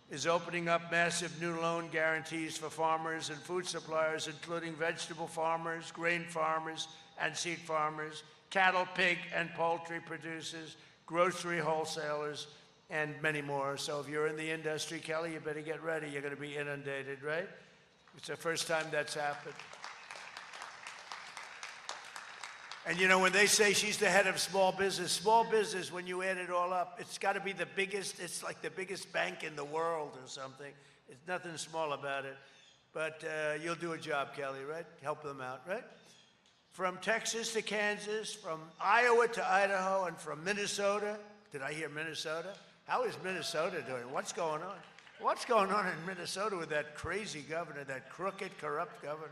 is opening up massive new loan guarantees for farmers and food suppliers, including vegetable farmers, grain farmers, and seed farmers, cattle, pig, and poultry producers, grocery wholesalers, and many more. So if you're in the industry, Kelly, you better get ready. You're going to be inundated, right? It's the first time that's happened. And you know, when they say she's the head of small business, when you add it all up, it's got to be the biggest, it's like the biggest bank in the world or something. It's nothing small about it. But you'll do a job, Kelly, right? Help them out, right? From Texas to Kansas, from Iowa to Idaho, and from Minnesota. Did I hear Minnesota? How is Minnesota doing? What's going on? What's going on in Minnesota with that crazy governor, that crooked, corrupt governor?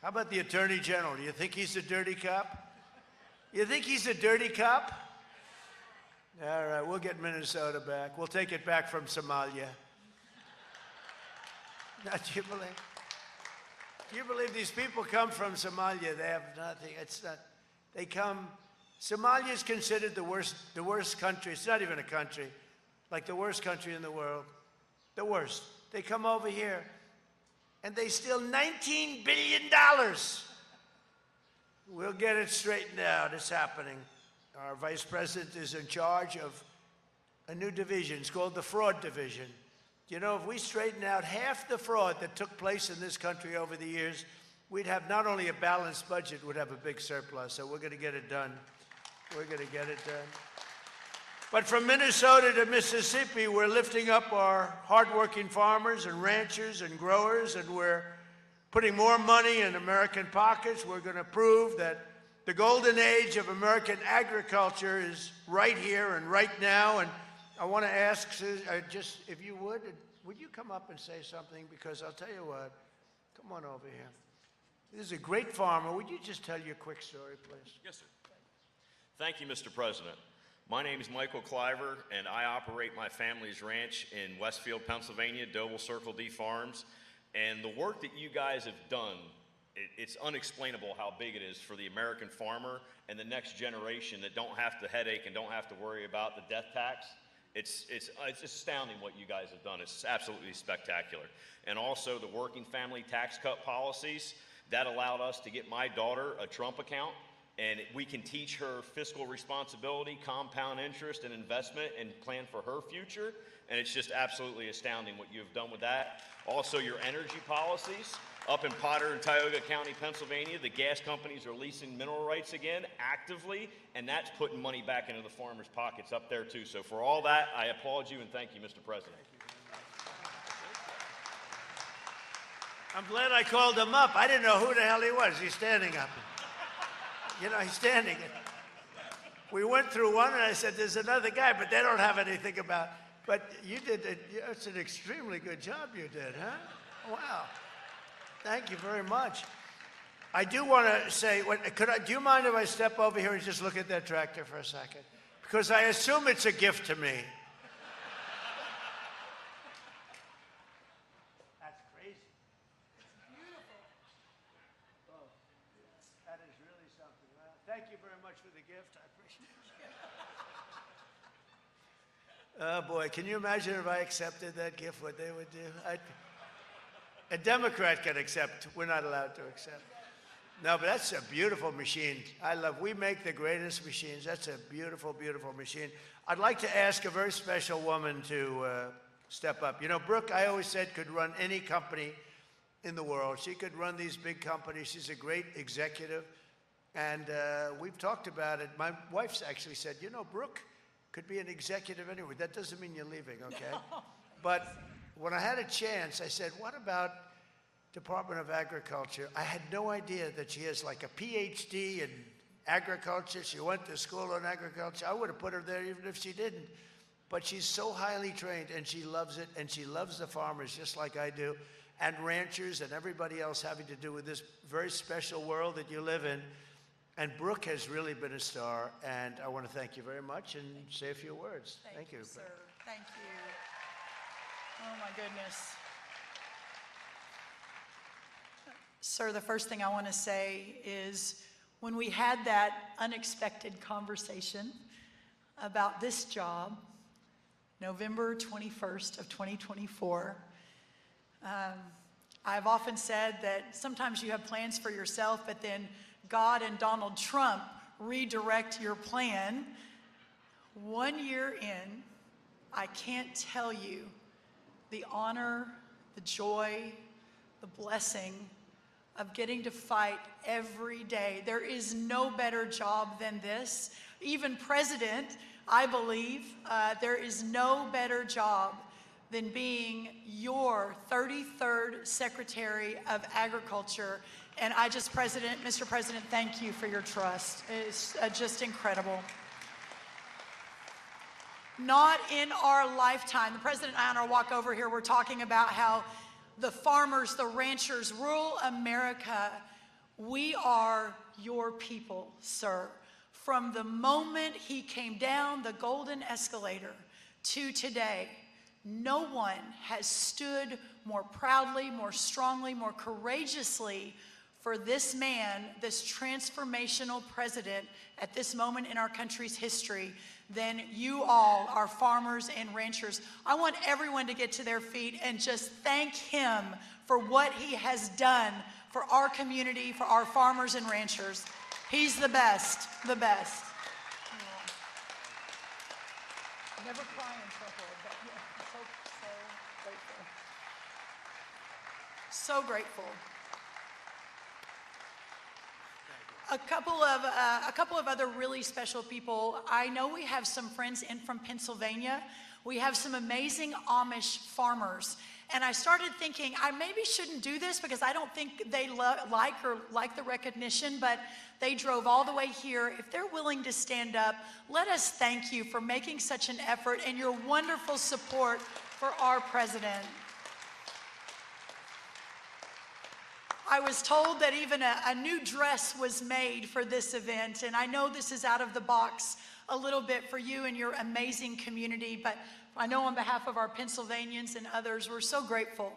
How about the Attorney General? Do you think he's a dirty cop? You think he's a dirty cop? All right, we'll get Minnesota back. We'll take it back from Somalia. Now, do you believe these people come from Somalia? They have nothing. It's not. They come. Somalia is considered the worst country. It's not even a country, like the worst country in the world. The worst. They come over here, and they steal $19 billion. We'll get it straightened out. It's happening. Our vice president is in charge of a new division. It's called the Fraud Division. You know, if we straighten out half the fraud that took place in this country over the years, we'd have not only a balanced budget, we'd have a big surplus. So we're going to get it done. We're going to get it done. But from Minnesota to Mississippi, we're lifting up our hardworking farmers and ranchers and growers, and we're putting more money in American pockets. We're going to prove that the golden age of American agriculture is right here and right now. And I want to ask, just if you would you come up and say something? Because I'll tell you what, come on over here. This is a great farmer. Would you just tell your quick story, please? Yes, sir. Thank you, Mr. President. My name is Michael Cliver, and I operate my family's ranch in Westfield, Pennsylvania, Doble Circle D Farms. And the work that you guys have done, it's unexplainable how big it is for the American farmer and the next generation that don't have to headache and don't have to worry about the death tax. It's astounding what you guys have done. It's absolutely spectacular. And also the working family tax cut policies, that allowed us to get my daughter a Trump account, and we can teach her fiscal responsibility, compound interest, and investment, and plan for her future. And it's just absolutely astounding what you've done with that. Also, your energy policies. Up in Potter and Tioga County, Pennsylvania, the gas companies are leasing mineral rights again actively, and that's putting money back into the farmers' pockets up there too. So for all that, I applaud you and thank you, Mr. President. I'm glad I called him up. I didn't know who the hell he was. He's standing up. You know, he's standing. We went through one, and I said, there's another guy, but they don't have anything about. But you did it. It's an extremely good job you did, huh? Wow. Thank you very much. I do want to say, do you mind if I step over here and just look at that tractor for a second? Because I assume it's a gift to me. That's crazy. It's beautiful. Oh, that is really something. Well, thank you very much for the gift. I appreciate it. Oh, boy. Can you imagine if I accepted that gift, what they would do? A Democrat can accept. We're not allowed to accept. No, but that's a beautiful machine. We make the greatest machines. That's a beautiful, beautiful machine. I'd like to ask a very special woman to step up. You know, Brooke, I always said, could run any company in the world. She could run these big companies. She's a great executive. And we've talked about it. My wife's actually said, you know, Brooke could be an executive anywhere. That doesn't mean you're leaving, okay? No. But when I had a chance, I said, what about Department of Agriculture? I had no idea that she has like a PhD in agriculture. She went to school on agriculture. I would have put her there even if she didn't. But she's so highly trained, and she loves it, and she loves the farmers just like I do, and ranchers and everybody else having to do with this very special world that you live in. And Brooke has really been a star, and I want to thank you very much and say a few words. Thank you, sir. Thank you. Oh, my goodness. Sir, the first thing I want to say is when we had that unexpected conversation about this job, November 21st of 2024, I've often said that sometimes you have plans for yourself, but then God and Donald Trump redirect your plan. 1 year in, I can't tell you the honor, the joy, the blessing of getting to fight every day. There is no better job than this. Even President, I believe, there is no better job than being your 33rd Secretary of Agriculture. And Mr. President, thank you for your trust. It's just incredible. Not in our lifetime. The President and I on our walk over here, we're talking about how the farmers, the ranchers, rural America, we are your people, sir. From the moment he came down the golden escalator to today, no one has stood more proudly, more strongly, more courageously for this man, this transformational president at this moment in our country's history than you all, our farmers and ranchers. I want everyone to get to their feet and just thank him for what he has done for our community, for our farmers and ranchers. He's the best, the best. I never cry in trouble, but yeah, I'm so grateful. So grateful. A couple of other really special people. I know we have some friends in from Pennsylvania. We have some amazing Amish farmers. And I started thinking, I maybe shouldn't do this because I don't think they like the recognition, but they drove all the way here. If they're willing to stand up, let us thank you for making such an effort and your wonderful support for our president. I was told that even a new dress was made for this event, and I know this is out of the box a little bit for you and your amazing community, but I know on behalf of our Pennsylvanians and others, we're so grateful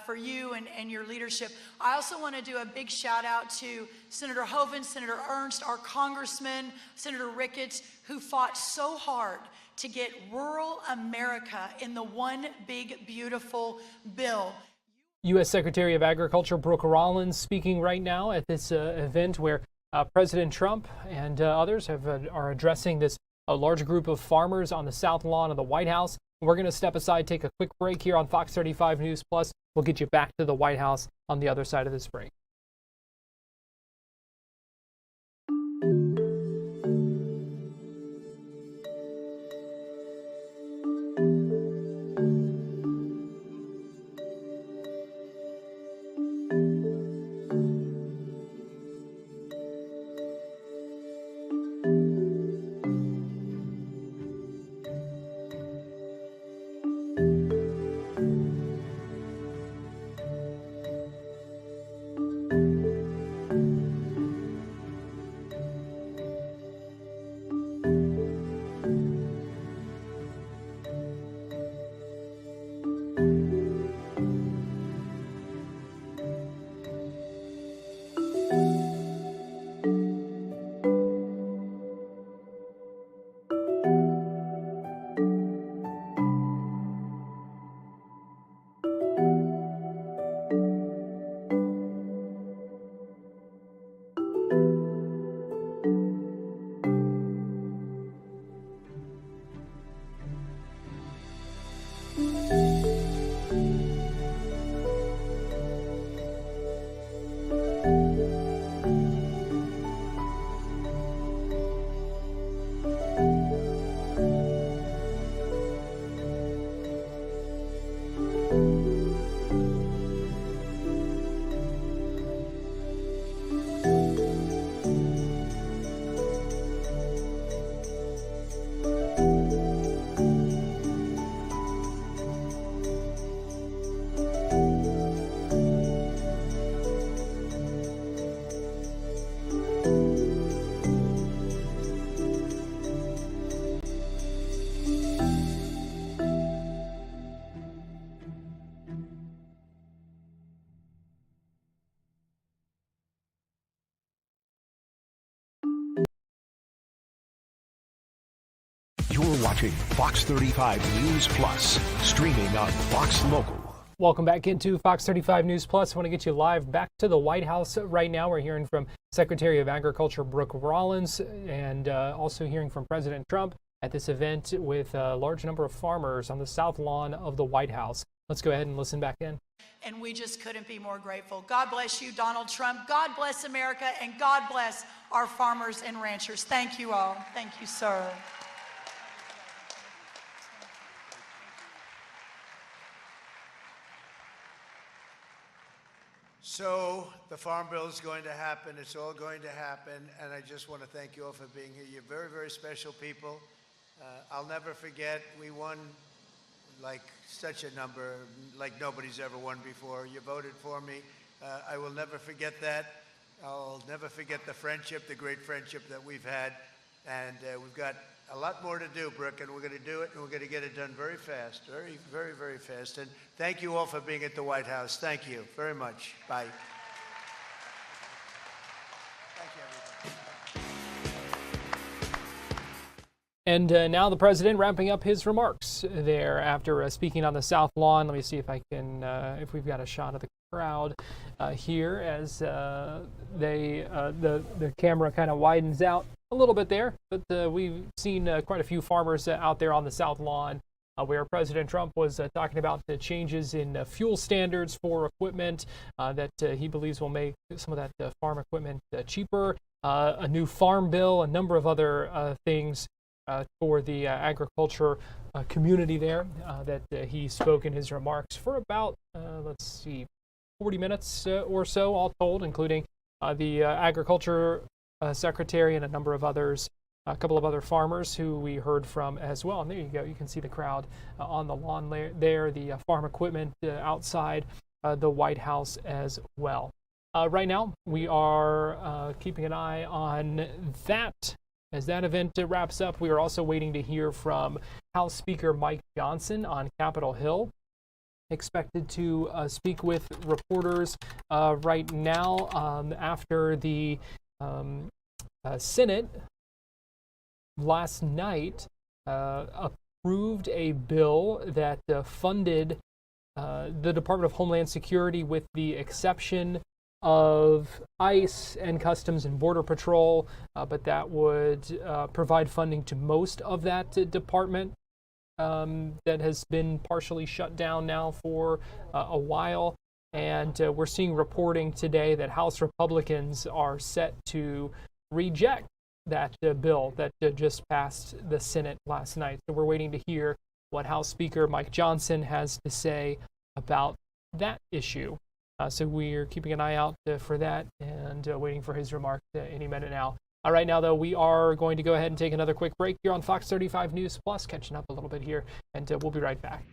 for you and your leadership. I also want to do a big shout out to Senator Hoeven, Senator Ernst, our congressman, Senator Ricketts, who fought so hard to get rural America in the one big, beautiful bill. U.S. Secretary of Agriculture Brooke Rollins speaking right now at this event where President Trump and others are addressing this large group of farmers on the south lawn of the White House. We're going to step aside, take a quick break here on Fox 35 News Plus. We'll get you back to the White House on the other side of this break. You're watching Fox 35 News Plus, streaming on Fox Local. Welcome back into Fox 35 News Plus. I want to get you live back to the White House right now. We're hearing from Secretary of Agriculture Brooke Rollins and also hearing from President Trump at this event with a large number of farmers on the south lawn of the White House. Let's go ahead and listen back in. And we just couldn't be more grateful. God bless you, Donald Trump. God bless America, and God bless our farmers and ranchers. Thank you all. Thank you, sir. So the Farm Bill is going to happen. It's all going to happen. And I just want to thank you all for being here. You're very, very special people. I'll never forget, we won like such a number, like nobody's ever won before. You voted for me. I will never forget that. I'll never forget the friendship, the great friendship that we've had. And we've got a lot more to do, Brooke, and we're going to do it, and we're going to get it done very fast, very, very, very fast. And thank you all for being at the White House. Thank you very much. Bye. And now the president wrapping up his remarks there after speaking on the South Lawn. Let me see if I can, if we've got a shot of the crowd here as the camera kind of widens out a little bit there. But we've seen quite a few farmers out there on the South Lawn where President Trump was talking about the changes in fuel standards for equipment that he believes will make some of that farm equipment cheaper, a new farm bill, a number of other things for the agriculture community there that he spoke in his remarks for about, 40 minutes or so, all told, including the agriculture secretary and a number of others, a couple of other farmers who we heard from as well. And there you go. You can see the crowd on the lawn there, the farm equipment outside the White House as well. Right now, we are keeping an eye on that. As that event wraps up, we are also waiting to hear from House Speaker Mike Johnson on Capitol Hill. Expected to speak with reporters right now after the Senate last night approved a bill that funded the Department of Homeland Security with the exception of ICE and Customs and Border Patrol, but that would provide funding to most of that department that has been partially shut down now for a while. And we're seeing reporting today that House Republicans are set to reject that bill that just passed the Senate last night. So we're waiting to hear what House Speaker Mike Johnson has to say about that issue. So we're keeping an eye out for that and waiting for his remarks any minute now. Right now, though, we are going to go ahead and take another quick break here on Fox 35 News Plus, catching up a little bit here, and we'll be right back.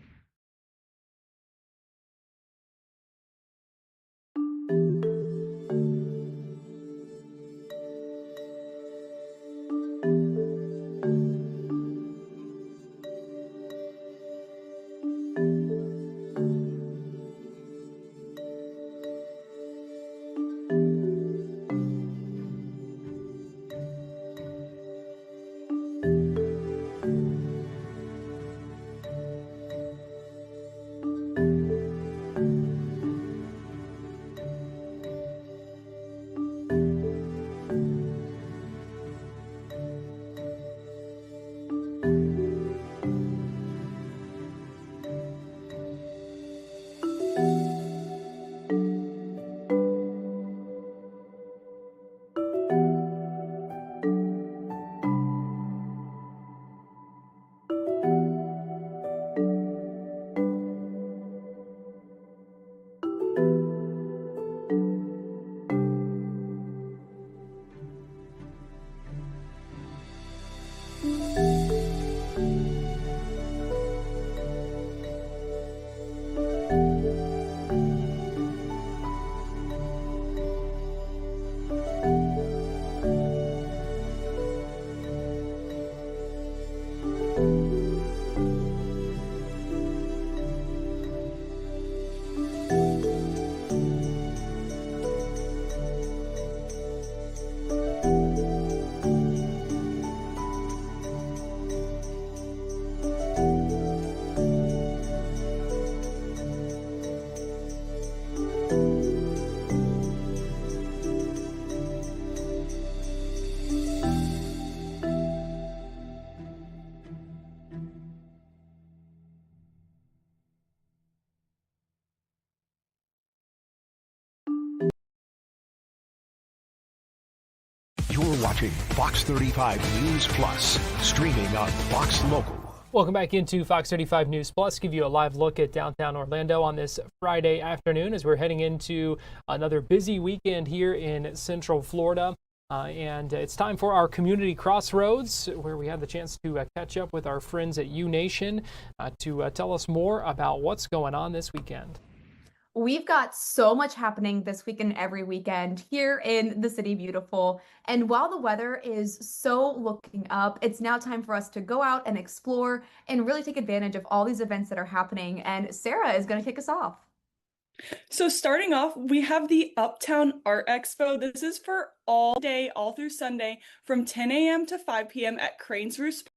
watching Fox 35 News Plus, streaming on Fox Local. Welcome back into Fox 35 News Plus. Give you a live look at downtown Orlando on this Friday afternoon as we're heading into another busy weekend here in Central Florida. And it's time for our Community Crossroads, where we had the chance to catch up with our friends at U Nation to tell us more about what's going on this weekend. We've got so much happening this weekend, every weekend here in the City Beautiful. And while the weather is so looking up, it's now time for us to go out and explore and really take advantage of all these events that are happening. And Sarah is going to kick us off. So starting off, we have the Uptown Art Expo. This is for all day, all through Sunday, from 10 a.m. to 5 p.m. at Crane's Roost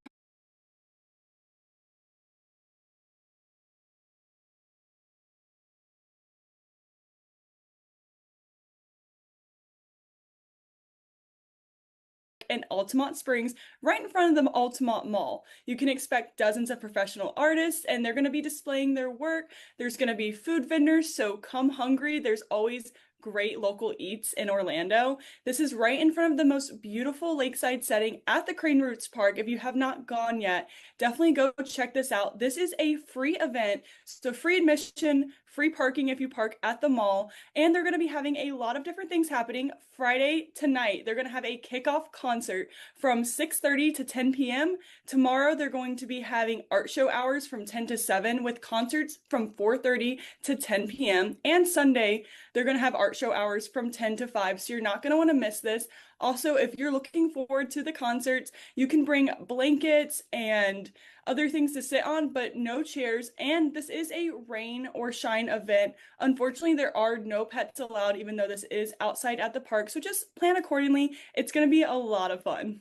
in Altamont Springs, right in front of the Altamont Mall. You can expect dozens of professional artists, and they're going to be displaying their work. There's going to be food vendors, so come hungry. There's always great local eats in Orlando. This is right in front of the most beautiful lakeside setting at the Crane Roots Park. If you have not gone yet, definitely go check this out. This is a free event, so free admission, free parking if you park at the mall, and they're going to be having a lot of different things happening. Friday tonight, they're going to have a kickoff concert from 6:30 to 10 p.m. Tomorrow, they're going to be having art show hours from 10 to 7 with concerts from 4:30 to 10 p.m. And Sunday, they're going to have art show hours from 10 to 5, so you're not going to want to miss this. Also, if you're looking forward to the concerts, you can bring blankets and other things to sit on, but no chairs. And this is a rain or shine event. Unfortunately, there are no pets allowed, even though this is outside at the park. So just plan accordingly. It's going to be a lot of fun.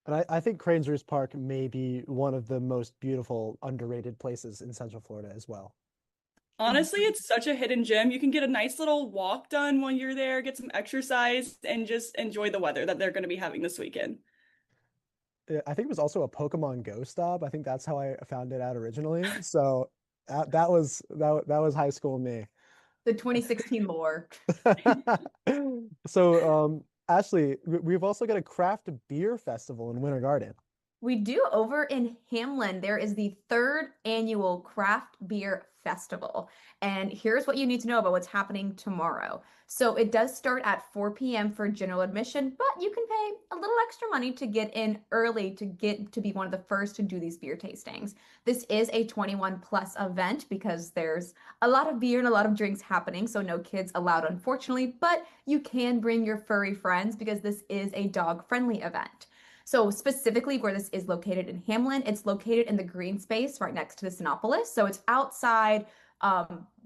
And I think Cranes Roost Park may be one of the most beautiful, underrated places in Central Florida as well. Honestly, it's such a hidden gem. You can get a nice little walk done when you're there, get some exercise, and just enjoy the weather that they're going to be having this weekend. I think it was also a Pokemon Go stop. I think that's how I found it out originally. So that was high school me. The 2016 lore. So Ashley, we've also got a craft beer festival in Winter Garden. We do over in Hamlin. There is the 3rd annual Craft Beer Festival. And here's what you need to know about what's happening tomorrow. So it does start at 4 p.m. for general admission, but you can pay a little extra money to get in early to get to be one of the first to do these beer tastings. This is a 21 plus event because there's a lot of beer and a lot of drinks happening, so no kids allowed, unfortunately, but you can bring your furry friends because this is a dog-friendly event. So specifically where this is located in Hamlin, it's located in the green space right next to the Sinopolis. So it's outside,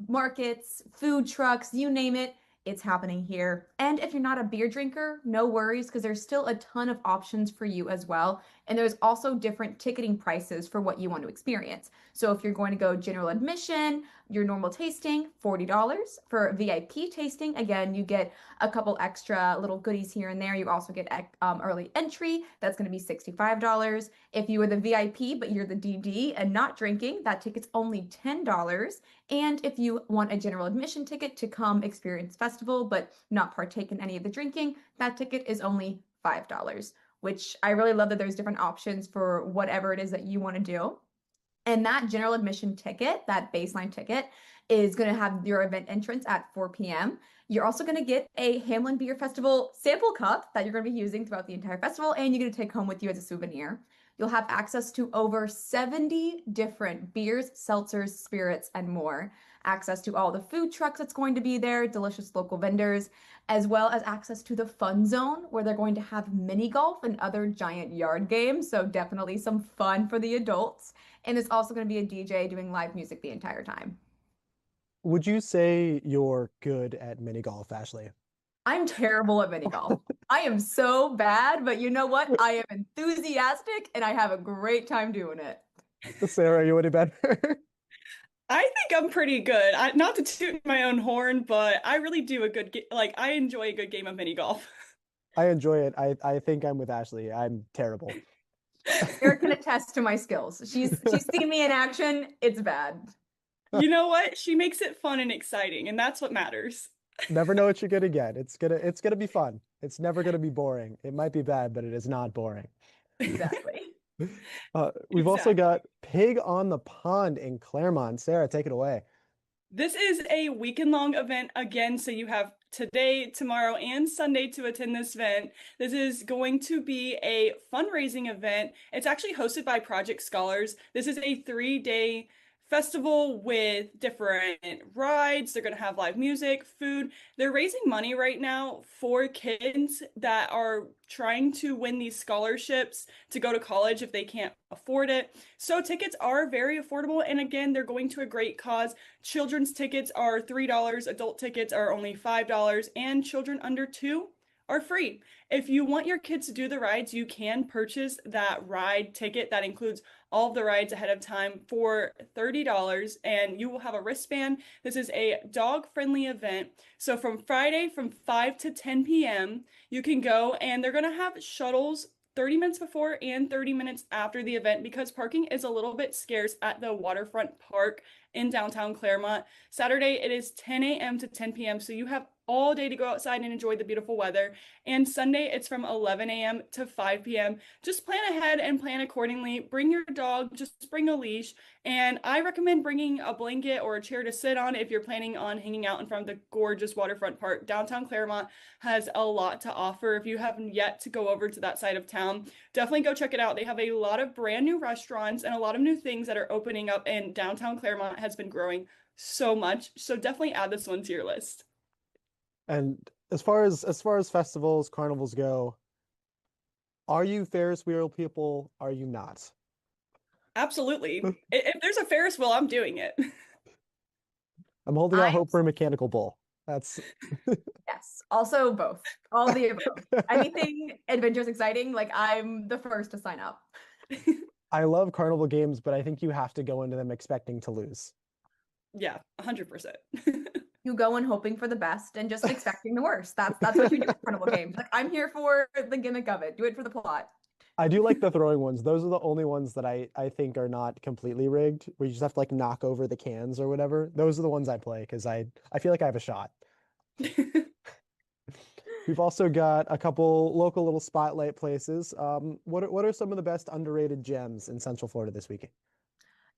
markets, food trucks, you name it. It's happening here. And if you're not a beer drinker, no worries, because there's still a ton of options for you as well. And there's also different ticketing prices for what you want to experience. So if you're going to go general admission, your normal tasting, $40. For VIP tasting, again, you get a couple extra little goodies here and there. You also get early entry. That's going to be $65. If you are the VIP, but you're the DD and not drinking, that ticket's only $10. And if you want a general admission ticket to come experience festival, but not partake in any of the drinking, that ticket is only $5, which I really love that there's different options for whatever it is that you want to do. And that general admission ticket, that baseline ticket, is going to have your event entrance at 4 p.m. You're also going to get a Hamlin Beer Festival sample cup that you're going to be using throughout the entire festival, and you're going to take home with you as a souvenir. You'll have access to over 70 different beers, seltzers, spirits, and more. Access to all the food trucks that's going to be there, delicious local vendors, as well as access to the fun zone where they're going to have mini golf and other giant yard games. So definitely some fun for the adults. And there's also going to be a DJ doing live music the entire time. Would you say you're good at mini golf, Ashley? I'm terrible at mini golf. I am so bad, but you know what? I am enthusiastic and I have a great time doing it. Sarah, are you any better? I think I'm pretty good. Not to toot my own horn, but I really do a good I enjoy a good game of mini golf. I enjoy it. I think I'm with Ashley. I'm terrible. Eric can attest to my skills. She's seen me in action. It's bad. You know what? She makes it fun and exciting, and that's what matters. Never know what you're gonna get. It's gonna be fun. It's never going to be boring. It might be bad, but it is not boring. Exactly. We've also got Pig on the Pond in Claremont. Sarah, take it away. This is a weekend-long event again, so you have today, tomorrow, and Sunday to attend this event. This is going to be a fundraising event. It's actually hosted by Project Scholars. This is a 3-day festival with different rides. They're going to have live music, food. They're raising money right now for kids that are trying to win these scholarships to go to college if they can't afford it. So tickets are very affordable. And again, they're going to a great cause. Children's tickets are $3, adult tickets are only $5, and children under 2 are free. If you want your kids to do the rides, you can purchase that ride ticket that includes all of the rides ahead of time for $30, and you will have a wristband. This is a dog-friendly event. So from Friday from 5 to 10 p.m., you can go, and they're going to have shuttles 30 minutes before and 30 minutes after the event because parking is a little bit scarce at the waterfront park in downtown Claremont. Saturday, it is 10 a.m. to 10 p.m., so you have all day to go outside and enjoy the beautiful weather. And Sunday, it's from 11 a.m. to 5 p.m. Just plan ahead and plan accordingly. Bring your dog, just bring a leash. And I recommend bringing a blanket or a chair to sit on if you're planning on hanging out in front of the gorgeous waterfront park. Downtown Claremont has a lot to offer. If you haven't yet to go over to that side of town, definitely go check it out. They have a lot of brand new restaurants and a lot of new things that are opening up, and downtown Claremont has been growing so much. So definitely add this one to your list. And as far as festivals, carnivals go, are you Ferris wheel people? Are you not? Absolutely. If there's a Ferris wheel, I'm doing it. I'm holding out hope for a mechanical bull. That's Yes. Also both. All the above. Anything adventure's exciting, like I'm the first to sign up. I love carnival games, but I think you have to go into them expecting to lose. Yeah, 100%. You go in hoping for the best and just expecting the worst. That's what you do with carnival games. Like, I'm here for the gimmick of it. Do it for the plot. I do like the throwing ones. Those are the only ones that I think are not completely rigged, where you just have to like knock over the cans or whatever. Those are the ones I play because I feel like I have a shot. We've also got a couple local little spotlight places. What are some of the best underrated gems in Central Florida this weekend?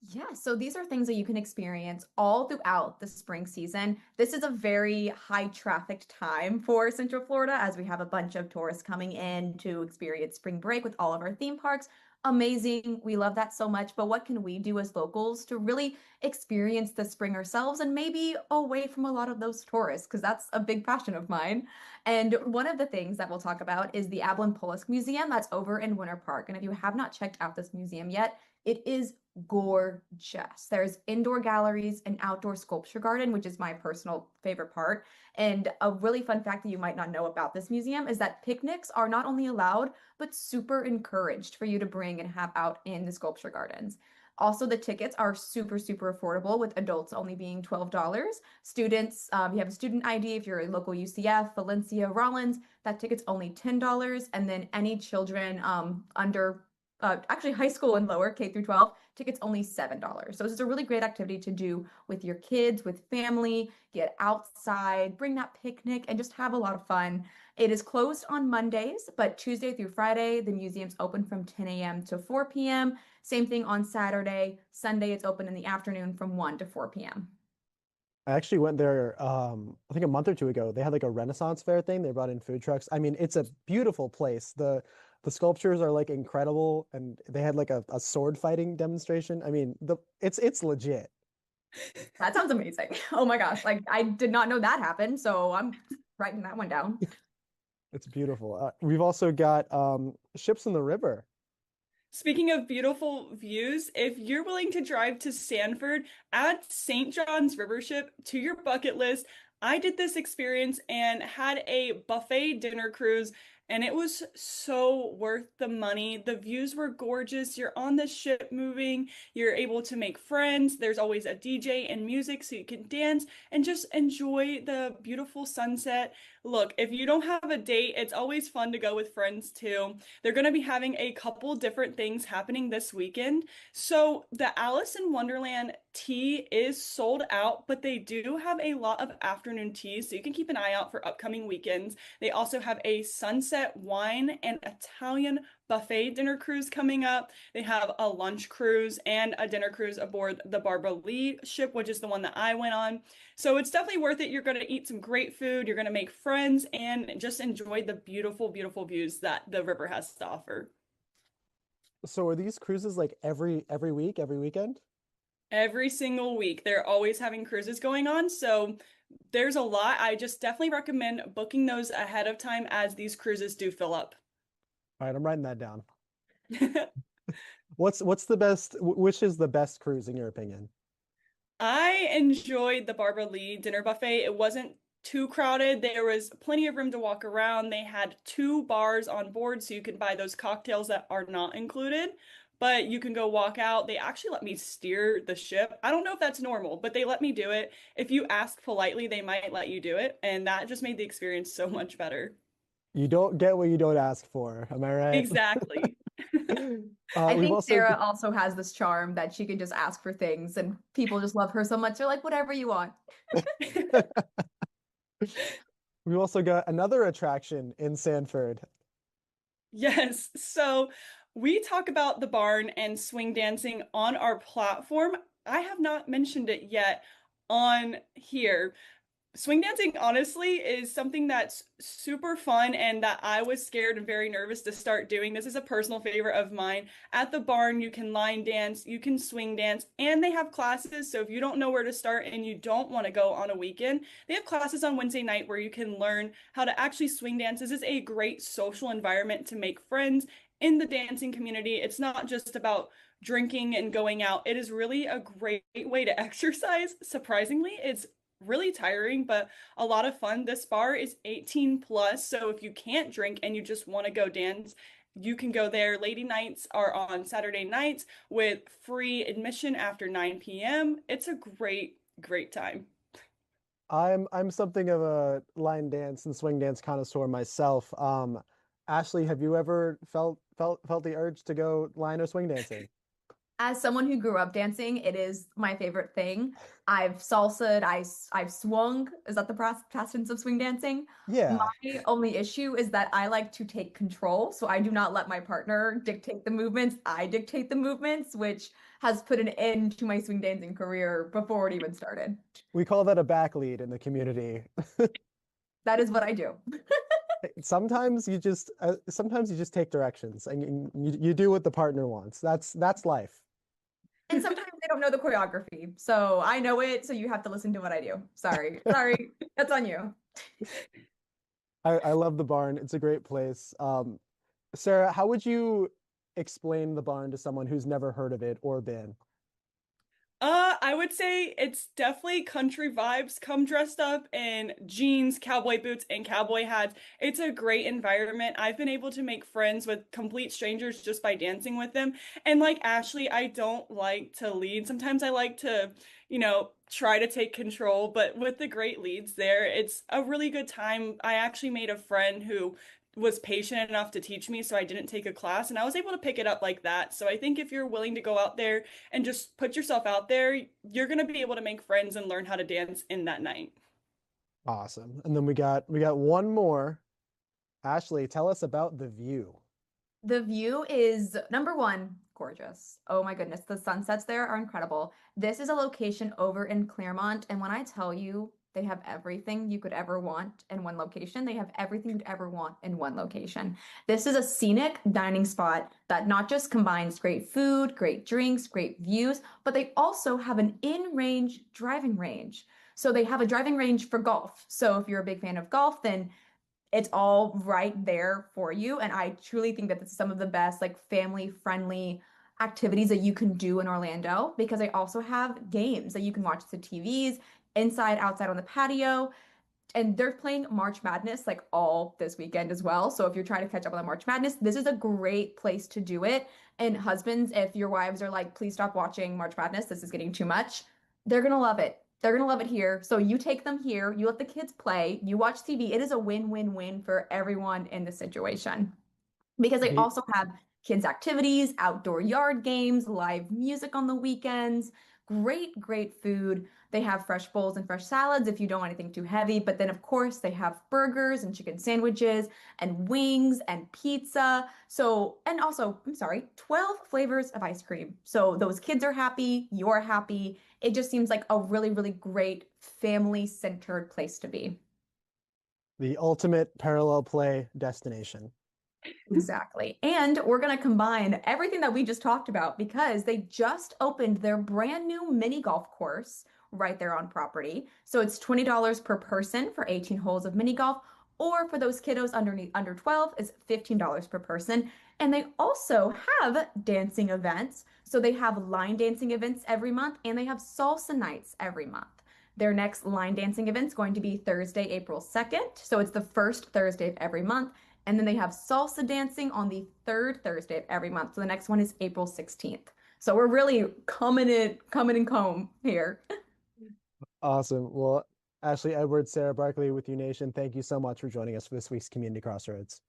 Yeah, so these are things that you can experience all throughout the spring season. This is a very high trafficked time for Central Florida as we have a bunch of tourists coming in to experience spring break with all of our theme parks. Amazing. We love that so much. But what can we do as locals to really experience the spring ourselves and maybe away from a lot of those tourists? Because that's a big passion of mine. And one of the things that we'll talk about is the Ablin Pullisk Museum that's over in Winter Park. And if you have not checked out this museum yet, it is gorgeous. There's indoor galleries, an outdoor sculpture garden, which is my personal favorite part. And a really fun fact that you might not know about this museum is that picnics are not only allowed, but super encouraged for you to bring and have out in the sculpture gardens. Also, the tickets are super, super affordable, with adults only being $12. Students, you have a student ID if you're a local UCF, Valencia, Rollins, that ticket's only $10. And then any children under actually high school and lower, K through 12, tickets only $7. So this is a really great activity to do with your kids, with family, get outside, bring that picnic, and just have a lot of fun. It is closed on Mondays, but Tuesday through Friday, the museum's open from 10 a.m. to 4 p.m. Same thing on Saturday. Sunday, it's open in the afternoon from 1 to 4 p.m. I actually went there, I think a month or two ago. They had like a Renaissance fair thing. They brought in food trucks. I mean, it's a beautiful place. The sculptures are like incredible, and they had like a sword fighting demonstration. I mean, it's legit. That sounds amazing. Oh my gosh, like I did not know that happened, so I'm writing that one down. It's beautiful. We've also got ships in the river. Speaking of beautiful views, if you're willing to drive to Sanford, add St. John's River Ship to your bucket list. I did this experience and had a buffet dinner cruise and it was so worth the money. The views were gorgeous. You're on the ship moving, you're able to make friends. There's always a DJ and music so you can dance and just enjoy the beautiful sunset. Look, if you don't have a date, it's always fun to go with friends too. They're going to be having a couple different things happening this weekend. So the Alice in Wonderland tea is sold out, but they do have a lot of afternoon teas, so you can keep an eye out for upcoming weekends. They also have a sunset wine and Italian buffet dinner cruise coming up. They have a lunch cruise and a dinner cruise aboard the Barbara Lee ship, which is the one that I went on. So it's definitely worth it. You're going to eat some great food, you're going to make friends, and just enjoy the beautiful, beautiful views that the river has to offer. So are these cruises like every week, every weekend? Every single week. They're always having cruises going on. So there's a lot. I just definitely recommend booking those ahead of time as these cruises do fill up. All right, I'm writing that down. What's the best, which is the best cruise in your opinion? I enjoyed the Barbara Lee dinner buffet. It wasn't too crowded. There was plenty of room to walk around. They had 2 bars on board, so you can buy those cocktails that are not included, but you can go walk out. They actually let me steer the ship. I don't know if that's normal, but they let me do it. If you ask politely, they might let you do it, and that just made the experience so much better. You don't get what you don't ask for. Am I right? Exactly. I think also Sarah also has this charm that she can just ask for things and people just love her so much. They're like, whatever you want. We also got another attraction in Sanford. Yes. So we talk about the barn and swing dancing on our platform. I have not mentioned it yet on here. Swing dancing, honestly, is something that's super fun and that I was scared and very nervous to start doing. This is a personal favorite of mine. At the barn, you can line dance, you can swing dance, and they have classes. So if you don't know where to start and you don't want to go on a weekend, they have classes on Wednesday night where you can learn how to actually swing dance. This is a great social environment to make friends in the dancing community. It's not just about drinking and going out. It is really a great way to exercise. Surprisingly, it's really tiring, but a lot of fun. This bar is 18 plus, so if you can't drink and you just want to go dance, you can go there. Lady nights are on Saturday nights with free admission after 9 p.m. It's a great time. I'm something of a line dance and swing dance connoisseur myself. Ashley, have you ever felt the urge to go line or swing dancing? As someone who grew up dancing, it is my favorite thing. I've salsa'd, I've swung. Is that the past tense of swing dancing? Yeah. My only issue is that I like to take control, so I do not let my partner dictate the movements. I dictate the movements, which has put an end to my swing dancing career before it even started. We call that a back lead in the community. That is what I do. Sometimes you just take directions and you do what the partner wants. That's life. And sometimes they don't know the choreography. So I know it, so you have to listen to what I do. Sorry. That's on you. I love the barn. It's a great place. Sarah, how would you explain the barn to someone who's never heard of it or been? I would say it's definitely country vibes. Come dressed up in jeans, cowboy boots, and cowboy hats. It's a great environment. I've been able to make friends with complete strangers just by dancing with them. And like Ashley, I don't like to lead. Sometimes I like to, try to take control, but with the great leads there, it's a really good time. I actually made a friend who was patient enough to teach me, so I didn't take a class, and I was able to pick it up like that. So I think if you're willing to go out there and just put yourself out there, you're going to be able to make friends and learn how to dance in that night. Awesome. And then we got one more. Ashley, tell us about the view. The view is, number one, gorgeous. Oh my goodness, the sunsets there are incredible. This is a location over in Claremont, and when I tell you, they have everything you could ever want in one location. They have everything you'd ever want in one location. This is a scenic dining spot that not just combines great food, great drinks, great views, but they also have an in-range driving range. So they have a driving range for golf. So if you're a big fan of golf, then it's all right there for you. And I truly think that this is some of the best, like, family-friendly activities that you can do in Orlando, because they also have games that you can watch the TVs inside, outside on the patio. And they're playing March Madness like all this weekend as well. So if you're trying to catch up on the March Madness, this is a great place to do it. And husbands, if your wives are like, please stop watching March Madness, this is getting too much, they're gonna love it. They're gonna love it here. So you take them here, you let the kids play, you watch TV. It is a win-win-win for everyone in the situation. Because they also have kids' activities, outdoor yard games, live music on the weekends, great food. They have fresh bowls and fresh salads if you don't want anything too heavy. But then, of course, they have burgers and chicken sandwiches and wings and pizza. So, and also, 12 flavors of ice cream. So those kids are happy, you're happy. It just seems like a really, really great family-centered place to be. The ultimate parallel play destination. Exactly. And we're going to combine everything that we just talked about because they just opened their brand new mini golf course right there on property. So it's $20 per person for 18 holes of mini golf, or for those kiddos under 12 is $15 per person. And they also have dancing events. So they have line dancing events every month, and they have salsa nights every month. Their next line dancing event is going to be Thursday, April 2nd. So it's the first Thursday of every month. And then they have salsa dancing on the third Thursday of every month. So the next one is April 16th. So we're really coming in home here. Awesome. Well, Ashley Edwards, Sarah Barkley with You Nation, thank you so much for joining us for this week's Community Crossroads.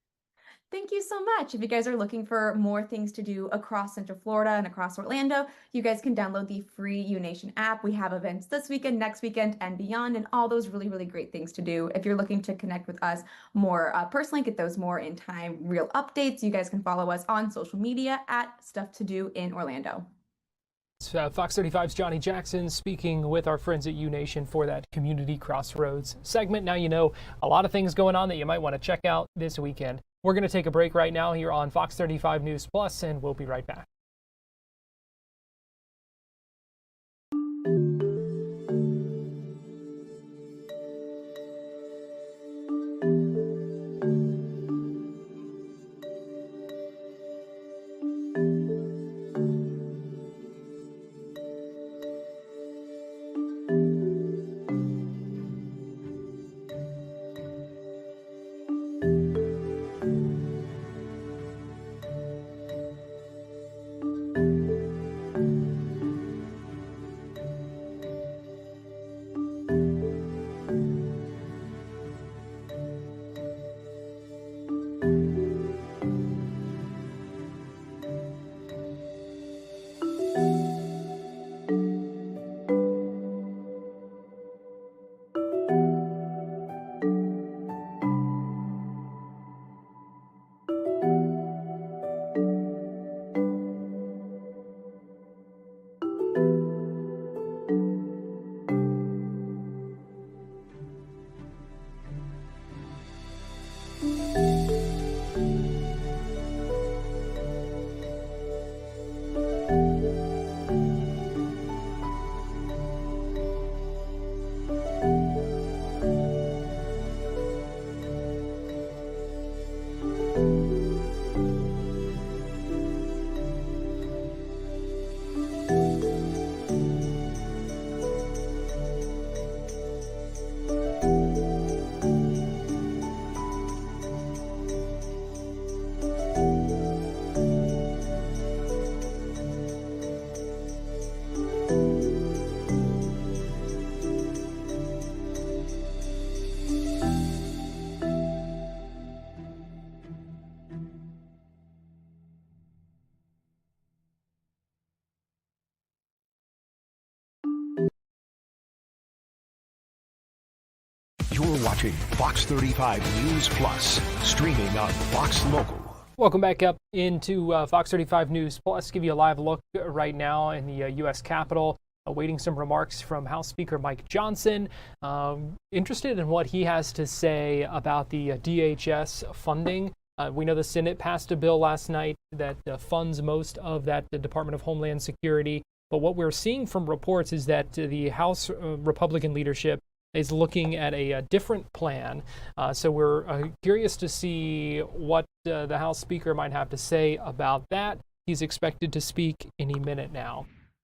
Thank you so much. If you guys are looking for more things to do across Central Florida and across Orlando, you guys can download the free You Nation app. We have events this weekend, next weekend, and beyond, and all those really, really great things to do. If you're looking to connect with us more personally, get those more in time, real updates, you guys can follow us on social media at Stuff to Do in Orlando. Fox 35's Johnny Jackson speaking with our friends at You Nation for that Community Crossroads segment. Now you know a lot of things going on that you might want to check out this weekend. We're going to take a break right now here on Fox 35 News Plus, and we'll be right back. You're watching Fox 35 News Plus, streaming on Fox Local. Welcome back up into Fox 35 News Plus. Give you a live look right now in the U.S. Capitol, awaiting some remarks from House Speaker Mike Johnson. Interested in what he has to say about the DHS funding. We know the Senate passed a bill last night that funds most of that, the Department of Homeland Security. But what we're seeing from reports is that the House Republican leadership is looking at a different plan. So we're curious to see what the House Speaker might have to say about that. He's expected to speak any minute now.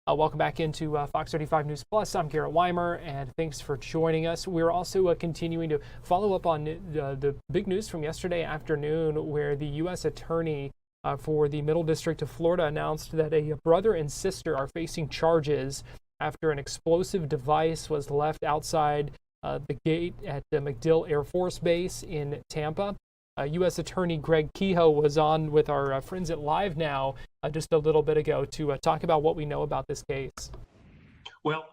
Welcome back into Fox 35 News Plus. I'm Garrett Weimer, and thanks for joining us. We're also continuing to follow up on the big news from yesterday afternoon, where the U.S. Attorney for the Middle District of Florida announced that a brother and sister are facing charges after an explosive device was left outside the gate at the MacDill Air Force Base in Tampa. U.S. Attorney Greg Kehoe was on with our friends at Live Now just a little bit ago to talk about what we know about this case. Well,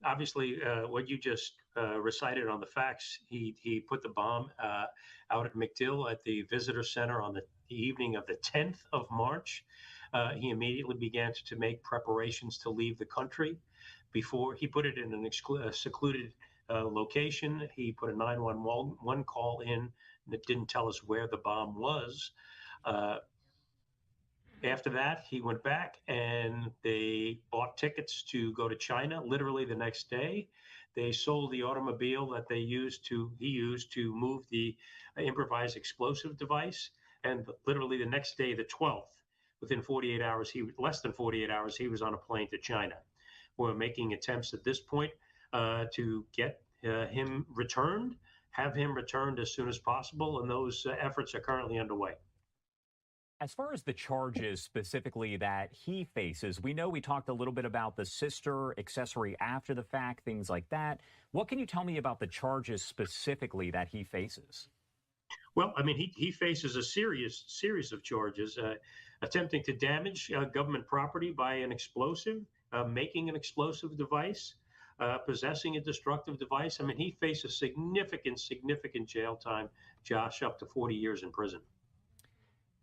obviously, what you just recited on the facts, he put the bomb out at MacDill at the visitor center on the evening of the 10th of March. He immediately began to make preparations to leave the country. Before he put it in a secluded location, he put a 911 call in that didn't tell us where the bomb was. After that, he went back and they bought tickets to go to China. Literally the next day, they sold the automobile that he used to move the improvised explosive device. And literally the next day, the 12th, within 48 hours, less than 48 hours, he was on a plane to China. We're making attempts at this point to get him returned, have him returned as soon as possible, and those efforts are currently underway. As far as the charges specifically that he faces, we know we talked a little bit about the sister, accessory after the fact, things like that. What can you tell me about the charges specifically that he faces? Well, I mean, he faces a series of charges, attempting to damage government property by an explosive, making an explosive device, possessing a destructive device. I mean, he faces significant jail time, Josh, up to 40 years in prison.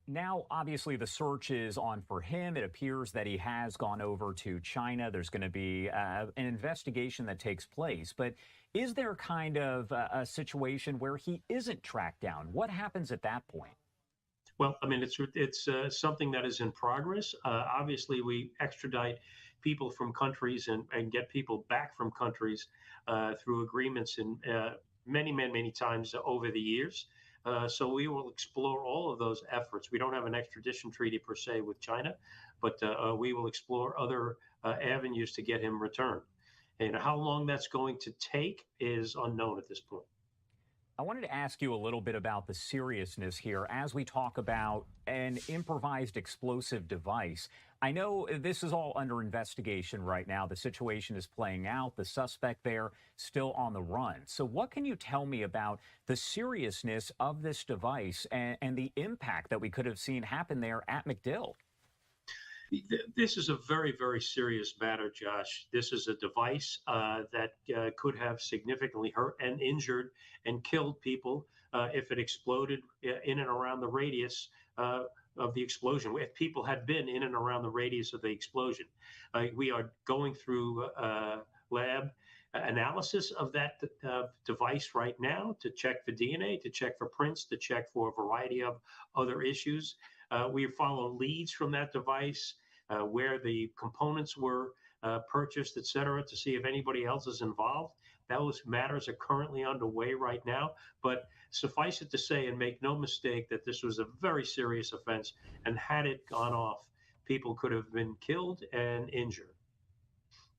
Now, obviously, the search is on for him. It appears that he has gone over to China. There's going to be an investigation that takes place. But is there kind of a situation where he isn't tracked down? What happens at that point? Well, I mean, it's something that is in progress. Obviously, we extradite people from countries and get people back from countries through agreements in many times over the years. So we will explore all of those efforts. We don't have an extradition treaty per se with China, but we will explore other avenues to get him returned. And how long that's going to take is unknown at this point. I wanted to ask you a little bit about the seriousness here as we talk about an improvised explosive device. I know this is all under investigation right now. The situation is playing out. The suspect there still on the run. So what can you tell me about the seriousness of this device and the impact that we could have seen happen there at MacDill? This is a very serious matter, Josh. This is a device that could have significantly hurt and injured and killed people if it exploded in and around the radius of the explosion. If people had been in and around the radius of the explosion. We are going through lab analysis of that device right now to check for DNA, to check for prints, to check for a variety of other issues. We follow leads from that device, where the components were purchased, et cetera, to see if anybody else is involved. Those matters are currently underway right now, but suffice it to say, and make no mistake, that this was a very serious offense, and had it gone off, people could have been killed and injured.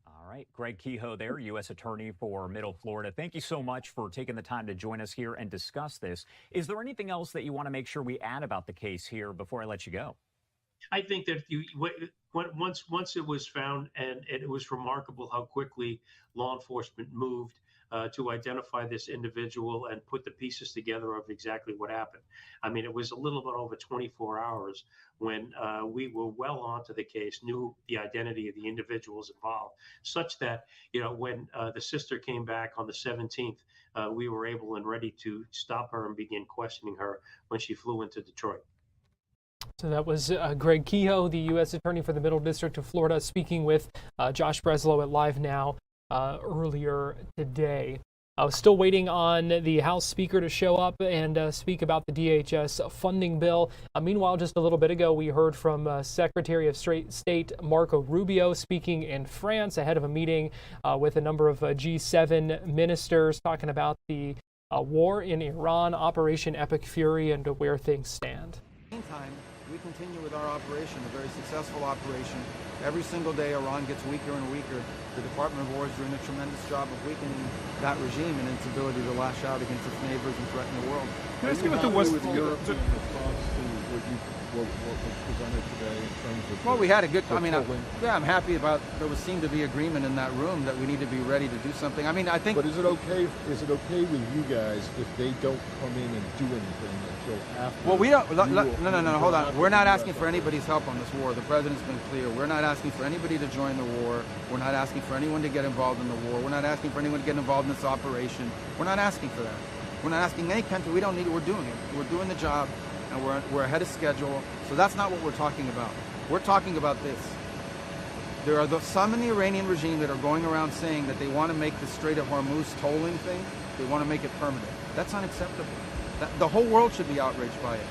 All right, Greg Kehoe there, U.S. Attorney for Middle Florida. Thank you so much for taking the time to join us here and discuss this. Is there anything else that you want to make sure we add about the case here before I let you go? I think that once it was found, and it was remarkable how quickly law enforcement moved to identify this individual and put the pieces together of exactly what happened. I mean, it was a little bit over 24 hours when we were well onto the case, knew the identity of the individuals involved, such that, when the sister came back on the 17th, we were able and ready to stop her and begin questioning her when she flew into Detroit. So that was Greg Kehoe, the U.S. Attorney for the Middle District of Florida, speaking with Josh Breslow at Live Now earlier today. I was still waiting on the House Speaker to show up and speak about the DHS funding bill. Meanwhile, just a little bit ago, we heard from Secretary of State Marco Rubio speaking in France ahead of a meeting with a number of G7 ministers, talking about the war in Iran, Operation Epic Fury, and where things stand. Meantime, we continue with our operation, a very successful operation. Every single day, Iran gets weaker and weaker. The Department of War is doing a tremendous job of weakening that regime and its ability to lash out against its neighbors and threaten the world. Can I ask you about the West? With European response to what was presented today in terms of? Well, we had a good. I mean, controlling- yeah, I'm happy about. There was seemed to be agreement in that room that we need to be ready to do something. I mean, I think. But is it okay? Is it okay with you guys if they don't come in and do anything until after? Well, we don't. you- No. Hold on. We're not asking for anybody's help on this war. The president's been clear. We're not asking for anybody to join the war. We're not asking for anyone to get involved in the war. We're not asking for anyone to get involved in this operation. We're not asking for that. We're not asking any country. We don't need it. We're doing it. We're doing the job, and we're ahead of schedule. So that's not what we're talking about. We're talking about this. There are some in the Iranian regime that are going around saying that they want to make the Strait of Hormuz tolling thing. They want to make it permanent. That's unacceptable. The whole world should be outraged by it.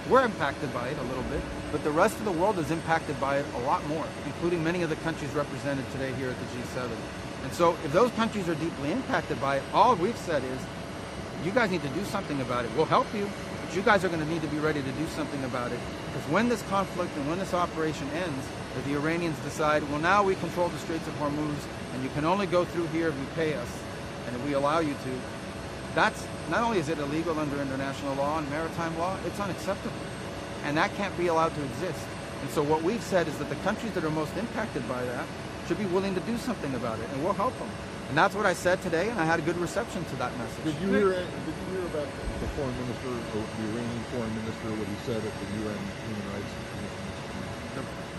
We're impacted by it a little bit, but the rest of the world is impacted by it a lot more, including many of the countries represented today here at the G7. And so if those countries are deeply impacted by it, all we've said is, you guys need to do something about it. We'll help you, but you guys are going to need to be ready to do something about it. Because when this conflict and when this operation ends, if the Iranians decide, well, now we control the Straits of Hormuz, and you can only go through here if you pay us, and if we allow you to, that's not only is it illegal under international law and maritime law, it's unacceptable. And that can't be allowed to exist. And so what we've said is that the countries that are most impacted by that should be willing to do something about it, and we'll help them. And that's what I said today, and I had a good reception to that message. Did you hear about the foreign minister, or the Iranian foreign minister, what he said at the UN Human Rights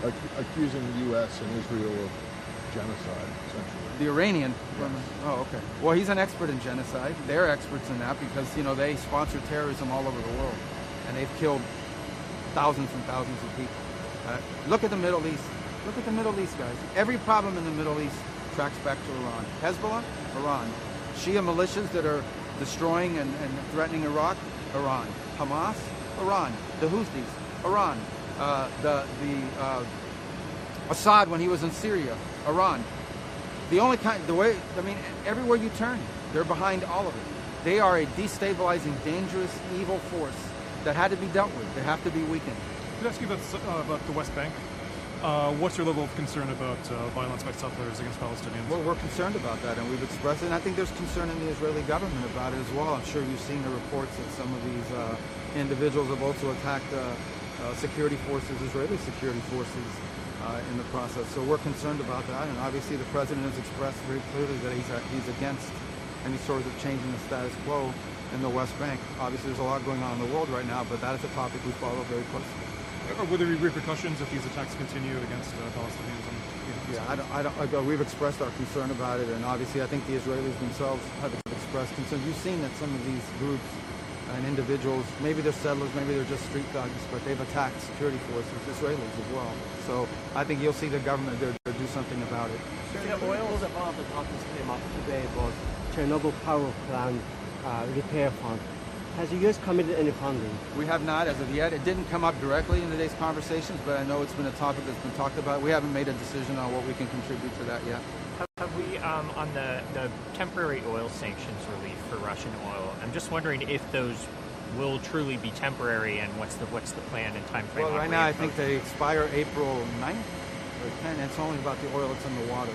Commission, accusing the U.S. and Israel of genocide, essentially? The Iranian? Yes. Oh, okay. Well, he's an expert in genocide. They're experts in that because, you know, they sponsor terrorism all over the world. And they've killed thousands and thousands of people. Look at the Middle East. Look at the Middle East, guys. Every problem in the Middle East tracks back to Iran. Hezbollah, Iran. Shia militias that are destroying and threatening Iraq, Iran. Hamas, Iran. The Houthis, Iran. Assad when he was in Syria, Iran. Everywhere you turn, they're behind all of it. They are a destabilizing, dangerous, evil force that had to be dealt with. They have to be weakened. Could I ask you about the West Bank? What's your level of concern about violence by settlers against Palestinians? Well, we're concerned about that, and we've expressed it. And I think there's concern in the Israeli government about it as well. I'm sure you've seen the reports that some of these individuals have also attacked security forces, Israeli security forces, in the process. So we're concerned about that, and obviously the president has expressed very clearly that he's against any sort of change in the status quo in the West Bank. Obviously there's a lot going on in the world right now, but that is a topic we follow very closely. Will there be repercussions if these attacks continue against Palestinians? We've expressed our concern about it, and obviously I think the Israelis themselves have expressed concern. You've seen that some of these groups and individuals, maybe they're settlers, maybe they're just street thugs, but they've attacked security forces, Israelis as well. So I think you'll see the government do something about it. Oil is about the topics came up today about Chernobyl power plant repair fund. Has the U.S. committed any funding? We have not as of yet. It didn't come up directly in today's conversations, but I know it's been a topic that's been talked about. We haven't made a decision on what we can contribute to that yet. Have we, on the temporary oil sanctions relief for Russian oil, I'm just wondering if those will truly be temporary, and what's the plan and time frame? Well, right now I think they expire April 9th or 10th, and it's only about the oil that's in the water.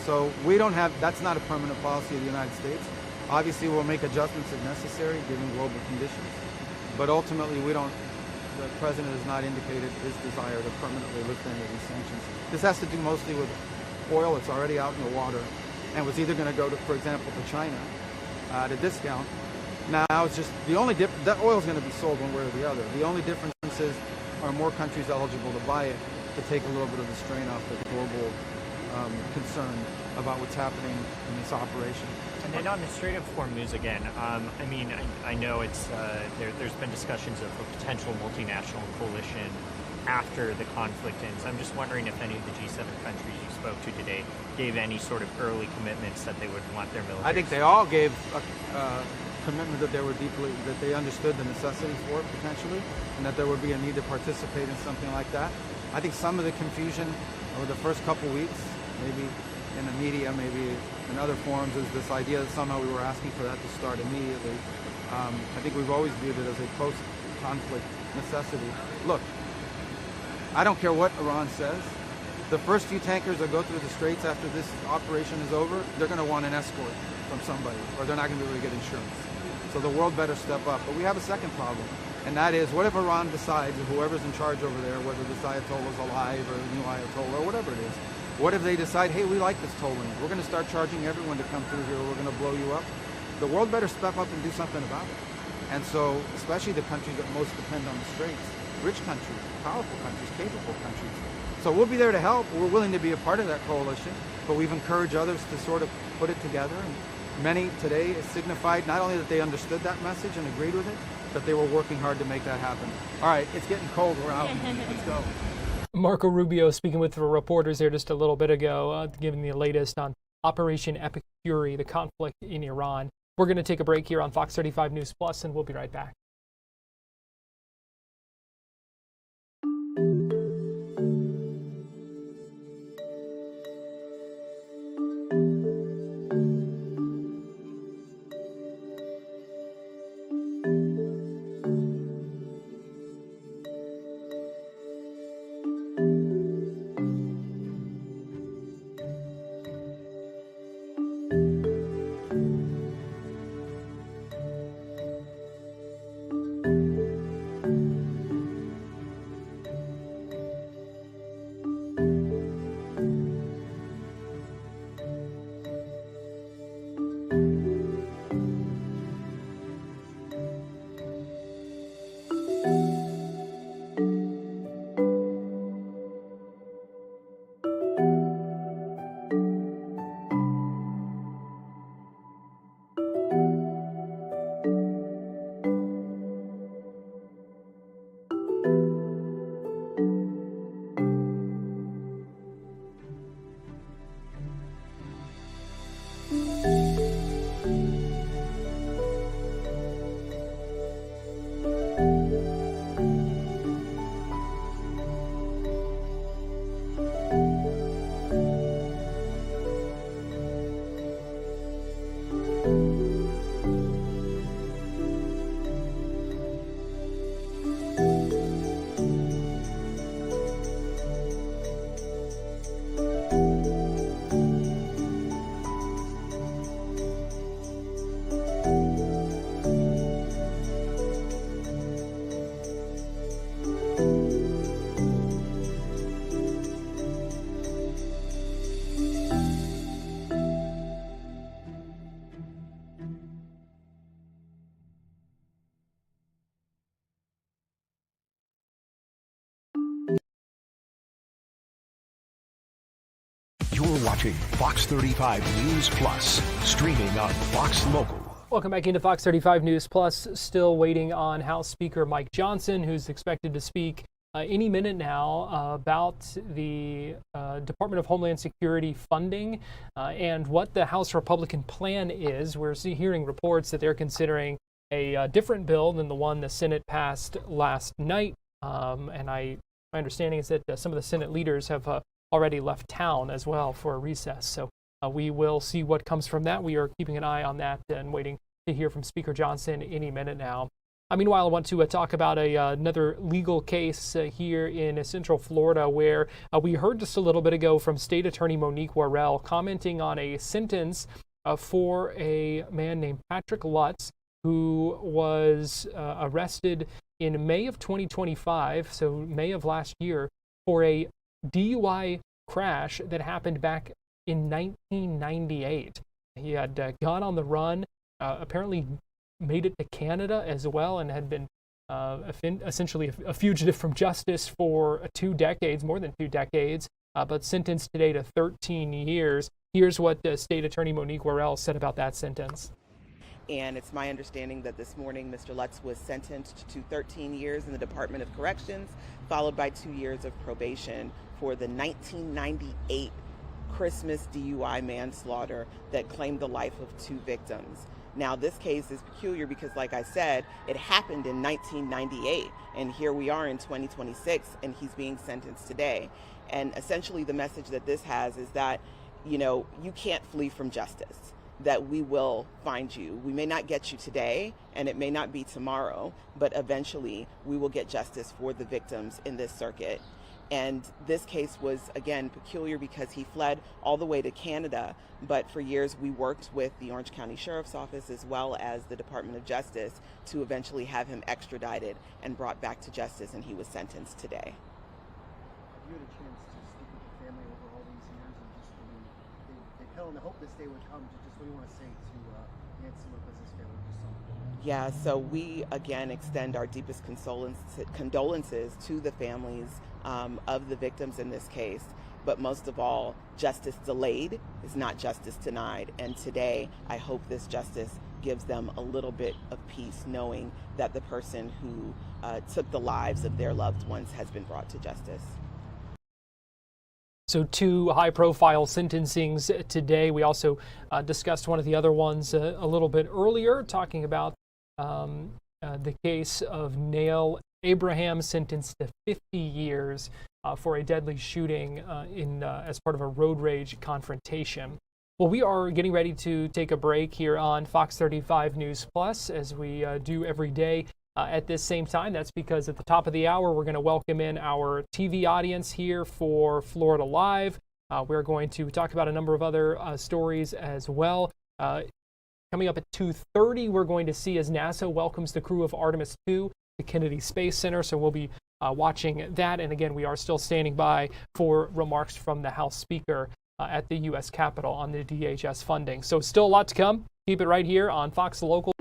So we don't have, that's not a permanent policy of the United States. Obviously we'll make adjustments if necessary given global conditions, but ultimately the president has not indicated his desire to permanently lift any of these sanctions. This has to do mostly with oil that's already out in the water and was either going to go to, for example, to China at a discount. Now it's just the only that oil is going to be sold one way or the other. The only difference is are more countries eligible to buy it to take a little bit of the strain off the global concern about what's happening in this operation. And then on the Strait of Hormuz again, I know it's there's been discussions of a potential multinational coalition after the conflict ends. I'm just wondering if any of the G7 countries you spoke to today gave any sort of early commitments that they would want their military. I think they all gave a commitment that they understood the necessity for it potentially, and that there would be a need to participate in something like that. I think some of the confusion over the first couple weeks, maybe in the media, maybe in other forums, is this idea that somehow we were asking for that to start immediately. I think we've always viewed it as a post-conflict necessity. Look, I don't care what Iran says. The first few tankers that go through the straits after this operation is over, they're going to want an escort from somebody, or they're not going to be able to get insurance. So the world better step up. But we have a second problem, and that is, what if Iran decides, or whoever's in charge over there, whether this Ayatollah is alive or the new Ayatollah or whatever it is, what if they decide, hey, we like this tolling, we're going to start charging everyone to come through here, we're going to blow you up? The world better step up and do something about it. And so, especially the countries that most depend on the straits, rich countries, powerful countries, capable countries. So we'll be there to help. We're willing to be a part of that coalition, but we've encouraged others to sort of put it together. And many today signified not only that they understood that message and agreed with it, but they were working hard to make that happen. All right, it's getting cold. We're out. Let's go. Marco Rubio speaking with the reporters there just a little bit ago, giving the latest on Operation Epic Fury, the conflict in Iran. We're going to take a break here on Fox 35 News Plus, and we'll be right back. You're watching Fox 35 News Plus, streaming on Fox Local. Welcome back into Fox 35 News Plus. Still waiting on House Speaker Mike Johnson, who's expected to speak any minute now about the Department of Homeland Security funding and what the House Republican plan is. We're hearing reports that they're considering a different bill than the one the Senate passed last night. And my understanding is that some of the Senate leaders have already left town as well for a recess. So we will see what comes from that. We are keeping an eye on that and waiting to hear from Speaker Johnson any minute now. Meanwhile, I want to talk about another legal case here in Central Florida, where we heard just a little bit ago from State Attorney Monique Worrell commenting on a sentence for a man named Patrick Lutz, who was arrested in May of 2025, so May of last year, for a DUI crash that happened back in 1998. He had gone on the run, apparently made it to Canada as well, and had been essentially a fugitive from justice for 2 decades, more than 2 decades, but sentenced today to 13 years. Here's what State Attorney Monique Worrell said about that sentence. And it's my understanding that this morning Mr. Lutz was sentenced to 13 years in the Department of Corrections, followed by 2 years of probation for the 1998 Christmas DUI manslaughter that claimed the life of 2 victims. Now, this case is peculiar because, like I said, it happened in 1998, and here we are in 2026, and he's being sentenced today. And essentially the message that this has is that, you know, you can't flee from justice. that we will find you. We may not get you today, and it may not be tomorrow, but eventually we will get justice for the victims in this circuit. And this case was, again, peculiar because he fled all the way to Canada, but for years we worked with the Orange County Sheriff's Office as well as the Department of Justice to eventually have him extradited and brought back to justice, and he was sentenced today. Have you had a chance to speak with the family over all these years, and just, they've held on the hope this day would come, just what do you want to say to Nancy Lopez's family, just something? Yeah, so we again extend our deepest condolences to the families of the victims in this case. But most of all, justice delayed is not justice denied. And today, I hope this justice gives them a little bit of peace, knowing that the person who took the lives of their loved ones has been brought to justice. So 2 high-profile sentencings today. We also discussed one of the other ones a little bit earlier, talking about the case of Nail Abraham, sentenced to 50 years for a deadly shooting as part of a road rage confrontation. Well, we are getting ready to take a break here on Fox 35 News Plus, as we do every day at this same time. That's because at the top of the hour, we're going to welcome in our TV audience here for Florida Live. We're going to talk about a number of other stories as well. Coming up at 2:30, we're going to see as NASA welcomes the crew of Artemis II to Kennedy Space Center. So we'll be watching that. And again, we are still standing by for remarks from the House Speaker at the U.S. Capitol on the DHS funding. So still a lot to come. Keep it right here on Fox Local.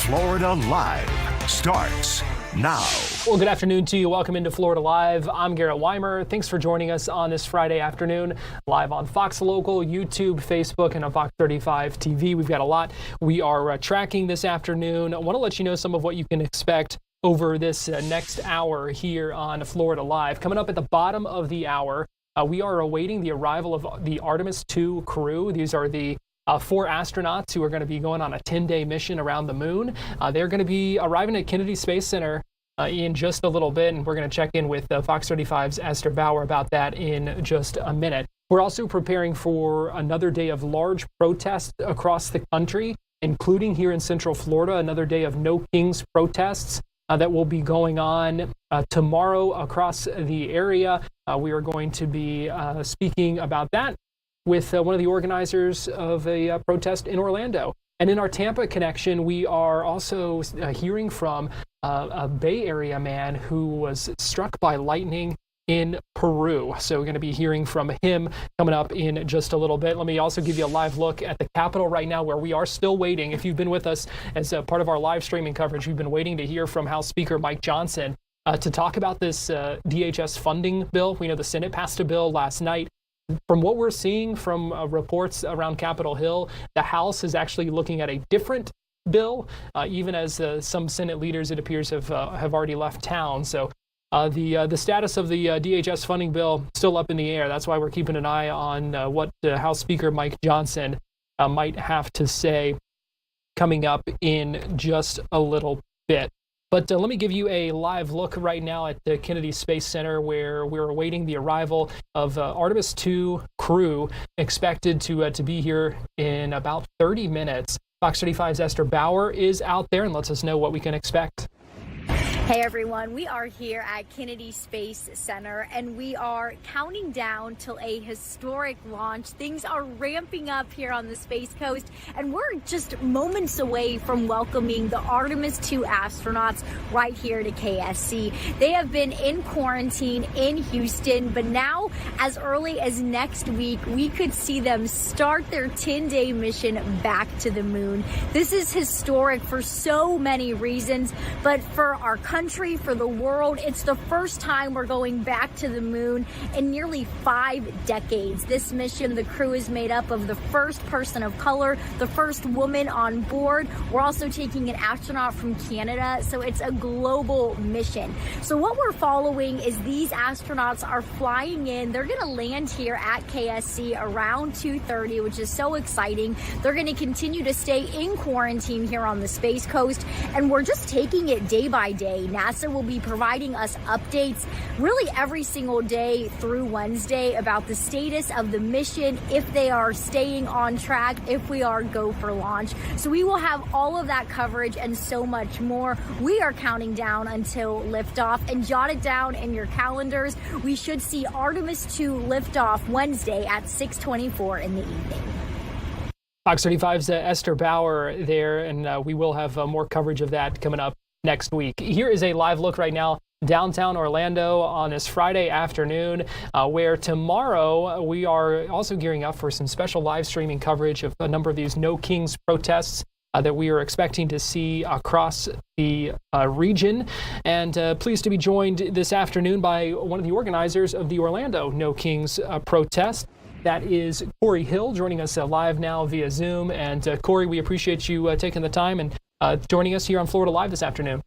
Florida Live starts now. Well, good afternoon to you. Welcome into Florida Live. I'm Garrett Weimer. Thanks for joining us on this Friday afternoon, live on Fox Local, YouTube, Facebook, and on Fox 35 TV. We've got a lot we are tracking this afternoon. I want to let you know some of what you can expect over this next hour here on Florida Live. Coming up at the bottom of the hour, we are awaiting the arrival of the Artemis II crew. These are the 4 astronauts who are going to be going on a 10-day mission around the moon. They're going to be arriving at Kennedy Space Center in just a little bit, and we're going to check in with Fox 35's Esther Bauer about that in just a minute. We're also preparing for another day of large protests across the country, including here in Central Florida, another day of No Kings protests. that will be going on tomorrow across the area. We are going to be speaking about that with one of the organizers of a protest in Orlando. And in our Tampa connection, we are also hearing from a Bay Area man who was struck by lightning in Peru. So we're going to be hearing from him coming up in just a little bit. Let me also give you a live look at the Capitol right now, where we are still waiting. If you've been with us as a part of our live streaming coverage, we've been waiting to hear from House Speaker Mike Johnson to talk about this DHS funding bill. We know the Senate passed a bill last night. From what we're seeing from reports around Capitol Hill, the House is actually looking at a different bill, even as some Senate leaders, it appears, have already left town. So the status of the DHS funding bill still up in the air. That's why we're keeping an eye on what House Speaker Mike Johnson might have to say coming up in just a little bit. But let me give you a live look right now at the Kennedy Space Center, where we're awaiting the arrival of Artemis II crew, expected to be here in about 30 minutes. Fox 35's Esther Bauer is out there and lets us know what we can expect. Hey everyone, we are here at Kennedy Space Center and we are counting down till a historic launch. Things are ramping up here on the Space Coast and we're just moments away from welcoming the Artemis II astronauts right here to KSC. They have been in quarantine in Houston, but now as early as next week, we could see them start their 10-day mission back to the moon. This is historic for so many reasons, but for our country, for the world, it's the first time we're going back to the moon in nearly 5 decades. This mission, the crew is made up of the first person of color, the first woman on board. We're also taking an astronaut from Canada, so it's a global mission. So what we're following is these astronauts are flying in. They're going to land here at KSC around 2:30, which is so exciting. They're going to continue to stay in quarantine here on the Space Coast, and we're just taking it day by day. NASA will be providing us updates really every single day through Wednesday about the status of the mission, if they are staying on track, if we are go for launch. So we will have all of that coverage and so much more. We are counting down until liftoff, and jot it down in your calendars. We should see Artemis II liftoff Wednesday at 6:24 in the evening. Fox 35's Esther Bauer there, and we will have more coverage of that coming up next week. Here is a live look right now downtown Orlando on this Friday afternoon, where tomorrow we are also gearing up for some special live streaming coverage of a number of these No Kings protests that we are expecting to see across the region. And pleased to be joined this afternoon by one of the organizers of the Orlando No Kings protest. That is Currey Hill, joining us live now via Zoom. And Currey, we appreciate you taking the time and joining us here on Florida Live this afternoon.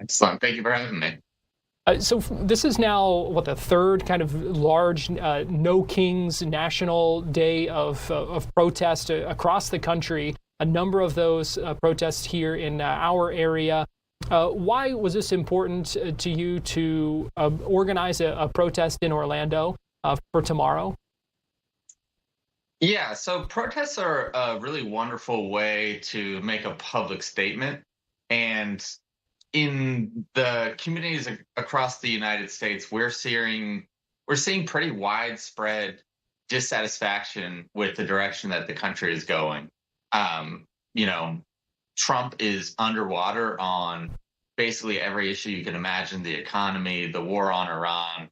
Excellent. Thank you for having me. So this is now, the third kind of large No Kings national day of protest across the country. A number of those protests here in our area. Why was this important to you to organize a protest in Orlando for tomorrow? Yeah, so protests are a really wonderful way to make a public statement. And in the communities across the United States, we're seeing pretty widespread dissatisfaction with the direction that the country is going. Trump is underwater on basically every issue you can imagine: the economy, the war on Iran,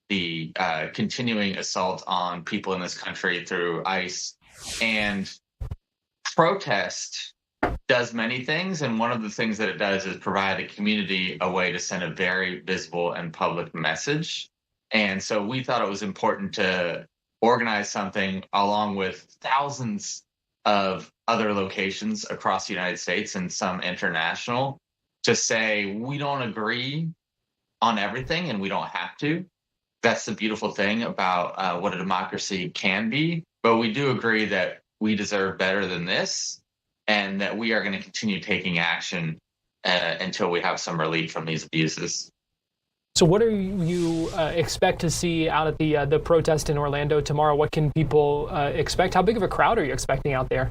the continuing assault on people in this country through ICE. And protest does many things, and one of the things that it does is provide the community a way to send a very visible and public message. And so we thought it was important to organize something along with thousands of other locations across the United States and some international, to say we don't agree on everything and we don't have to. That's the beautiful thing about what a democracy can be. But we do agree that we deserve better than this, and that we are going to continue taking action until we have some relief from these abuses. So what do you expect to see out at the protest in Orlando tomorrow? What can people expect? How big of a crowd are you expecting out there?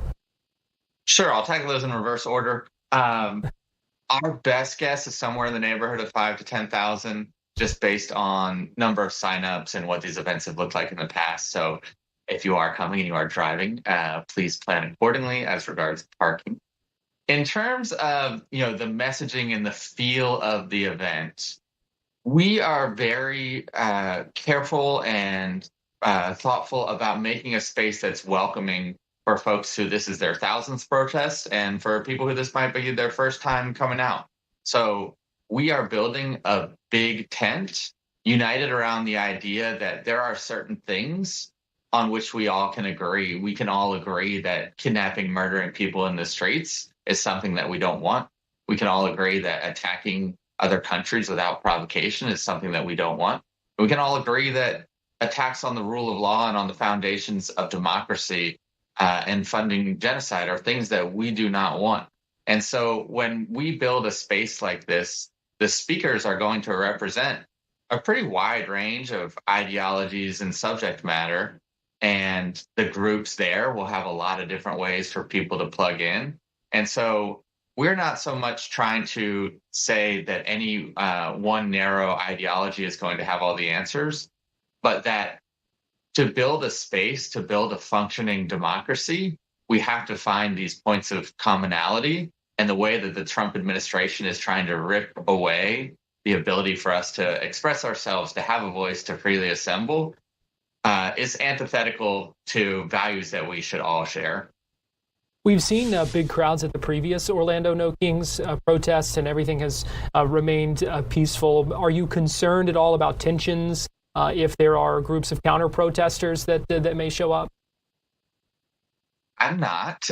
Sure, I'll tackle those in reverse order. Our best guess is somewhere in the neighborhood of 5 to 10,000, just based on number of signups and what these events have looked like in the past. So if you are coming and you are driving, please plan accordingly as regards parking. In terms of, the messaging and the feel of the event, we are very careful and thoughtful about making a space that's welcoming for folks who this is their 1,000th protest, and for people who this might be their first time coming out. So we are building a big tent united around the idea that there are certain things on which we all can agree. We can all agree that kidnapping, murdering people in the streets is something that we don't want. We can all agree that attacking other countries without provocation is something that we don't want. We can all agree that attacks on the rule of law and on the foundations of democracy and funding genocide are things that we do not want. And so when we build a space like this, the speakers are going to represent a pretty wide range of ideologies and subject matter. And the groups there will have a lot of different ways for people to plug in. And so we're not so much trying to say that any one narrow ideology is going to have all the answers, but that to build a space, to build a functioning democracy, we have to find these points of commonality. And the way that the Trump administration is trying to rip away the ability for us to express ourselves, to have a voice, to freely assemble, is antithetical to values that we should all share. We've seen big crowds at the previous Orlando No Kings protests, and everything has remained peaceful. Are you concerned at all about tensions if there are groups of counter-protesters that may show up? I'm not,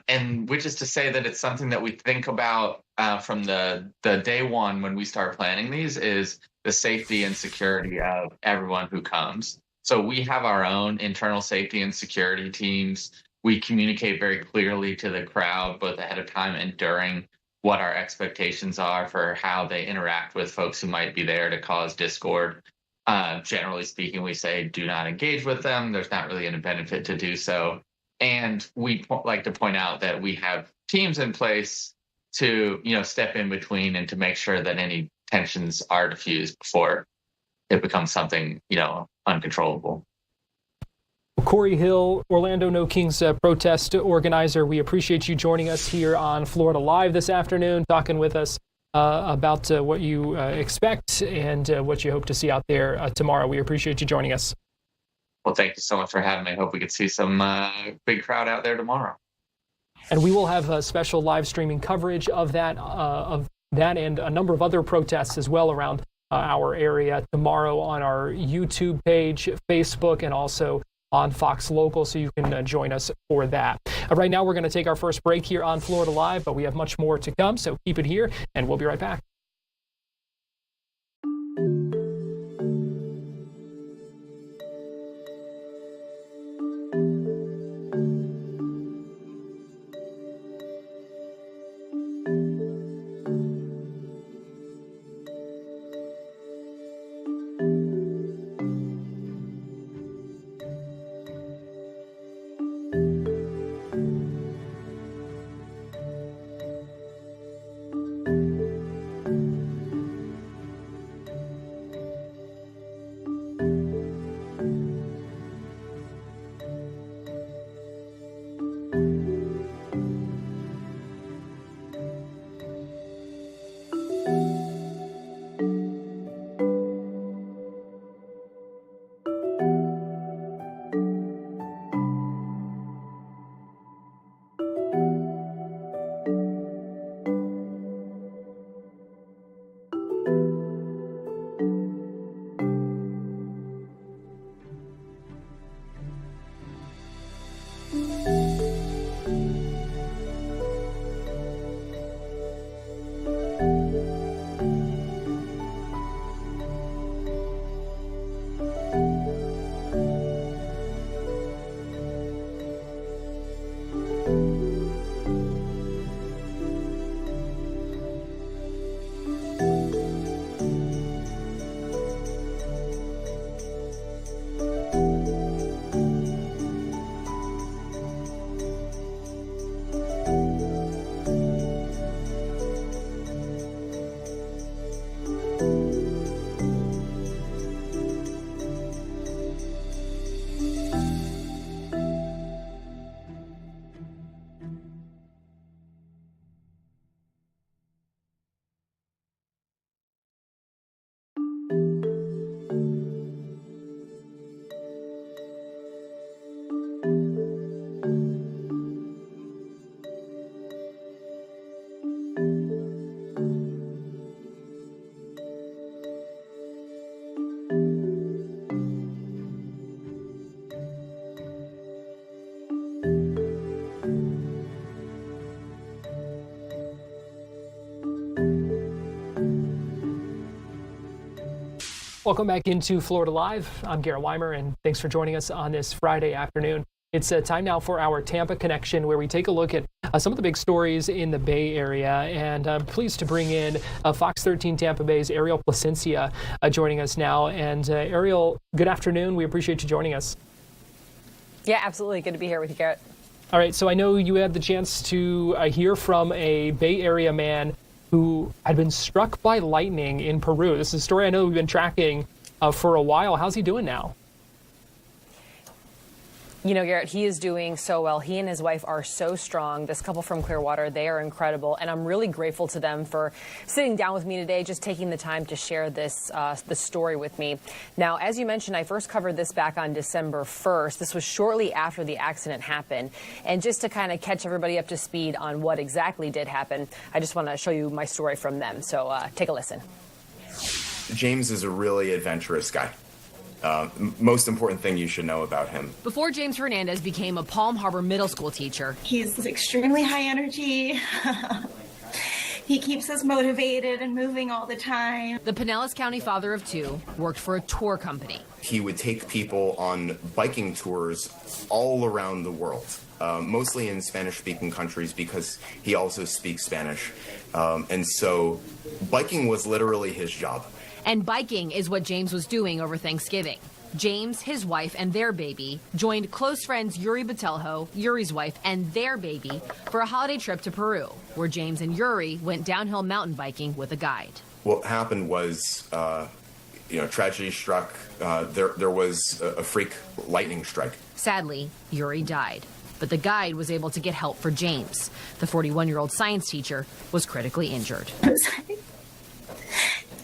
and which is to say that it's something that we think about from the day one when we start planning these, is the safety and security of everyone who comes. So we have our own internal safety and security teams. We communicate very clearly to the crowd, both ahead of time and during, what our expectations are for how they interact with folks who might be there to cause discord. Generally speaking, we say do not engage with them. There's not really any benefit to do so. And we like to point out that we have teams in place to, step in between and to make sure that any tensions are diffused before it becomes something, uncontrollable. Corey Hill, Orlando No Kings protest organizer, we appreciate you joining us here on Florida Live this afternoon, talking with us about what you expect and what you hope to see out there tomorrow. We appreciate you joining us. Well, thank you so much for having me. I hope we can see some big crowd out there tomorrow. And we will have a special live streaming coverage of that and a number of other protests as well around our area tomorrow on our YouTube page, Facebook, and also on Fox Local, so you can join us for that. Right now, we're going to take our first break here on Florida Live, but we have much more to come, so keep it here, and we'll be right back. Welcome back into Florida Live. I'm Garrett Weimer, and thanks for joining us on this Friday afternoon. It's time now for our Tampa Connection, where we take a look at some of the big stories in the Bay Area. And I'm pleased to bring in Fox 13 Tampa Bay's Ariel Placencia joining us now. And Ariel, good afternoon. We appreciate you joining us. Yeah, absolutely. Good to be here with you, Garrett. All right, so I know you had the chance to hear from a Bay Area man who had been struck by lightning in Peru. This is a story I know we've been tracking for a while. How's he doing now? You know, Garrett, he is doing so well. He and his wife are so strong. This couple from Clearwater, they are incredible. And I'm really grateful to them for sitting down with me today, just taking the time to share this story with me. Now, as you mentioned, I first covered this back on December 1st. This was shortly after the accident happened. And just to kind of catch everybody up to speed on what exactly did happen, I just want to show you my story from them. So take a listen. James is a really adventurous guy. Most important thing you should know about him. Before James Hernandez became a Palm Harbor middle school teacher, he's extremely high energy. He keeps us motivated and moving all the time. The Pinellas County father of two worked for a tour company. He would take people on biking tours all around the world, mostly in Spanish-speaking countries because he also speaks Spanish. And so biking was literally his job. And biking is what James was doing over Thanksgiving. James, his wife, and their baby joined close friends Yuri Botelho, Yuri's wife, and their baby for a holiday trip to Peru, where James and Yuri went downhill mountain biking with a guide. What happened was, tragedy struck. There was a freak lightning strike. Sadly, Yuri died, but the guide was able to get help for James. The 41-year-old science teacher was critically injured.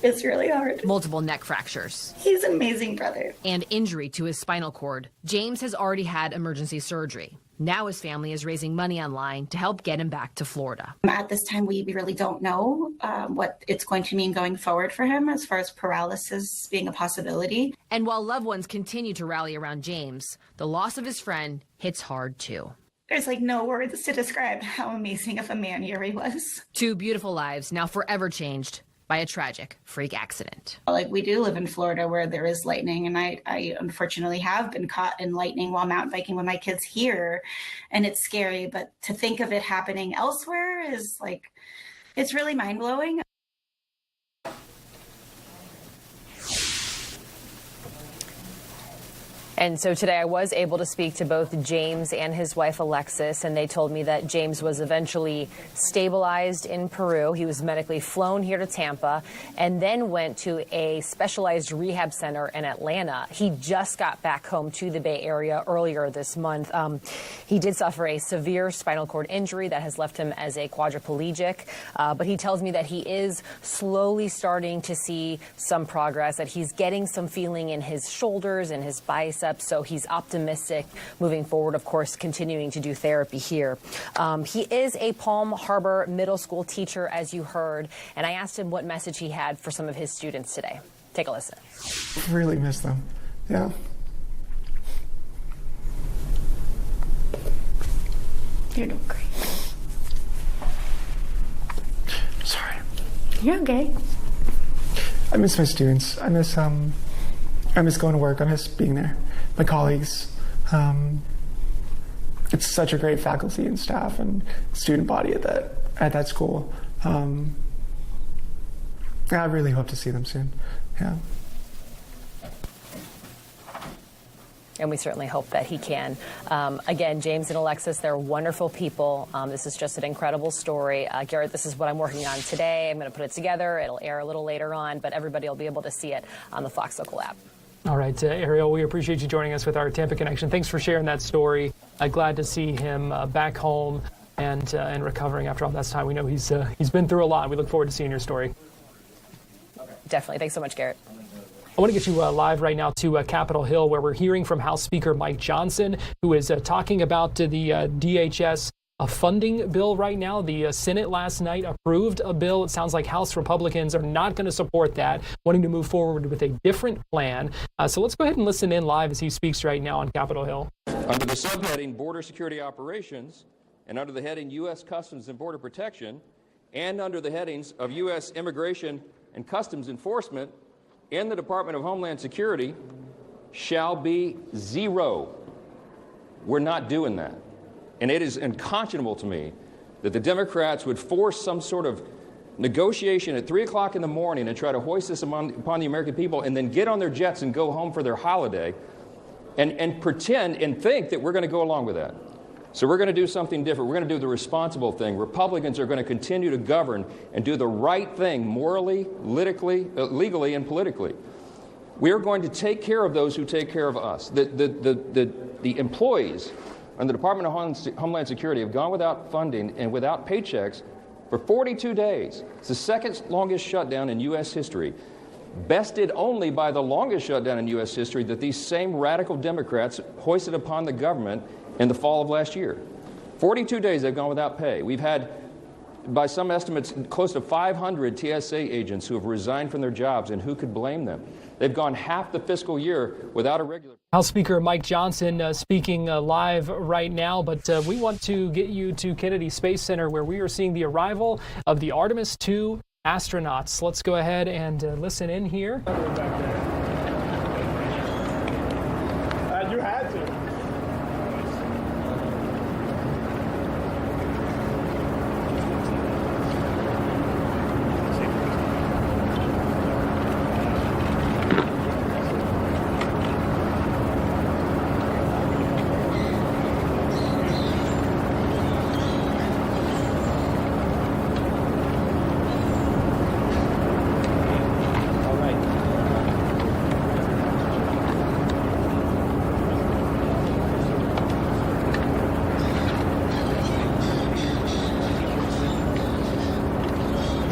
It's really hard. Multiple neck fractures. He's an amazing brother. And injury to his spinal cord. James has already had emergency surgery. Now his family is raising money online to help get him back to Florida. At this time, we really don't know what it's going to mean going forward for him as far as paralysis being a possibility. And while loved ones continue to rally around James, the loss of his friend hits hard too. There's no words to describe how amazing of a man Yuri was. Two beautiful lives now forever changed by a tragic freak accident. We do live in Florida where there is lightning, and I unfortunately have been caught in lightning while mountain biking with my kids here, and it's scary, but to think of it happening elsewhere is it's really mind-blowing. And so today I was able to speak to both James and his wife Alexis, and they told me that James was eventually stabilized in Peru. He was medically flown here to Tampa and then went to a specialized rehab center in Atlanta. He just got back home to the Bay Area earlier this month. He did suffer a severe spinal cord injury that has left him as a quadriplegic, but he tells me that he is slowly starting to see some progress, that he's getting some feeling in his shoulders and his biceps. So he's optimistic moving forward, of course, continuing to do therapy here. He is a Palm Harbor middle school teacher, as you heard, and I asked him what message he had for some of his students today. Take a listen. Really miss them. Yeah. You're doing great. Sorry. You're okay. I miss my students. I miss going to work. I miss being there. My colleagues. It's such a great faculty and staff and student body at that school. I really hope to see them soon. Yeah. And we certainly hope that he can. Again, James and Alexis, they're wonderful people. This is just an incredible story. Garrett, this is what I'm working on today. I'm going to put it together. It'll air a little later on, but everybody will be able to see it on the Fox Local app. All right, Ariel, we appreciate you joining us with our Tampa Connection. Thanks for sharing that story. Glad to see him back home and recovering after all that time. We know he's been through a lot. We look forward to seeing your story. Definitely. Thanks so much, Garrett. I want to get you live right now to Capitol Hill, where we're hearing from House Speaker Mike Johnson, who is talking about the DHS funding bill right now. The Senate last night approved a bill. It sounds like House Republicans are not going to support that, wanting to move forward with a different plan. So let's go ahead and listen in live as he speaks right now on Capitol Hill. Under the subheading Border Security Operations, and under the heading U.S. Customs and Border Protection, and under the headings of U.S. Immigration and Customs Enforcement, in the Department of Homeland Security shall be 0. We're not doing that. And it is unconscionable to me that the Democrats would force some sort of negotiation at 3 o'clock in the morning and try to hoist this upon the American people and then get on their jets and go home for their holiday and pretend and think that we're going to go along with that. So we're going to do something different. We're going to do the responsible thing. Republicans are going to continue to govern and do the right thing morally, legally, and politically. We are going to take care of those who take care of us. The employees in the Department of Homeland Security have gone without funding and without paychecks for 42 days. It's the second longest shutdown in U.S. history, bested only by the longest shutdown in U.S. history that these same radical Democrats hoisted upon the government in the fall of last year. 42 days they've gone without pay. We've had, by some estimates, close to 500 TSA agents who have resigned from their jobs, and who could blame them? They've gone half the fiscal year without a regular... House Speaker Mike Johnson speaking live right now, but we want to get you to Kennedy Space Center, where we are seeing the arrival of the Artemis II astronauts. Let's go ahead and listen in here. You had to.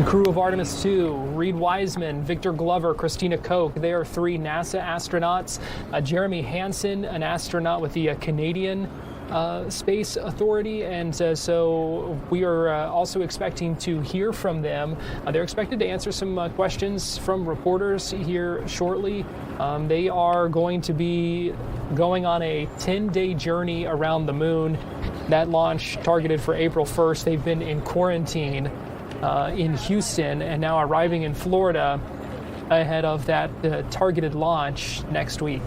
Crew of Artemis II, Reed Wiseman, Victor Glover, Christina Koch. They are 3 NASA astronauts. Jeremy Hansen, an astronaut with the Canadian Space Authority, and so we are also expecting to hear from them. They're expected to answer some questions from reporters here shortly. They are going to be going on a 10-day journey around the moon. That launch targeted for April 1st. They've been in quarantine in Houston and now arriving in Florida ahead of that targeted launch next week.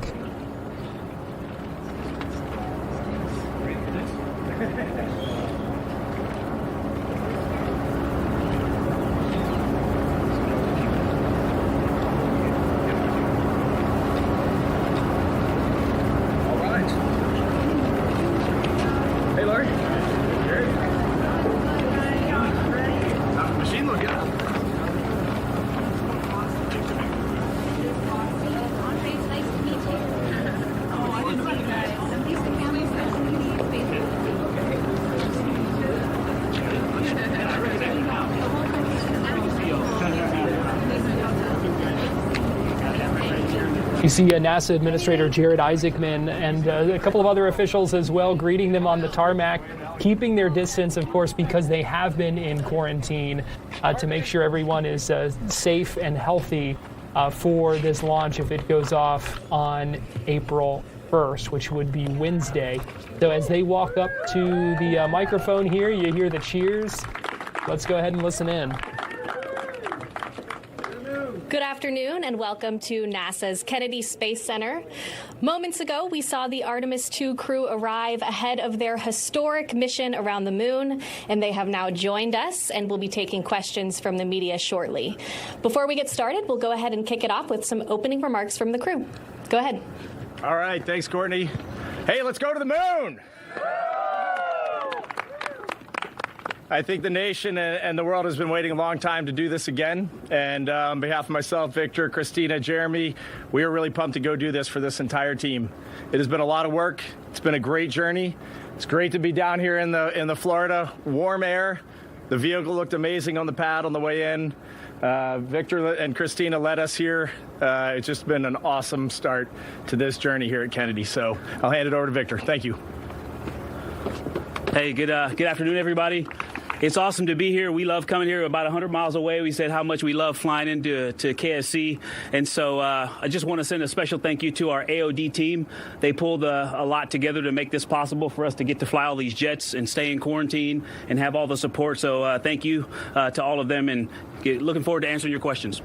You see NASA Administrator Jared Isaacman and a couple of other officials as well greeting them on the tarmac, keeping their distance, of course, because they have been in quarantine to make sure everyone is safe and healthy for this launch if it goes off on April 1st, which would be Wednesday. So as they walk up to the microphone here, you hear the cheers. Let's go ahead and listen in. Good afternoon and welcome to NASA's Kennedy Space Center. Moments ago, we saw the Artemis II crew arrive ahead of their historic mission around the moon, and they have now joined us and will be taking questions from the media shortly. Before we get started, we'll go ahead and kick it off with some opening remarks from the crew. Go ahead. All right, thanks, Courtney. Hey, let's go to the moon! I think the nation and the world has been waiting a long time to do this again. And on behalf of myself, Victor, Christina, Jeremy, we are really pumped to go do this for this entire team. It has been a lot of work. It's been a great journey. It's great to be down here in the Florida warm air. The vehicle looked amazing on the pad on the way in. Victor and Christina led us here. It's just been an awesome start to this journey here at Kennedy. So I'll hand it over to Victor. Thank you. Hey, good afternoon, everybody. It's awesome to be here. We love coming here. About 100 miles away. We said how much we love flying into KSC. And so I just want to send a special thank you to our AOD team. They pulled a lot together to make this possible for us to get to fly all these jets and stay in quarantine and have all the support. So thank you to all of them, and looking forward to answering your questions.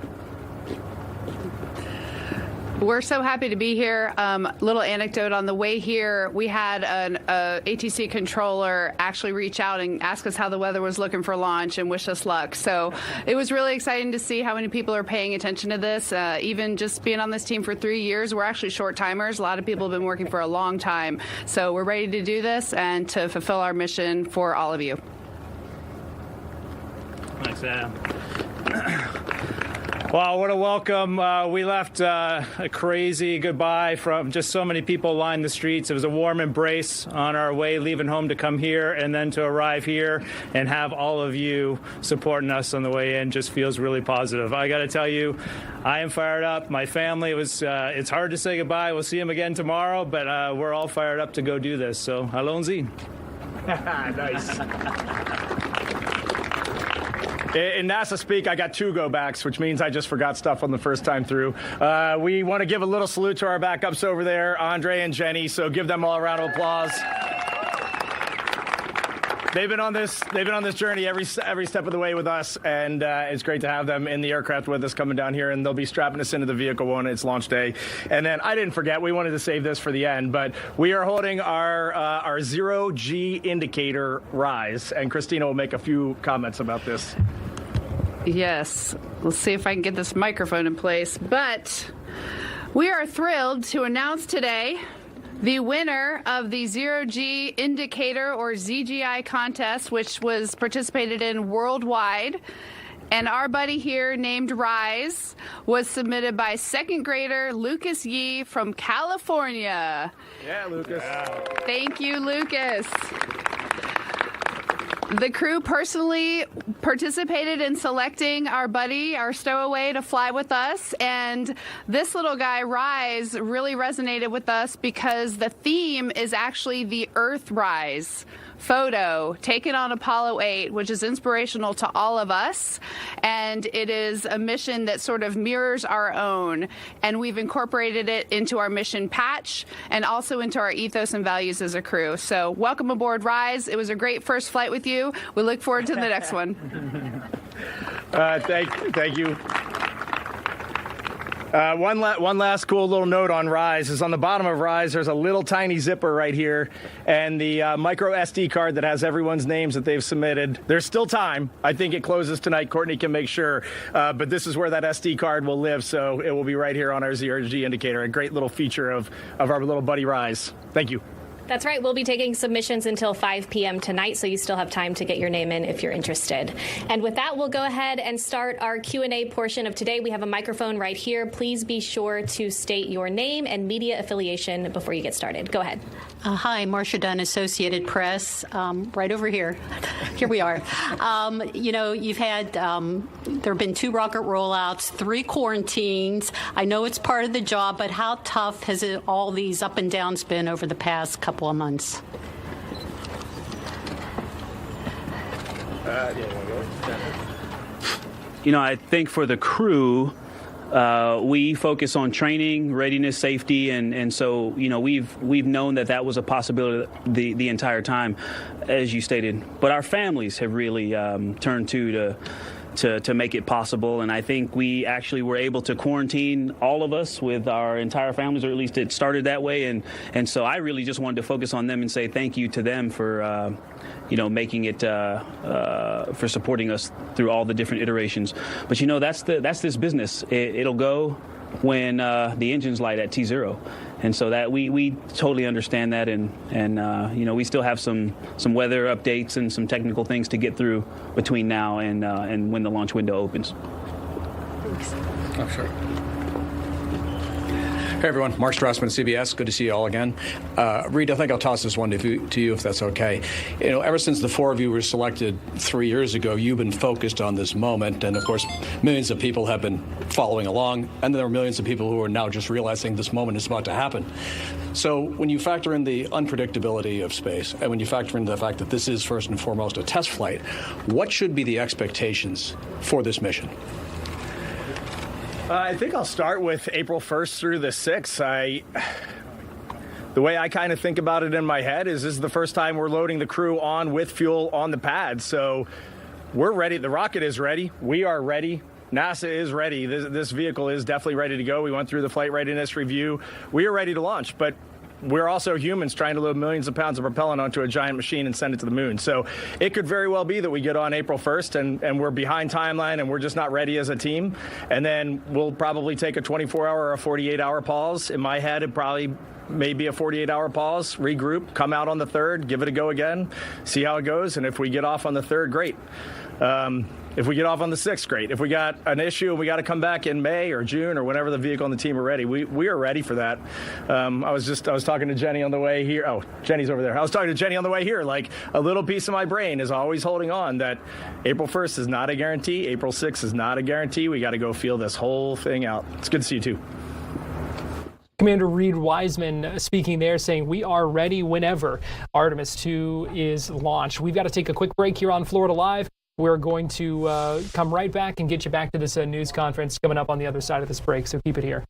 We're so happy to be here. Little anecdote on the way here, we had an ATC controller actually reach out and ask us how the weather was looking for launch and wish us luck. So it was really exciting to see how many people are paying attention to this. Even just being on this team for 3 years, we're actually short timers. A lot of people have been working for a long time. So we're ready to do this and to fulfill our mission for all of you. Thanks, Adam. Well, what a welcome. We left a crazy goodbye from just so many people lined the streets. It was a warm embrace on our way leaving home to come here, and then to arrive here and have all of you supporting us on the way in just feels really positive. I got to tell you, I am fired up. My family, it's hard to say goodbye. We'll see them again tomorrow, but we're all fired up to go do this. So, Alonzi. Nice. In NASA speak, I got 2 go-backs, which means I just forgot stuff on the first time through. We want to give a little salute to our backups over there, Andre and Jenny, so give them all a round of applause. They've been on this journey every step of the way with us, and it's great to have them in the aircraft with us coming down here, and they'll be strapping us into the vehicle when it's launch day. And then I didn't forget, we wanted to save this for the end, but we are holding our zero-G indicator rise, and Christina will make a few comments about this. Yes, let's see if I can get this microphone in place. But we are thrilled to announce today the winner of the Zero-G Indicator, or ZGI contest, which was participated in worldwide. And our buddy here named Rise was submitted by 2nd grader Lucas Yee from California. Yeah, Lucas. Thank you, Lucas. The crew personally participated in selecting our buddy, our stowaway, to fly with us. And this little guy, Rise, really resonated with us because the theme is actually the Earthrise photo taken on Apollo 8, which is inspirational to all of us. And it is a mission that sort of mirrors our own. And we've incorporated it into our mission patch and also into our ethos and values as a crew. So welcome aboard, Rise. It was a great first flight with you. We look forward to the next one. Thank you. One last cool little note on Rise is on the bottom of Rise, there's a little tiny zipper right here, and the micro SD card that has everyone's names that they've submitted. There's still time. I think it closes tonight. Courtney can make sure. But this is where that SD card will live, so it will be right here on our Zero-G indicator. A great little feature of our little buddy Rise. Thank you. That's right. We'll be taking submissions until 5 p.m. tonight, so you still have time to get your name in if you're interested. And with that, we'll go ahead and start our Q&A portion of today. We have a microphone right here. Please be sure to state your name and media affiliation before you get started. Go ahead. Hi, Marcia Dunn, Associated Press, right over here. Here we are. You've had, there have been 2 rocket rollouts, 3 quarantines. I know it's part of the job, but how tough has all these up and downs been over the past couple of months? I think for the crew, we focus on training, readiness, safety, and so we've known that was a possibility the entire time, as you stated. But our families have really turned to make it possible, and I think we actually were able to quarantine all of us with our entire families, or at least it started that way, and so I really just wanted to focus on them and say thank you to them for making it for supporting us through all the different iterations. But that's this business. It'll go when the engine's light at T0. And so that we totally understand that, and we still have some weather updates and some technical things to get through between now and when the launch window opens. Thanks. Oh, sure. Hey, everyone. Mark Strassman, CBS. Good to see you all again. Reed, I think I'll toss this one to you, if that's okay. Ever since the 4 of you were selected 3 years ago, you've been focused on this moment. And, of course, millions of people have been following along. And there are millions of people who are now just realizing this moment is about to happen. So when you factor in the unpredictability of space, and when you factor in the fact that this is, first and foremost, a test flight, what should be the expectations for this mission? I think I'll start with April 1st through the 6th. The way I kind of think about it in my head is this is the first time we're loading the crew on with fuel on the pad. So we're ready. The rocket is ready. We are ready. NASA is ready. This vehicle is definitely ready to go. We went through the flight readiness review. We are ready to launch, but we're also humans trying to load millions of pounds of propellant onto a giant machine and send it to the moon. So it could very well be that we get on April 1st and we're behind timeline and we're just not ready as a team. And then we'll probably take a 24-hour or a 48-hour pause. In my head, it probably maybe a 48-hour pause, regroup, come out on the 3rd, give it a go again, see how it goes. And if we get off on the 3rd, great. If we get off on the 6th, great. If we got an issue and we got to come back in May or June or whenever the vehicle and the team are ready, we are ready for that. I was talking to Jenny on the way here. Oh, Jenny's over there. I was talking to Jenny on the way here. Like, a little piece of my brain is always holding on that April 1st is not a guarantee. April 6th is not a guarantee. We got to go feel this whole thing out. It's good to see you too. Commander Reed Wiseman speaking there, saying we are ready whenever Artemis II is launched. We've got to take a quick break here on Florida Live. We're going to come right back and get you back to this news conference coming up on the other side of this break, so keep it here.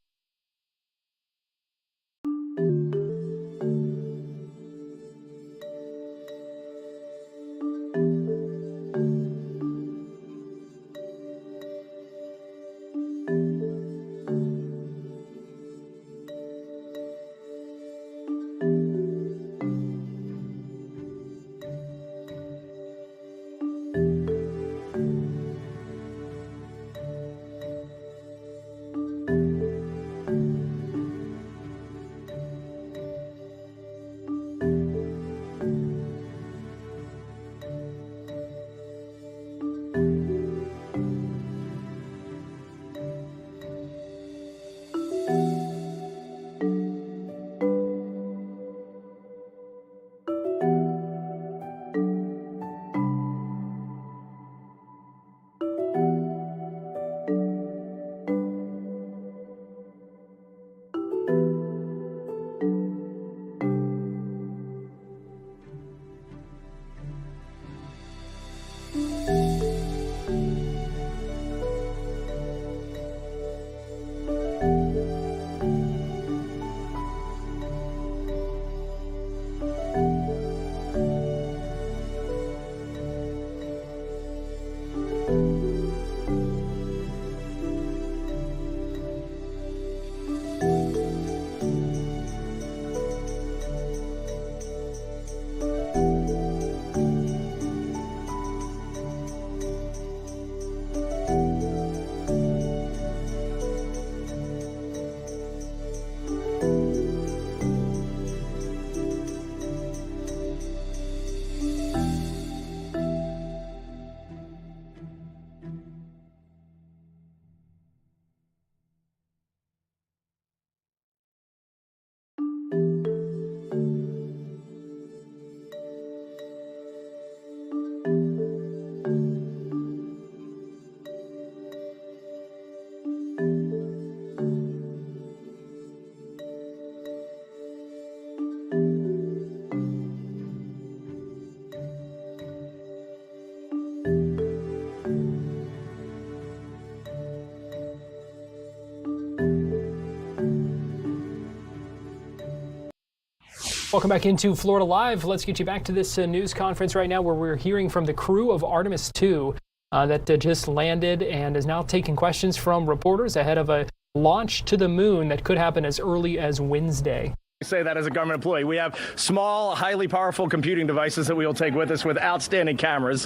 Welcome back into Florida Live. Let's get you back to this news conference right now where we're hearing from the crew of Artemis II that just landed and is now taking questions from reporters ahead of a launch to the moon that could happen as early as Wednesday. Say that as a government employee. We have small, highly powerful computing devices that we will take with us with outstanding cameras,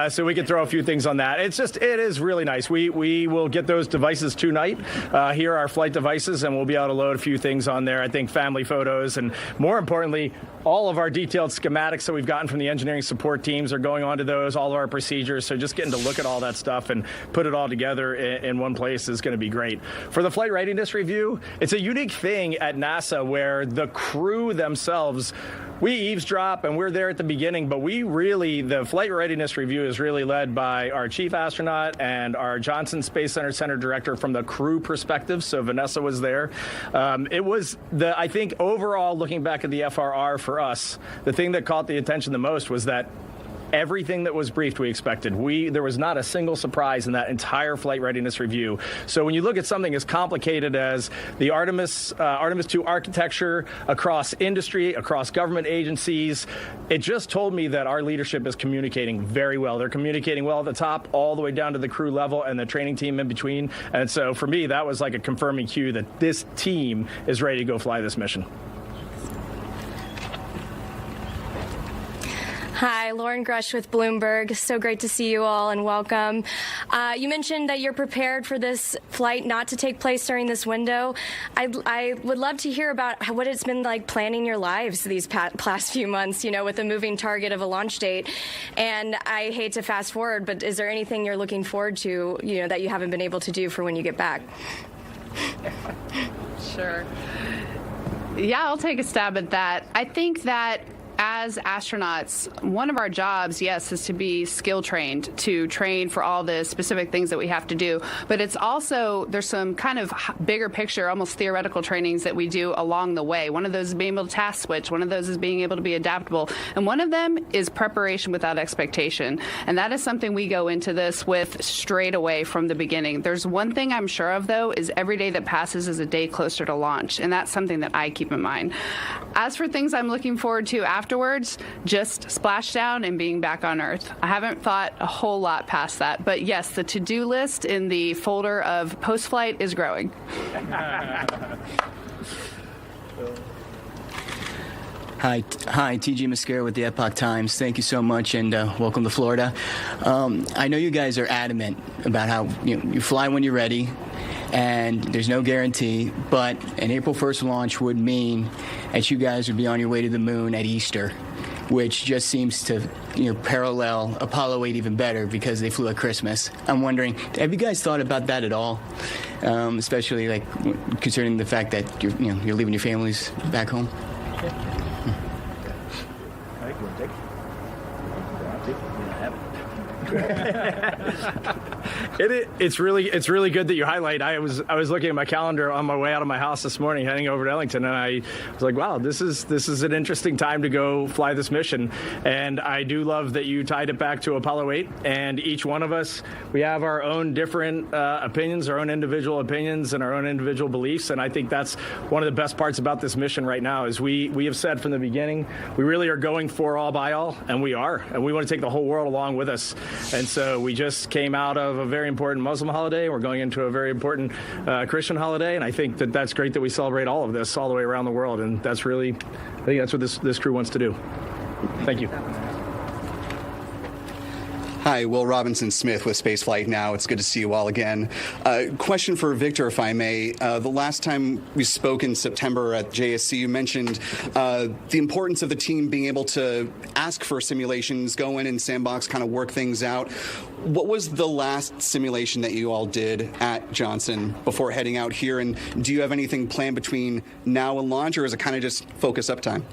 so we can throw a few things on that. It is really nice. We will get those devices tonight. Here are our flight devices, and we'll be able to load a few things on there. I think family photos, and more importantly, all of our detailed schematics that we've gotten from the engineering support teams are going onto those, all of our procedures. So just getting to look at all that stuff and put it all together in one place is going to be great. For the flight readiness review, it's a unique thing at NASA where the crew themselves, we eavesdrop and we're there at the beginning, but the flight readiness review is really led by our chief astronaut and our Johnson Space Center director from the crew perspective. So Vanessa was there. I think overall, looking back at the FRR for us, the thing that caught the attention the most was that everything that was briefed we expected. There was not a single surprise in that entire flight readiness review. So when you look at something as complicated as the Artemis II architecture across industry, across government agencies, it just told me that our leadership is communicating very well. They're communicating well at the top, all the way down to the crew level and the training team in between. And so for me, that was like a confirming cue that this team is ready to go fly this mission. Hi, Lauren Grush with Bloomberg. So great to see you all and welcome. You mentioned that you're prepared for this flight not to take place during this window. I would love to hear about what it's been like planning your lives these past few months, with a moving target of a launch date. And I hate to fast forward, but is there anything you're looking forward to, that you haven't been able to do for when you get back? Sure. Yeah, I'll take a stab at that. I think that as astronauts, one of our jobs, yes, is to be skill trained, to train for all the specific things that we have to do. But it's also, there's some kind of bigger picture, almost theoretical trainings that we do along the way. One of those is being able to task switch. One of those is being able to be adaptable. And one of them is preparation without expectation. And that is something we go into this with straight away from the beginning. There's one thing I'm sure of, though, is every day that passes is a day closer to launch. And that's something that I keep in mind. As for things I'm looking forward to afterwards, just splashdown and being back on Earth. I haven't thought a whole lot past that, but yes, the to-do list in the folder of post-flight is growing. Hi, TG Mascara with the Epoch Times. Thank you so much, and welcome to Florida. I know you guys are adamant about how you fly when you're ready, and there's no guarantee, but an April 1st launch would mean that you guys would be on your way to the moon at Easter, which just seems to parallel Apollo 8 even better because they flew at Christmas. I'm wondering, have you guys thought about that at all? Especially concerning the fact that you're leaving your families back home? It's really good that you highlight. I was looking at my calendar on my way out of my house this morning, heading over to Ellington, and I was like, wow, this is an interesting time to go fly this mission. And I do love that you tied it back to Apollo 8. And each one of us, we have our own different opinions, our own individual opinions, and our own individual beliefs. And I think that's one of the best parts about this mission right now. Is we have said from the beginning, we really are going for all by all, and we are, and we want to take the whole world along with us. And so we just came out of a very important Muslim holiday. We're going into a very important Christian holiday. And I think that that's great that we celebrate all of this all the way around the world. And I think that's what this crew wants to do. Thank you. Hi, Will Robinson-Smith with Spaceflight Now. It's good to see you all again. Question for Victor, if I may. The last time we spoke in September at JSC, you mentioned the importance of the team being able to ask for simulations, go in and sandbox, kind of work things out. What was the last simulation that you all did at Johnson before heading out here? And do you have anything planned between now and launch, or is it kind of just focus up time?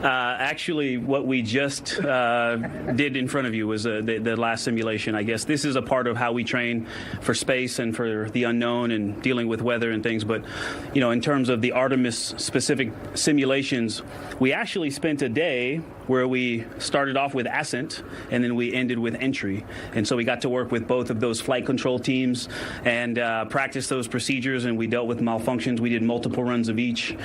Actually, what we just did in front of you was the last simulation. I guess this is a part of how we train for space and for the unknown and dealing with weather and things. But, in terms of the Artemis specific simulations, we actually spent a day where we started off with ascent and then we ended with entry. And so we got to work with both of those flight control teams and practice those procedures, and we dealt with malfunctions. We did multiple runs of each.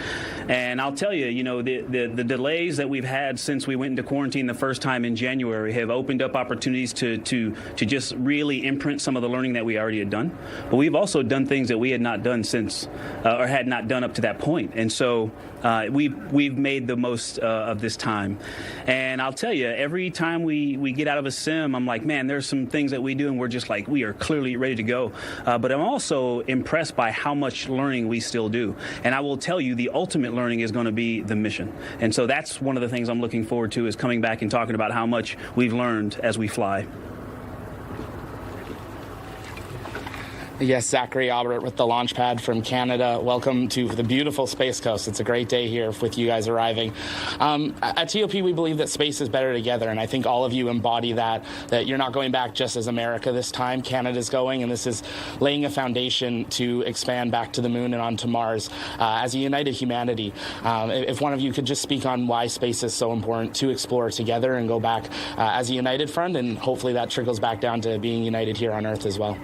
And I'll tell you, the delays that we've had since we went into quarantine the first time in January have opened up opportunities to just really imprint some of the learning that we already had done. But we've also done things that we had not done since or had not done up to that point. And so we've made the most of this time. And I'll tell you, every time we get out of a sim, I'm like, man, there's some things that we do, and we're just like, we are clearly ready to go. But I'm also impressed by how much learning we still do. And I will tell you, the ultimate learning is going to be the mission. And so that's one of the things I'm looking forward to, is coming back and talking about how much we've learned as we fly. Yes, Zachary Albert with the launch pad from Canada. Welcome to the beautiful Space Coast. It's a great day here with you guys arriving. At TOP, we believe that space is better together, and I think all of you embody that you're not going back just as America this time. Canada's going, and this is laying a foundation to expand back to the moon and onto Mars as a united humanity. If one of you could just speak on why space is so important to explore together and go back as a united front, and hopefully that trickles back down to being united here on Earth as well.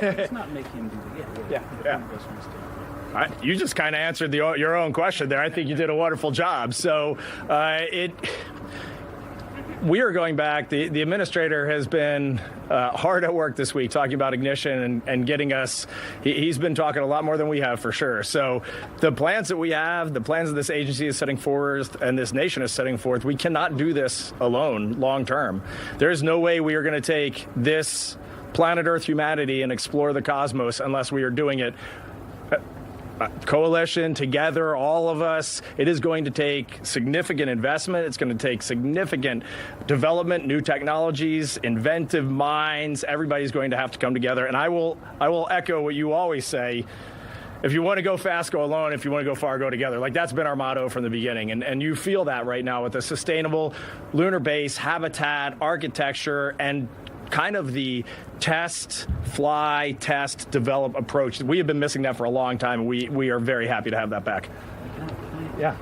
Let's not make him do it. Yeah. You just kind of answered your own question there. I think you did a wonderful job. So we are going back. The administrator has been hard at work this week talking about ignition and getting us. He's been talking a lot more than we have, for sure. So the plans that we have, the plans that this agency is setting forth and this nation is setting forth, we cannot do this alone long term. There's no way we are going to take this planet Earth humanity and explore the cosmos unless we are doing it coalition together, all of us. It is going to take significant investment. It's going to take significant development, new technologies, inventive minds. Everybody's going to have to come together. And I will echo what you always say. If you want to go fast, go alone. If you want to go far, go together. Like, that's been our motto from the beginning. And you feel that right now with the sustainable lunar base, habitat, architecture, and kind of the test, fly, test, develop approach. We have been missing that for a long time. We are very happy to have that back. Yeah.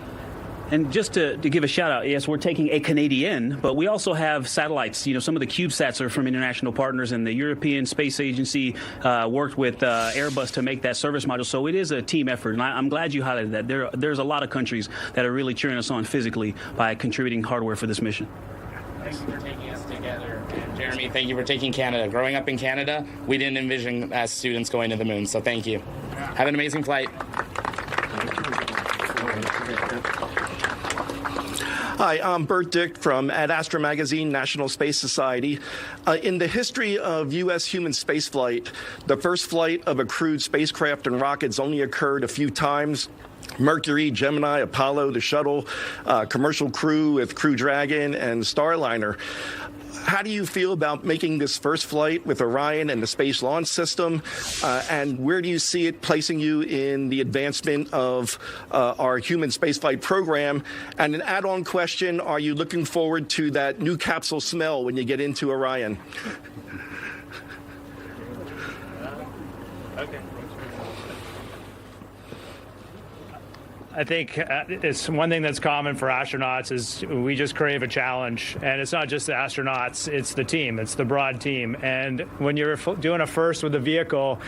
And just to give a shout out, yes, we're taking a Canadian, but we also have satellites. You know, some of the CubeSats are from international partners, and the European Space Agency worked with Airbus to make that service module. So it is a team effort, and I'm glad you highlighted that. There's a lot of countries that are really cheering us on physically by contributing hardware for this mission. Thank you for taking us together. And Jeremy, thank you for taking Canada. Growing up in Canada, we didn't envision as students going to the moon, so thank you. Have an amazing flight. Hi, I'm Bert Dick from Ad Astra Magazine, National Space Society. In the history of U.S. human spaceflight, the first flight of a crewed spacecraft and rockets only occurred a few times. Mercury, Gemini, Apollo, the shuttle, commercial crew with Crew Dragon and Starliner. How do you feel about making this first flight with Orion and the Space Launch System? And where do you see it placing you in the advancement of our human spaceflight program? And an add-on question, are you looking forward to that new capsule smell when you get into Orion? Okay. I think it's one thing that's common for astronauts is we just crave a challenge. And it's not just the astronauts, it's the team, it's the broad team. And when you're doing a first with a vehicle,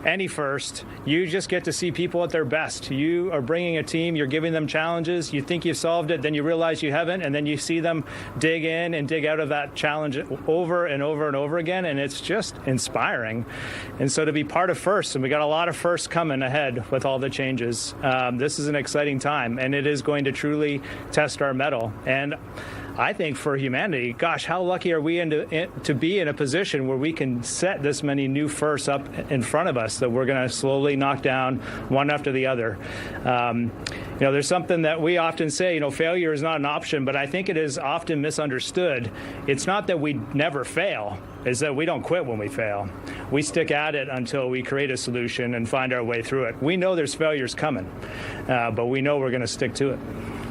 any first, you just get to see people at their best. You are bringing a team, you're giving them challenges, you think you've solved it, then you realize you haven't, and then you see them dig in and dig out of that challenge over and over and over again, and it's just inspiring. And so to be part of first, and we got a lot of firsts coming ahead with all the changes, this is an exciting time, and it is going to truly test our mettle. And I think for humanity, gosh, how lucky are we to be in a position where we can set this many new firsts up in front of us that we're going to slowly knock down one after the other. There's something that we often say, failure is not an option, but I think it is often misunderstood. It's not that we never fail, it's that we don't quit when we fail. We stick at it until we create a solution and find our way through it. We know there's failures coming, but we know we're going to stick to it.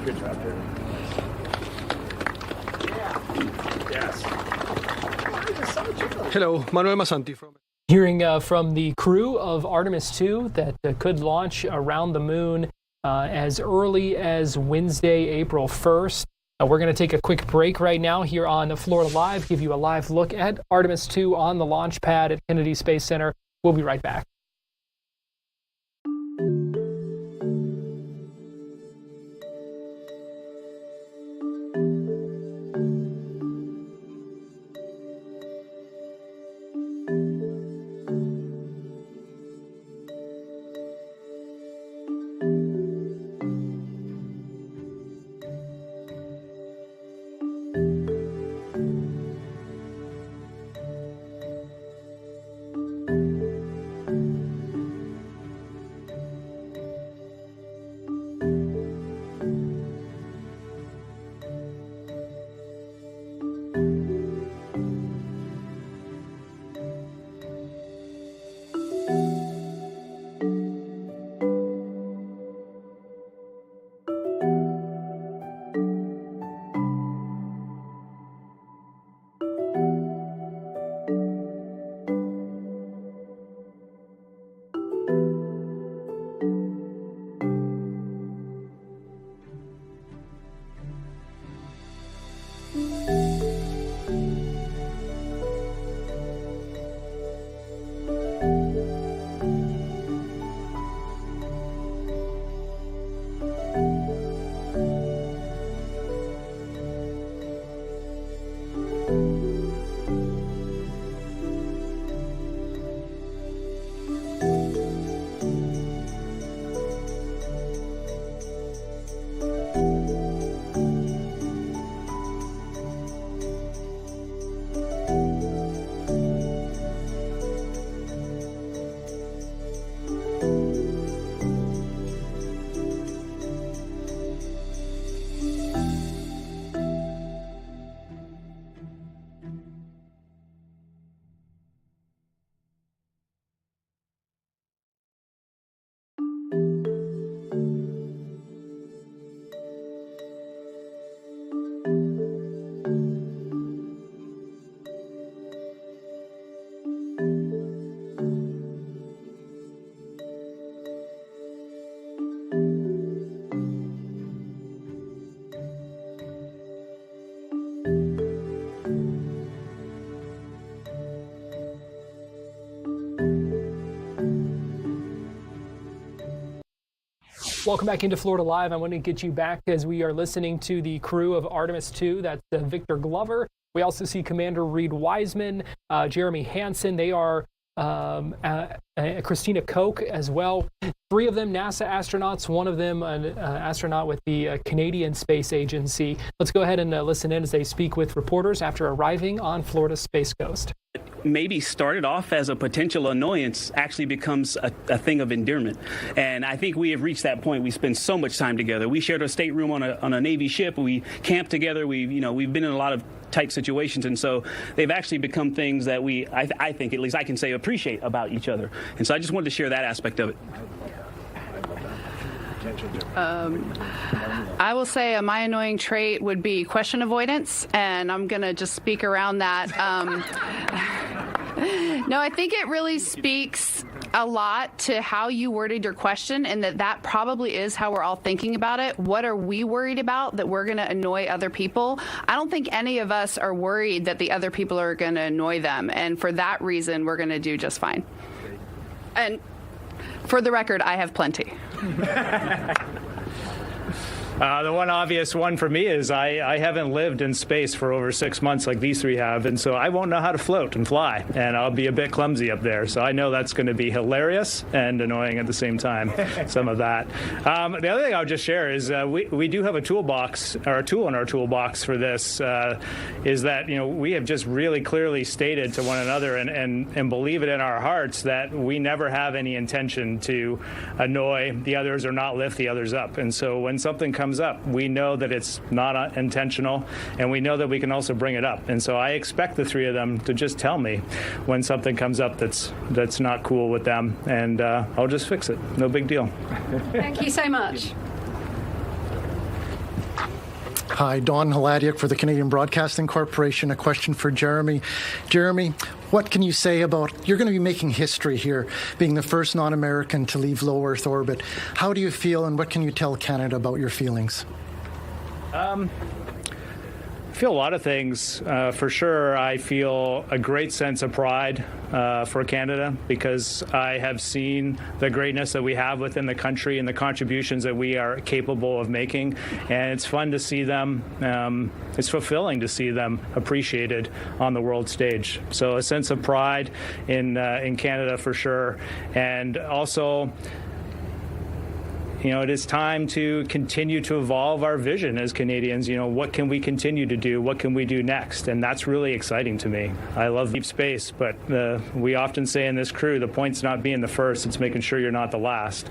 Good job, Jeremy. Hello, Manuel Masanti from. Hearing from the crew of Artemis II that could launch around the moon as early as Wednesday, April 1st. We're going to take a quick break right now here on Florida Live, give you a live look at Artemis II on the launch pad at Kennedy Space Center. We'll be right back. Welcome back into Florida Live. I want to get you back as we are listening to the crew of Artemis II. That's Victor Glover. We also see Commander Reed Wiseman, Jeremy Hansen. They are Christina Koch as well. 3 of them NASA astronauts, one of them an astronaut with the Canadian Space Agency. Let's go ahead and listen in as they speak with reporters after arriving on Florida's Space Coast. Maybe started off as a potential annoyance actually becomes a thing of endearment. And I think we have reached that point. We spend so much time together. We shared a stateroom on a Navy ship. We camped together. We've been in a lot of tight situations. And so they've actually become things that I think, at least I can say, appreciate about each other. And so I just wanted to share that aspect of it. I will say my annoying trait would be question avoidance, and I'm going to just speak around that. No, I think it really speaks a lot to how you worded your question, and that probably is how we're all thinking about it. What are we worried about that we're going to annoy other people? I don't think any of us are worried that the other people are going to annoy them, and for that reason, we're going to do just fine. And for the record, I have plenty. The one obvious one for me is I haven't lived in space for over 6 months like these 3 have, and so I won't know how to float and fly, and I'll be a bit clumsy up there. So I know that's going to be hilarious and annoying at the same time, some of that. The other thing I'll just share is we do have a toolbox, or a tool in our toolbox for this, is that we have just really clearly stated to one another and believe it in our hearts that we never have any intention to annoy the others or not lift the others up. And so when something comes up, we know that it's not intentional, and we know that we can also bring it up. And so I expect the 3 of them to just tell me when something comes up that's not cool with them, and I'll just fix it. No big deal. Thank you so much. Hi, Don Haladiuk for the Canadian Broadcasting Corporation. A question for Jeremy. Jeremy, what can you say about, you're going to be making history here, being the first non-American to leave low Earth orbit. How do you feel, and what can you tell Canada about your feelings? I feel a lot of things. For sure, I feel a great sense of pride for Canada, because I have seen the greatness that we have within the country and the contributions that we are capable of making. And it's fun to see them. It's fulfilling to see them appreciated on the world stage. So a sense of pride in Canada for sure. And also, it is time to continue to evolve our vision as Canadians. What can we continue to do? What can we do next? And that's really exciting to me. I love deep space, but we often say in this crew, the point's not being the first, it's making sure you're not the last.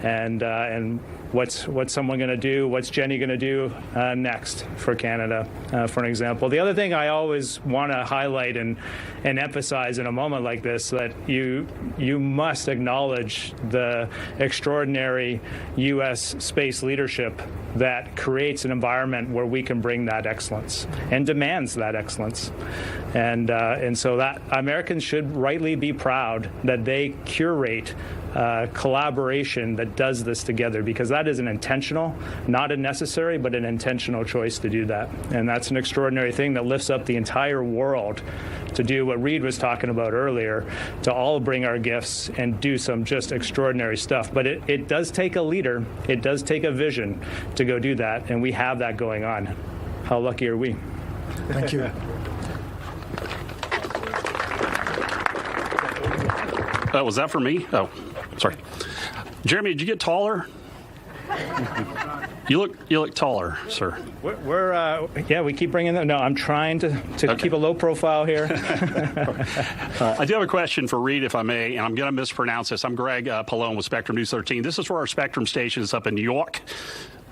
And what's someone going to do? What's Jenny going to do next for Canada, for an example? The other thing I always want to highlight and emphasize in a moment like this, that you must acknowledge the extraordinary U.S. space leadership that creates an environment where we can bring that excellence and demands that excellence. And so that Americans should rightly be proud that they curate collaboration that does this together, because that is an intentional, not a necessary, but an intentional choice to do that. And that's an extraordinary thing that lifts up the entire world to do what Reed was talking about earlier, to all bring our gifts and do some just extraordinary stuff. But it does take a leader, it does take a vision to go do that, and we have that going on. How lucky are we? Thank you. Was that for me? Oh, sorry. Jeremy, did you get taller? You look taller, sir. We keep bringing them. No, I'm trying to keep a low profile here. I do have a question for Reed, if I may, and I'm going to mispronounce this. I'm Greg Pallone with Spectrum News 13. This is for our Spectrum stations up in New York,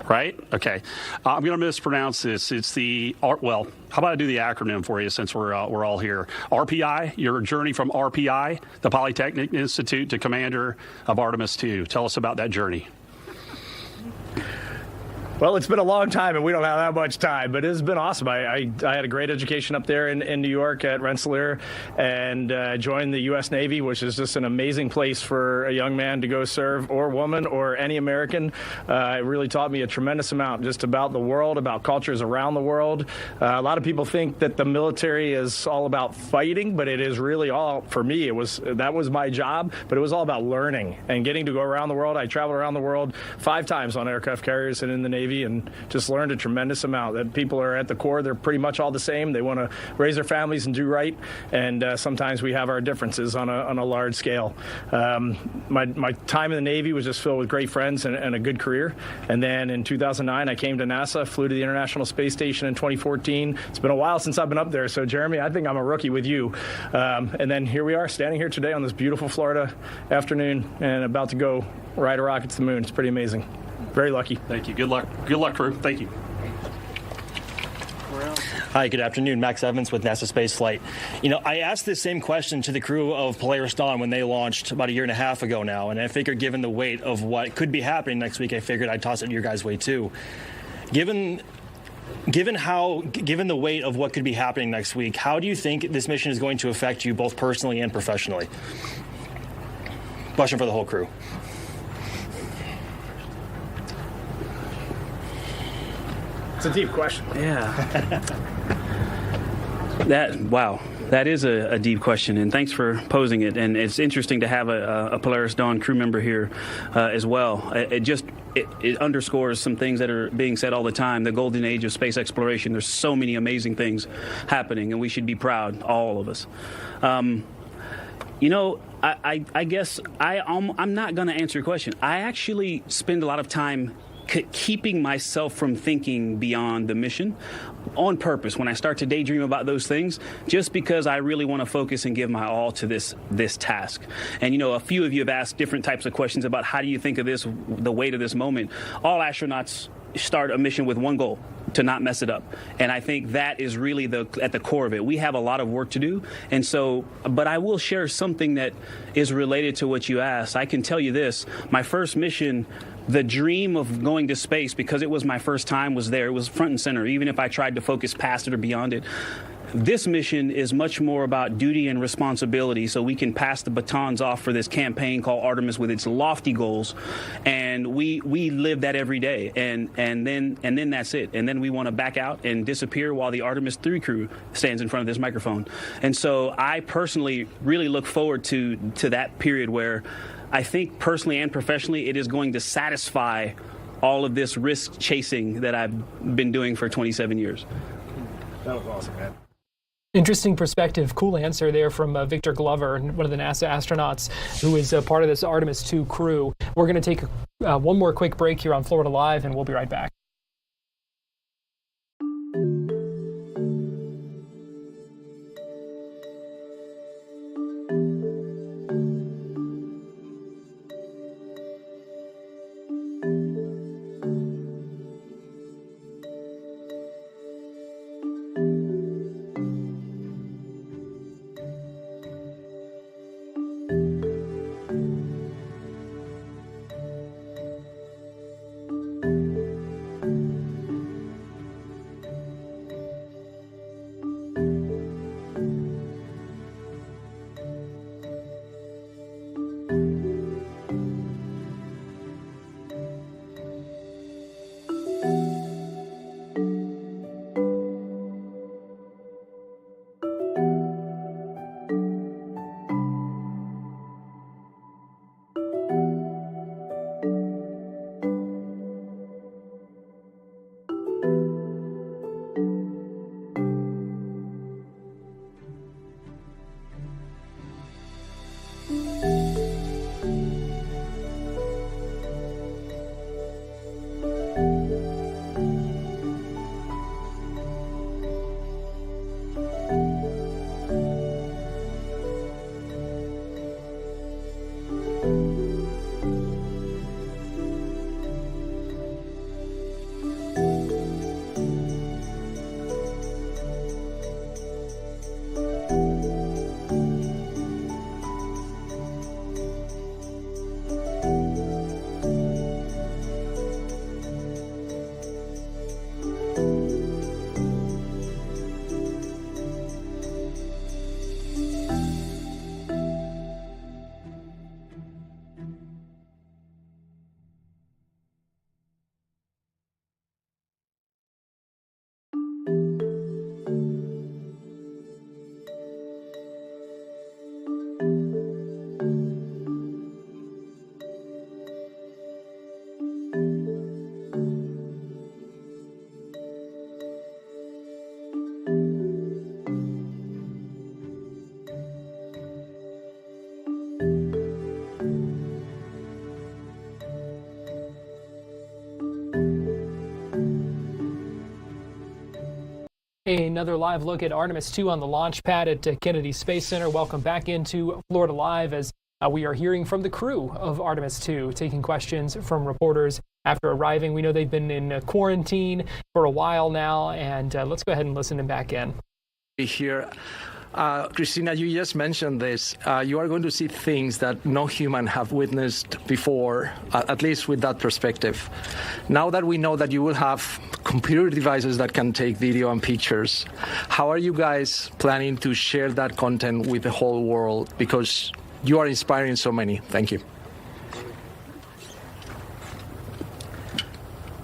right? Okay. I'm going to mispronounce this. It's how about I do the acronym for you, since we're all here. RPI, your journey from RPI, the Polytechnic Institute, to Commander of Artemis II. Tell us about that journey. Well, it's been a long time, and we don't have that much time, but it's been awesome. I had a great education up there in New York at Rensselaer, and joined the U.S. Navy, which is just an amazing place for a young man to go serve, or woman, or any American. It really taught me a tremendous amount just about the world, about cultures around the world. A lot of people think that the military is all about fighting, but it is really all, for me, that was my job, but it was all about learning and getting to go around the world. I traveled around the world 5 times on aircraft carriers and in the Navy, and just learned a tremendous amount. That people are at the core, they're pretty much all the same. They want to raise their families and do right, and sometimes we have our differences on a large scale. My time in the Navy was just filled with great friends and a good career. And then in 2009, I came to NASA, flew to the International Space Station in 2014. It's been a while since I've been up there, so Jeremy, I think I'm a rookie with you. And then here we are, standing here today on this beautiful Florida afternoon, and about to go ride a rocket to the moon. It's pretty amazing. Very lucky. Thank you. Good luck. Good luck, crew. Thank you. Hi, good afternoon. Max Evans with NASA Space Flight. You know, I asked this same question to the crew of Polaris Dawn when they launched about a year and a half ago now, and I figured given the weight of what could be happening next week, I figured I'd toss it your guys' way too. Given the weight of what could be happening next week, how do you think this mission is going to affect you both personally and professionally? Question for the whole crew. It's a deep question. Yeah. That is a deep question, and thanks for posing it. And it's interesting to have a Polaris Dawn crew member here as well. It underscores some things that are being said all the time. The golden age of space exploration. There's so many amazing things happening, and we should be proud, all of us. You know, I guess I'm not going to answer your question. I actually spend a lot of time keeping myself from thinking beyond the mission on purpose when I start to daydream about those things, just because I really want to focus and give my all to this task. And, you know, a few of you have asked different types of questions about how do you think of this, the weight of this moment. All astronauts start a mission with one goal: to not mess it up. And I think that is really at the core of it. We have a lot of work to do. And so, but I will share something that is related to what you asked. I can tell you this: my first mission, the dream of going to space, because it was my first time, was there. It was front and center, even if I tried to focus past it or beyond it. This mission is much more about duty and responsibility, so we can pass the batons off for this campaign called Artemis with its lofty goals, and we live that every day, and then that's it. And then we want to back out and disappear while the Artemis II crew stands in front of this microphone. And so I personally really look forward to that period where I think personally and professionally it is going to satisfy all of this risk chasing that I've been doing for 27 years. That was awesome, man. Interesting perspective. Cool answer there from Victor Glover, one of the NASA astronauts who is part of this Artemis II crew. We're going to take one more quick break here on Florida Live, and we'll be right back. Another live look at Artemis II on the launch pad at Kennedy Space Center. Welcome back into Florida Live as we are hearing from the crew of Artemis II, taking questions from reporters after arriving. We know they've been in quarantine for a while now, and let's go ahead and listen back in. Here. Christina, you just mentioned this. You are going to see things that no human have witnessed before, at least with that perspective. Now that we know that you will have computer devices that can take video and pictures, how are you guys planning to share that content with the whole world? Because you are inspiring so many. Thank you.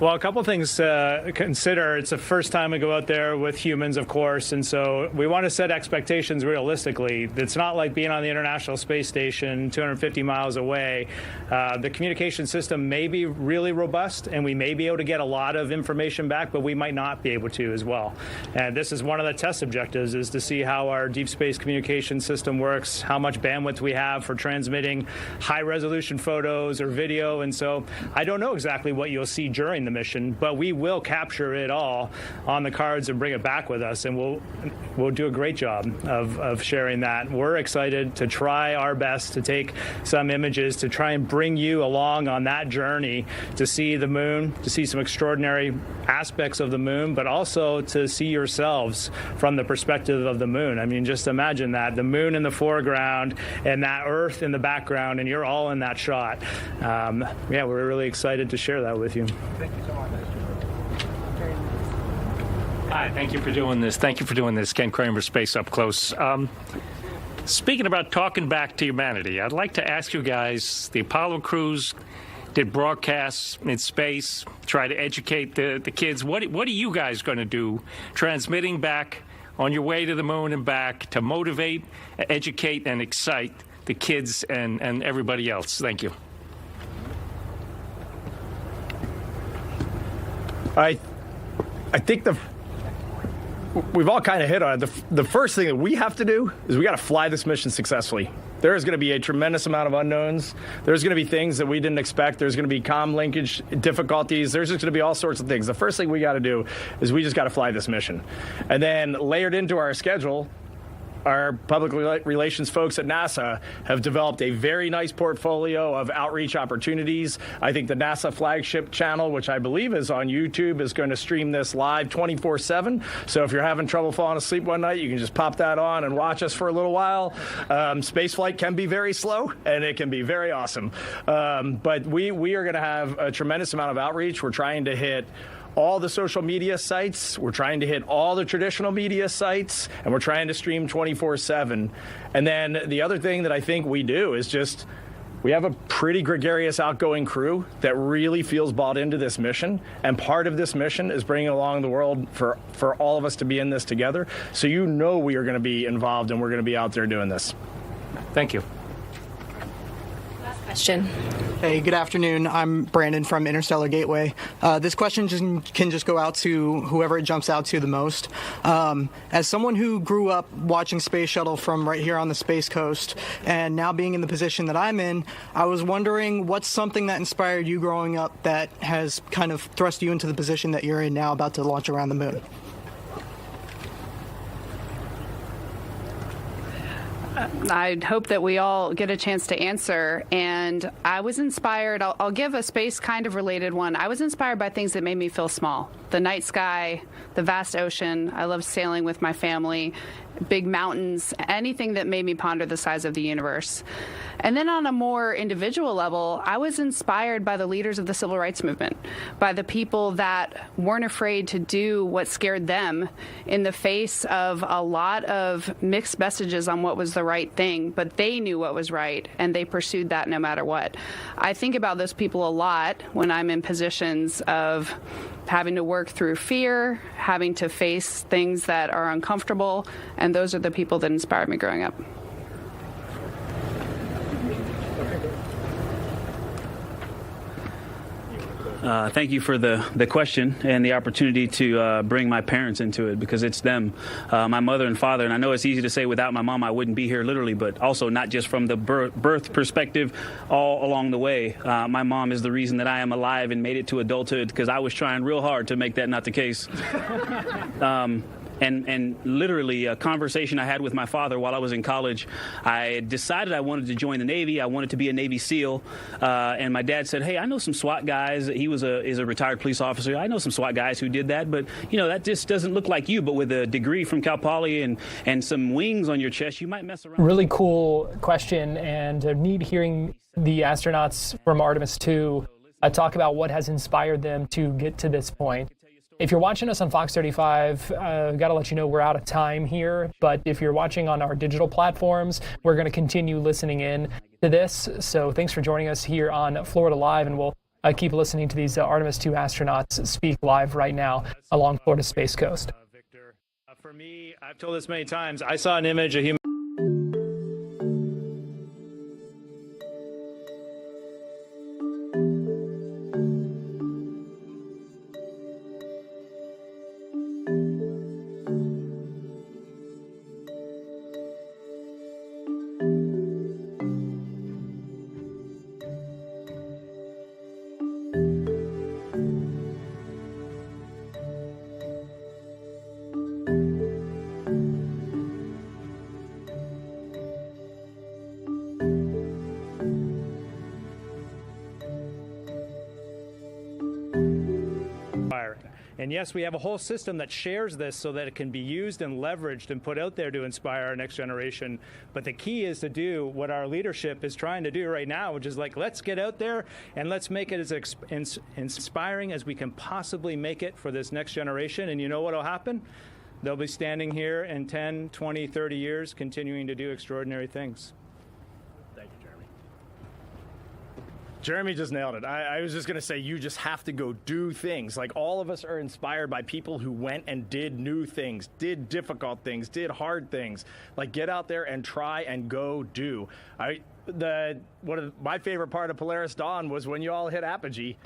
Well, a couple things to consider. It's the first time we go out there with humans, of course, and so we want to set expectations realistically. It's not like being on the International Space Station 250 miles away. The communication system may be really robust, and we may be able to get a lot of information back, but we might not be able to as well. And this is one of the test objectives, is to see how our deep space communication system works, how much bandwidth we have for transmitting high-resolution photos or video, and so I don't know exactly what you'll see during the mission, but we will capture it all on the cards and bring it back with us, and we'll do a great job of sharing that. We're excited to try our best to take some images to try and bring you along on that journey to see the moon, to see some extraordinary aspects of the moon, but also to see yourselves from the perspective of the moon. I mean, just imagine that, the moon in the foreground and that Earth in the background, and you're all in that shot. Yeah, we're really excited to share that with you. Thank you so much. Hi, thank you for doing this. Thank you for doing this. Ken Kramer, Space Up Close. Speaking about talking back to humanity, I'd like to ask you guys, the Apollo crews did broadcasts in space, try to educate the kids. What are you guys going to do transmitting back on your way to the moon and back to motivate, educate, and excite the kids and everybody else? Thank you. I think we've all kind of hit on it. The first thing that we have to do is we got to fly this mission successfully. There is going to be a tremendous amount of unknowns. There's going to be things that we didn't expect. There's going to be comm linkage difficulties. There's just going to be all sorts of things. The first thing we got to do is we just got to fly this mission. And then layered into our schedule, our public relations folks at NASA have developed a very nice portfolio of outreach opportunities. I think the NASA flagship channel, which I believe is on YouTube, is going to stream this live 24/7. So if you're having trouble falling asleep one night, you can just pop that on and watch us for a little while. Spaceflight can be very slow, and it can be very awesome. But we are going to have a tremendous amount of outreach. We're trying to hit all the social media sites, we're trying to hit all the traditional media sites, and we're trying to stream 24/7. And then the other thing that I think we do is just, we have a pretty gregarious, outgoing crew that really feels bought into this mission. And part of this mission is bringing along the world for all of us to be in this together. So you know we are going to be involved, and we're going to be out there doing this. Thank you. Question. Hey, good afternoon. I'm Brandon from Interstellar Gateway. This question can just go out to whoever it jumps out to the most. As someone who grew up watching Space Shuttle from right here on the Space Coast, and now being in the position that I'm in, I was wondering what's something that inspired you growing up that has kind of thrust you into the position that you're in now, about to launch around the moon? I hope that we all get a chance to answer. And I was inspired, I'll give a space kind of related one. I was inspired by things that made me feel small. The night sky, the vast ocean. I love sailing with my family, big mountains, anything that made me ponder the size of the universe. And then on a more individual level, I was inspired by the leaders of the civil rights movement, by the people that weren't afraid to do what scared them in the face of a lot of mixed messages on what was the right thing, but they knew what was right, and they pursued that no matter what. I think about those people a lot when I'm in positions of having to work through fear, having to face things that are uncomfortable, and those are the people that inspired me growing up. Thank you for the question and the opportunity to bring my parents into it, because it's them, my mother and father. And I know it's easy to say without my mom I wouldn't be here, literally, but also not just from the birth perspective, all along the way. My mom is the reason that I am alive and made it to adulthood, because I was trying real hard to make that not the case. And literally a conversation I had with my father while I was in college, I decided I wanted to join the Navy. I wanted to be a Navy SEAL. And my dad said, hey, I know some SWAT guys. He is a retired police officer. I know some SWAT guys who did that. But, that just doesn't look like you. But with a degree from Cal Poly and some wings on your chest, you might mess around. Really cool question, and neat hearing the astronauts from Artemis II talk about what has inspired them to get to this point. If you're watching us on Fox 35, got to let you know we're out of time here. But if you're watching on our digital platforms, we're going to continue listening in to this. So thanks for joining us here on Florida Live, and we'll keep listening to these Artemis II astronauts speak live right now along Florida's Space Coast. Victor, for me, I've told this many times, I saw an image of human. And yes, we have a whole system that shares this so that it can be used and leveraged and put out there to inspire our next generation. But the key is to do what our leadership is trying to do right now, which is like, let's get out there and let's make it as inspiring as we can possibly make it for this next generation. And you know what will happen? They'll be standing here in 10, 20, 30 years continuing to do extraordinary things. Jeremy just nailed it. I was just going to say, you just have to go do things. Like, all of us are inspired by people who went and did new things, did difficult things, did hard things. Like, get out there and try and go do. One of my favorite part of Polaris Dawn was when you all hit apogee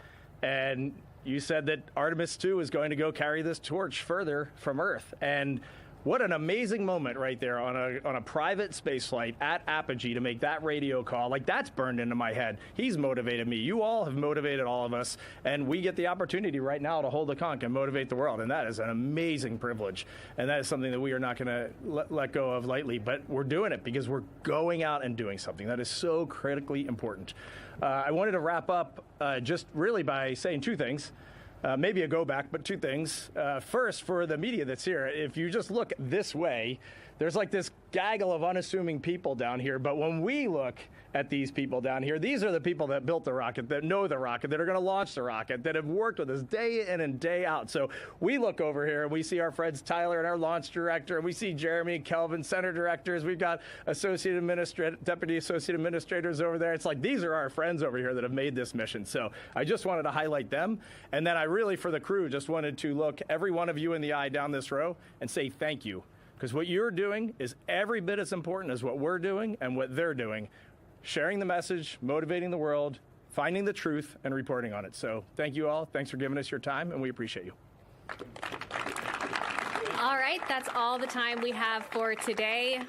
and you said that Artemis II is going to go carry this torch further from Earth. And what an amazing moment right there on a private space flight at apogee to make that radio call. Like, that's burned into my head. He's motivated me. You all have motivated all of us. And we get the opportunity right now to hold the conch and motivate the world. And that is an amazing privilege. And that is something that we are not going to let go of lightly. But we're doing it because we're going out and doing something. That is so critically important. I wanted to wrap up just really by saying two things. Maybe a go back, but two things. First, for the media that's here, if you just look this way, there's like this gaggle of unassuming people down here. But when we look at these people down here, these are the people that built the rocket, that know the rocket, that are going to launch the rocket, that have worked with us day in and day out. So we look over here and we see our friends Tyler and our launch director, and we see Jeremy and Kelvin, center directors. We've got deputy associate administrators over there. It's like, these are our friends over here that have made this mission. So I just wanted to highlight them. And then I really, for the crew, just wanted to look every one of you in the eye down this row and say thank you. Because what you're doing is every bit as important as what we're doing and what they're doing. Sharing the message, motivating the world, finding the truth, and reporting on it. So thank you all. Thanks for giving us your time, and we appreciate you. All right, that's all the time we have for today.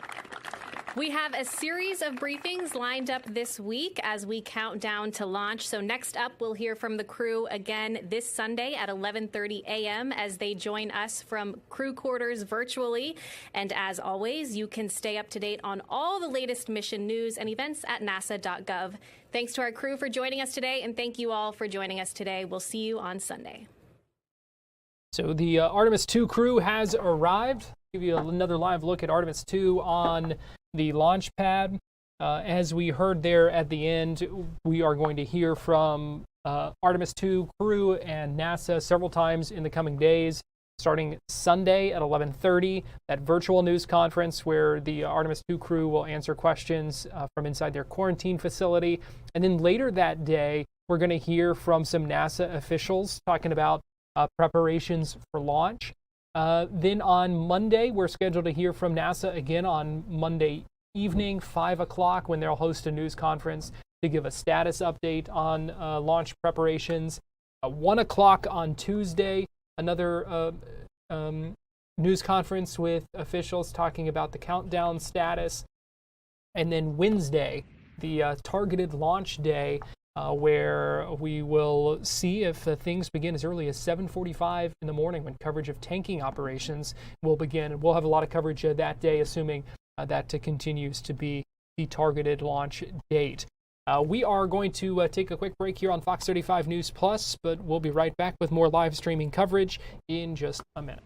We have a series of briefings lined up this week as we count down to launch. So next up, we'll hear from the crew again this Sunday at 11:30 a.m. as they join us from crew quarters virtually. And as always, you can stay up to date on all the latest mission news and events at nasa.gov. Thanks to our crew for joining us today, and thank you all for joining us today. We'll see you on Sunday. So the Artemis II crew has arrived. Give you another live look at Artemis II on the launch pad. As we heard there at the end, we are going to hear from Artemis II crew and NASA several times in the coming days, starting Sunday at 11:30, that virtual news conference where the Artemis II crew will answer questions from inside their quarantine facility. And then later that day, we're going to hear from some NASA officials talking about preparations for launch. Then on Monday, we're scheduled to hear from NASA again on Monday evening, 5 o'clock, when they'll host a news conference to give a status update on launch preparations. 1 o'clock on Tuesday, another news conference with officials talking about the countdown status. And then Wednesday, the targeted launch day, where we will see if things begin as early as 7:45 in the morning when coverage of tanking operations will begin. And we'll have a lot of coverage that day, assuming that continues to be the targeted launch date. We are going to take a quick break here on Fox 35 News Plus, but we'll be right back with more live streaming coverage in just a minute.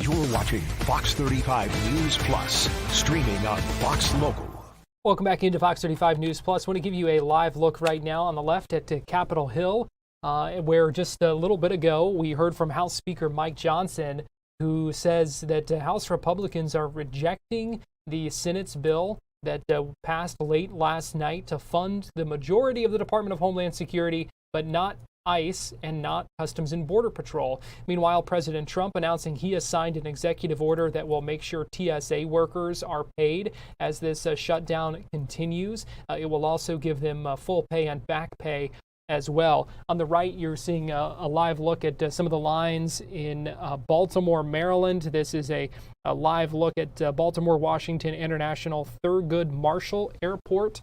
You're watching Fox 35 News Plus, streaming on Fox Local. Welcome back into Fox 35 News Plus. I want to give you a live look right now on the left at Capitol Hill, where just a little bit ago we heard from House Speaker Mike Johnson, who says that House Republicans are rejecting the Senate's bill that passed late last night to fund the majority of the Department of Homeland Security, but not ICE and not Customs and Border Patrol. Meanwhile, President Trump announcing he has signed an executive order that will make sure TSA workers are paid as this shutdown continues. It will also give them full pay and back pay as well. On the right, you're seeing a live look at some of the lines in Baltimore, Maryland. This is a live look at Baltimore Washington International Thurgood Marshall Airport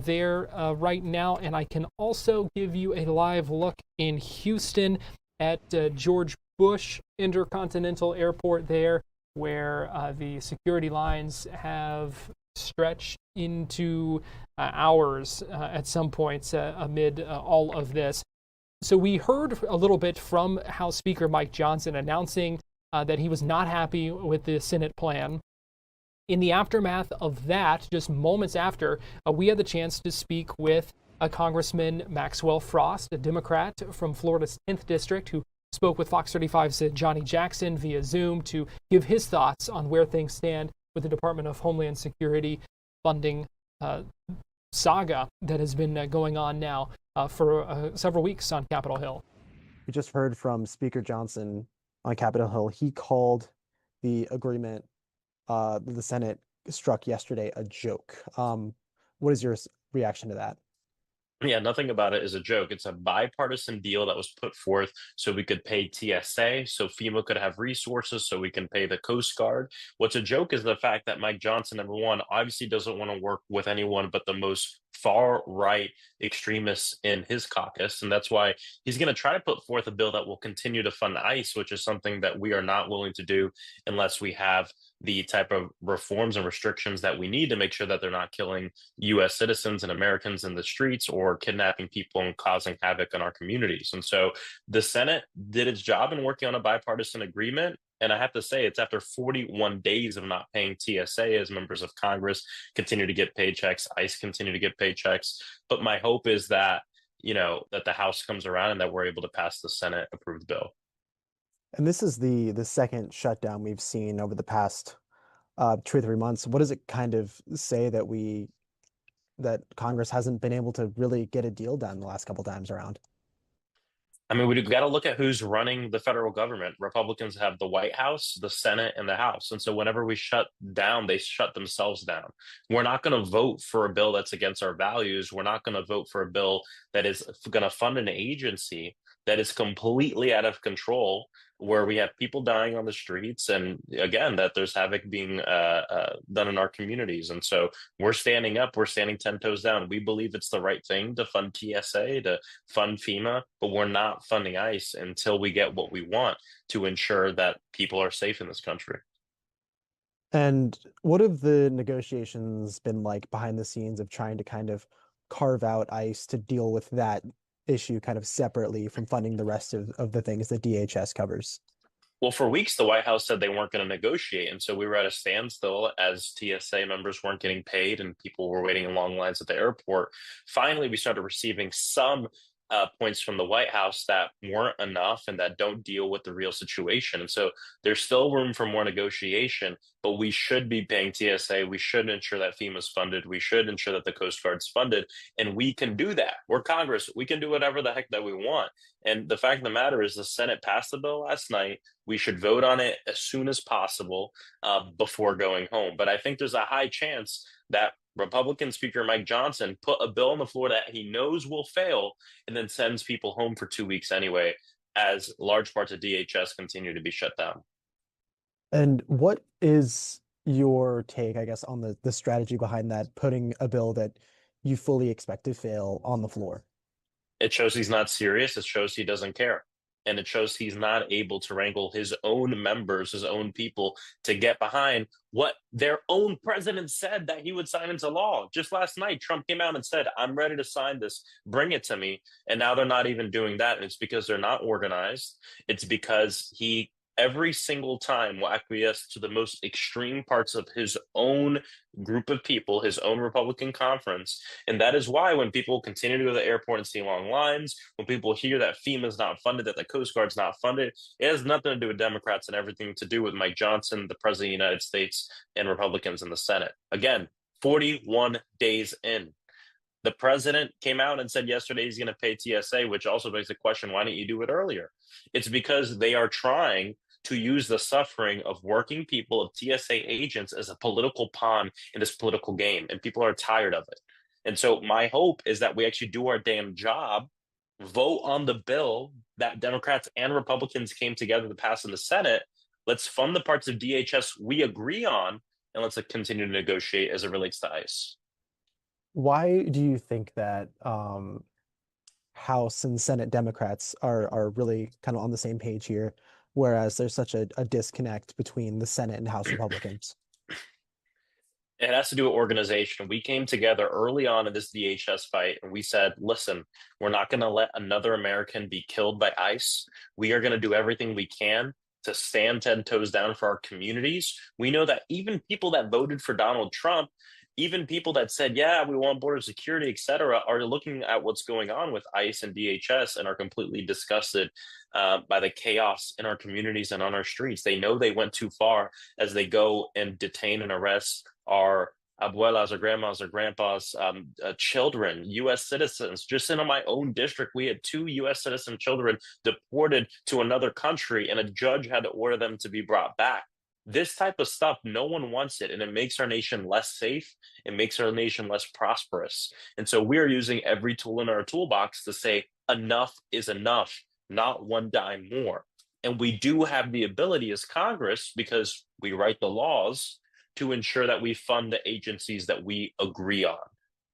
there right now. And I can also give you a live look in Houston at George Bush Intercontinental Airport there, where the security lines have stretched into hours at some points amid all of this. So we heard a little bit from House Speaker Mike Johnson announcing that he was not happy with the Senate plan. In the aftermath of that, just moments after, we had the chance to speak with Congressman Maxwell Frost, a Democrat from Florida's 10th District, who spoke with Fox 35's Johnny Jackson via Zoom to give his thoughts on where things stand with the Department of Homeland Security funding saga that has been going on now for several weeks on Capitol Hill. We just heard from Speaker Johnson on Capitol Hill. He called the agreement the Senate struck yesterday a joke. What is your reaction to that? Yeah, nothing about it is a joke. It's a bipartisan deal that was put forth so we could pay TSA, so FEMA could have resources, so we can pay the Coast Guard. What's a joke is the fact that Mike Johnson, number one, obviously doesn't want to work with anyone but the most far right extremists in his caucus. And that's why he's going to try to put forth a bill that will continue to fund ICE, which is something that we are not willing to do unless we have the type of reforms and restrictions that we need to make sure that they're not killing U.S. citizens and Americans in the streets or kidnapping people and causing havoc in our communities. And so the Senate did its job in working on a bipartisan agreement. And I have to say, it's after 41 days of not paying TSA as members of Congress continue to get paychecks, ICE continue to get paychecks. But my hope is that, that the House comes around and that we're able to pass the Senate approved bill. And this is the second shutdown we've seen over the past 2 or 3 months. What does it kind of say that Congress hasn't been able to really get a deal done the last couple times around? I mean, we've got to look at who's running the federal government. Republicans have the White House, the Senate, and the House. And so whenever we shut down, they shut themselves down. We're not going to vote for a bill that's against our values. We're not going to vote for a bill that is going to fund an agency that is completely out of control, where we have people dying on the streets, and again, that there's havoc being done in our communities. And so we're standing up, we're standing 10 toes down. We believe it's the right thing to fund TSA, to fund FEMA, but we're not funding ICE until we get what we want to ensure that people are safe in this country. And what have the negotiations been like behind the scenes of trying to kind of carve out ICE to deal with that issue kind of separately from funding the rest of the things that DHS covers? Well, for weeks, the White House said they weren't going to negotiate. And so we were at a standstill as TSA members weren't getting paid and people were waiting in long lines at the airport. Finally, we started receiving some points from the White House that weren't enough and that don't deal with the real situation. And so there's still room for more negotiation, but we should be paying TSA. We should ensure that FEMA's funded. We should ensure that the Coast Guard's funded. And we can do that. We're Congress. We can do whatever the heck that we want. And the fact of the matter is the Senate passed the bill last night. We should vote on it as soon as possible before going home. But I think there's a high chance that Republican Speaker Mike Johnson put a bill on the floor that he knows will fail and then sends people home for 2 weeks anyway, as large parts of DHS continue to be shut down. And what is your take, I guess, on the strategy behind that, putting a bill that you fully expect to fail on the floor? It shows he's not serious. It shows he doesn't care. And it shows he's not able to wrangle his own members, his own people, to get behind what their own president said that he would sign into law. Just last night, Trump came out and said, I'm ready to sign this. Bring it to me. And now they're not even doing that. And it's because they're not organized. It's because he every single time will acquiesce to the most extreme parts of his own group of people, his own Republican conference. And that is why when people continue to go to the airport and see long lines, when people hear that FEMA's not funded, that the Coast Guard's not funded, it has nothing to do with Democrats and everything to do with Mike Johnson, the President of the United States, and Republicans in the Senate. Again, 41 days in. The president came out and said yesterday he's going to pay TSA, which also begs the question, why didn't you do it earlier? It's because they are trying to use the suffering of working people, of TSA agents, as a political pawn in this political game, and people are tired of it. And so my hope is that we actually do our damn job, vote on the bill that Democrats and Republicans came together to pass in the Senate. Let's fund the parts of DHS we agree on, and let's continue to negotiate as it relates to ICE. Why do you think that House and Senate Democrats are really kind of on the same page here, whereas there's such a disconnect between the Senate and House Republicans? It has to do with organization. We came together early on in this DHS fight, and we said, listen, we're not going to let another American be killed by ICE. We are going to do everything we can to stand 10 toes down for our communities. We know that even people that voted for Donald Trump, even people that said, yeah, we want border security, et cetera, are looking at what's going on with ICE and DHS and are completely disgusted by the chaos in our communities and on our streets. They know they went too far as they go and detain and arrest our abuelas or grandmas or grandpas, children, U.S. citizens. Just in my own district, we had 2 U.S. citizen children deported to another country, and a judge had to order them to be brought back. This type of stuff, no one wants it, and it makes our nation less safe. It makes our nation less prosperous. And so we are using every tool in our toolbox to say enough is enough, not one dime more. And we do have the ability as Congress, because we write the laws, to ensure that we fund the agencies that we agree on.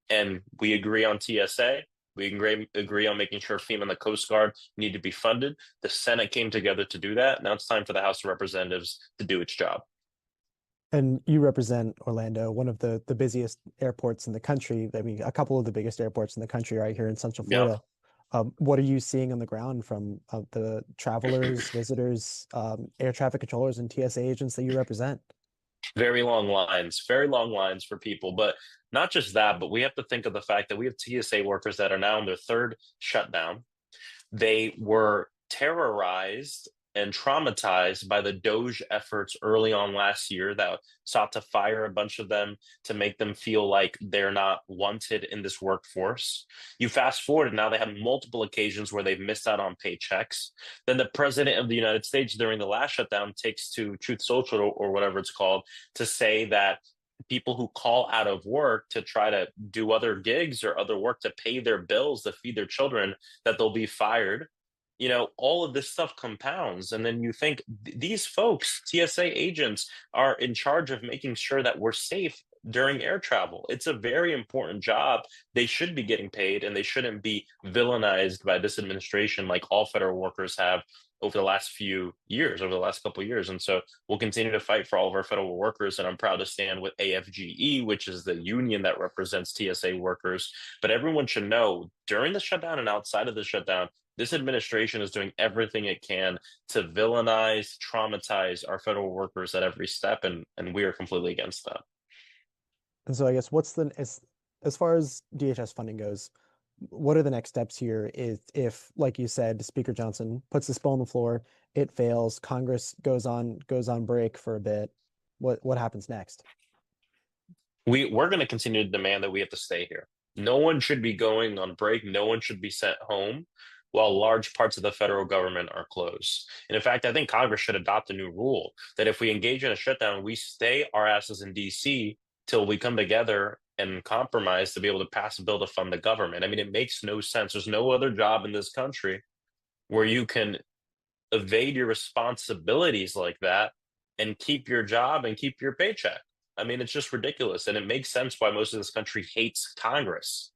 and we agree on TSA. We agree on making sure FEMA and the Coast Guard need to be funded. The Senate came together to do that. Now it's time for the House of Representatives to do its job. And you represent Orlando, one of the busiest airports in the country. I mean, a couple of the biggest airports in the country right here in Central Florida. What are you seeing on the ground from the travelers, visitors, air traffic controllers, and TSA agents that you represent? Very long lines for people. But not just that, but we have to think of the fact that we have TSA workers that are now in their third shutdown. They were terrorized and traumatized by the Doge efforts early on last year that sought to fire a bunch of them to make them feel like they're not wanted in this workforce. You fast forward, and now they have multiple occasions where they've missed out on paychecks. Then the president of the United States during the last shutdown takes to Truth Social or whatever it's called to say that people who call out of work to try to do other gigs or other work to pay their bills, to feed their children, that they'll be fired. You know, all of this stuff compounds. And then you think these folks, TSA agents, are in charge of making sure that we're safe during air travel. It's a very important job. They should be getting paid, and they shouldn't be villainized by this administration like all federal workers have over the last few years, over the last couple of years. And so we'll continue to fight for all of our federal workers. And I'm proud to stand with AFGE, which is the union that represents TSA workers. But everyone should know during the shutdown and outside of the shutdown, this administration is doing everything it can to villainize, traumatize our federal workers at every step, and we are completely against that. And so I guess as far as DHS funding goes, what are the next steps here if, like you said, Speaker Johnson puts this bill on the floor, it fails, Congress goes on break for a bit, what happens next? We're going to continue to demand that we have to stay here. No one should be going on break. No one should be sent home while large parts of the federal government are closed. And in fact, I think Congress should adopt a new rule that if we engage in a shutdown, we stay our asses in DC till we come together and compromise to be able to pass a bill to fund the government. I mean, it makes no sense. There's no other job in this country where you can evade your responsibilities like that and keep your job and keep your paycheck. I mean, it's just ridiculous. And it makes sense why most of this country hates Congress.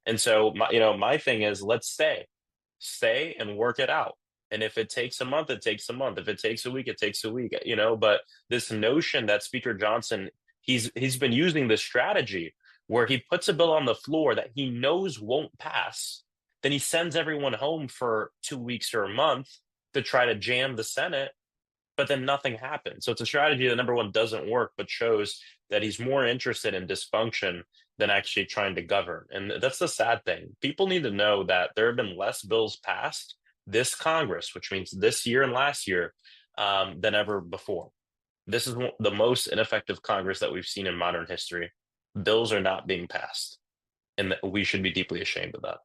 And so, my thing is, let's stay and work it out. And if it takes a month, it takes a month. If it takes a week, it takes a week, but this notion that Speaker Johnson, he's been using this strategy where he puts a bill on the floor that he knows won't pass. Then he sends everyone home for 2 weeks or a month to try to jam the Senate, but then nothing happens. So it's a strategy that, number one, doesn't work, but shows that he's more interested in dysfunction than actually trying to govern. And that's the sad thing. People need to know that there have been less bills passed this Congress, which means this year and last year, than ever before. This is the most ineffective Congress that we've seen in modern history. Bills are not being passed, and we should be deeply ashamed of that.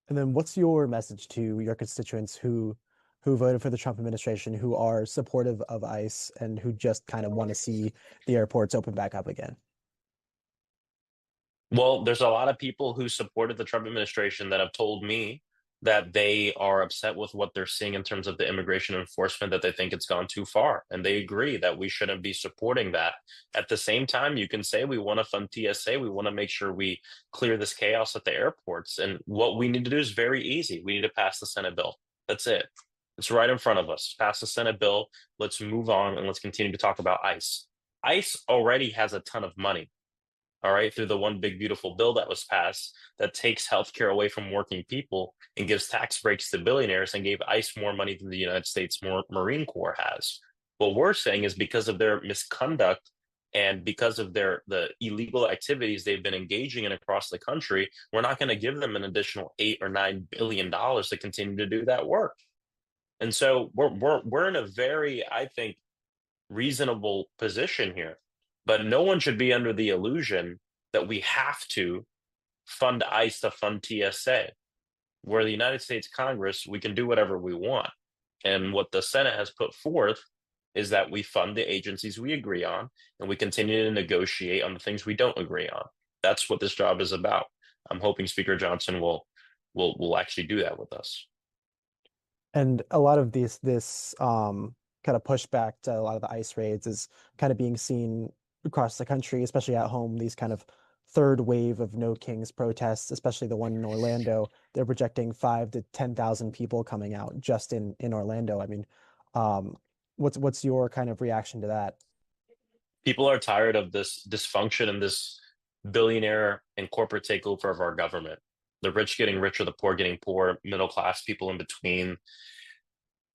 And then what's your message to your constituents who voted for the Trump administration, who are supportive of ICE, and who just kind of want to see the airports open back up again? Well, there's a lot of people who supported the Trump administration that have told me that they are upset with what they're seeing in terms of the immigration enforcement, that they think it's gone too far. And they agree that we shouldn't be supporting that. At the same time, you can say we want to fund TSA. We want to make sure we clear this chaos at the airports. And what we need to do is very easy. We need to pass the Senate bill. That's it. It's right in front of us. Pass the Senate bill. Let's move on and let's continue to talk about ICE. ICE already has a ton of money. All right, through the one big beautiful bill that was passed that takes healthcare away from working people and gives tax breaks to billionaires and gave ICE more money than the United States Marine Corps has. What we're saying is because of their misconduct and because of the illegal activities they've been engaging in across the country, we're not going to give them an additional $8 or $9 billion to continue to do that work. And so we're in a very, I think, reasonable position here. But no one should be under the illusion that we have to fund ICE to fund TSA. Where the United States Congress, we can do whatever we want. And what the Senate has put forth is that we fund the agencies we agree on, and we continue to negotiate on the things we don't agree on. That's what this job is about. I'm hoping Speaker Johnson will actually do that with us. And a lot of this kind of pushback to a lot of the ICE raids is kind of being seen across the country, especially at home, these kind of third wave of No Kings protests, especially the one in Orlando. They're projecting 5,000 to 10,000 people coming out just in Orlando. I mean, what's your kind of reaction to that? People are tired of this dysfunction and this billionaire and corporate takeover of our government. The rich getting richer, the poor getting poor, middle class people in between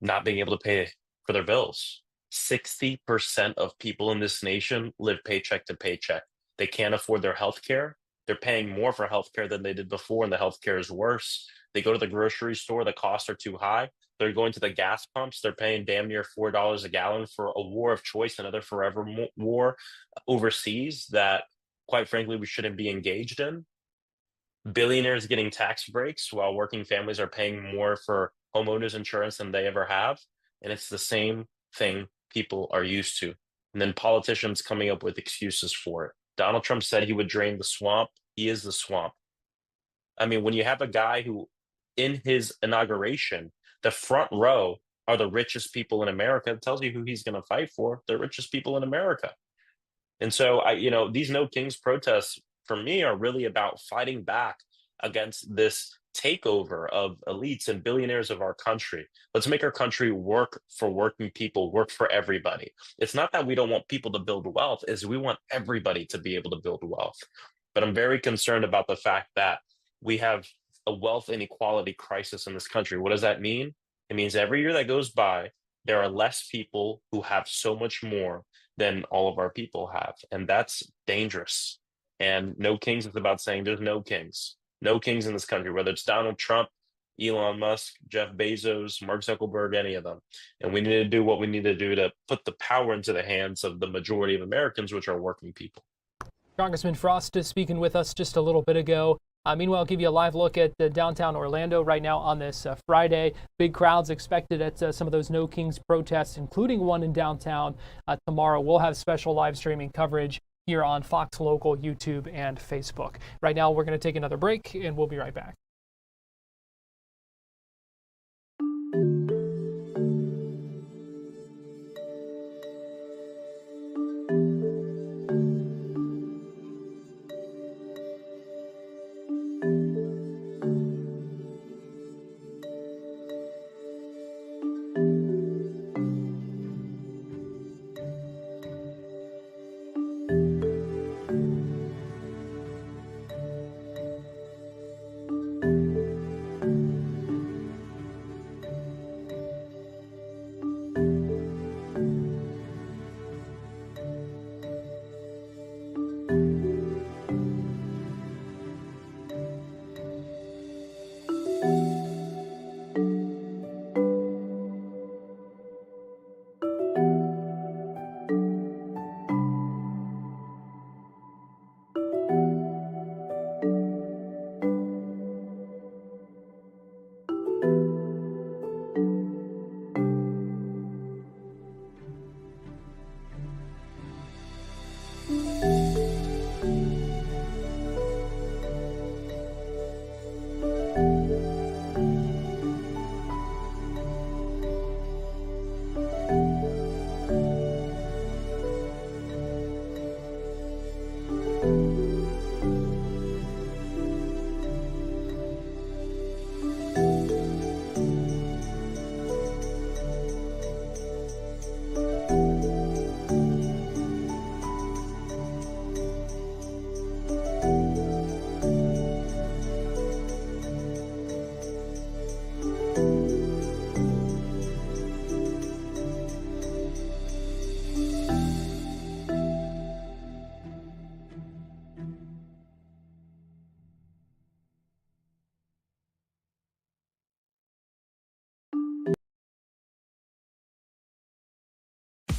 not being able to pay for their bills. 60% of people in this nation live paycheck to paycheck. They can't afford their health care. They're paying more for health care than they did before, and the health care is worse. They go to the grocery store, the costs are too high. They're going to the gas pumps. They're paying damn near $4 a gallon for a war of choice, another forever war overseas that, quite frankly, we shouldn't be engaged in. Billionaires getting tax breaks while working families are paying more for homeowners insurance than they ever have. And it's the same thing people are used to. And then politicians coming up with excuses for it. Donald Trump said he would drain the swamp. He is the swamp. I mean, when you have a guy who, in his inauguration, the front row are the richest people in America, it tells you who he's going to fight for, the richest people in America. And so, these No Kings protests, for me, are really about fighting back against this takeover of elites and billionaires of our country. Let's make our country work for working people, work for everybody. It's not that we don't want people to build wealth, it's we want everybody to be able to build wealth. But I'm very concerned about the fact that we have a wealth inequality crisis in this country. What does that mean? It means every year that goes by, there are less people who have so much more than all of our people have. And that's dangerous. And No Kings is about saying there's no kings. No kings in this country, whether it's Donald Trump, Elon Musk, Jeff Bezos, Mark Zuckerberg, any of them. And we need to do what we need to do to put the power into the hands of the majority of Americans, which are working people. Congressman Frost is speaking with us just a little bit ago. Meanwhile, I'll give you a live look at downtown Orlando right now on this Friday. Big crowds expected at some of those No Kings protests, including one in downtown tomorrow. We'll have special live streaming coverage here on Fox Local, YouTube, and Facebook. Right now, we're going to take another break, and we'll be right back.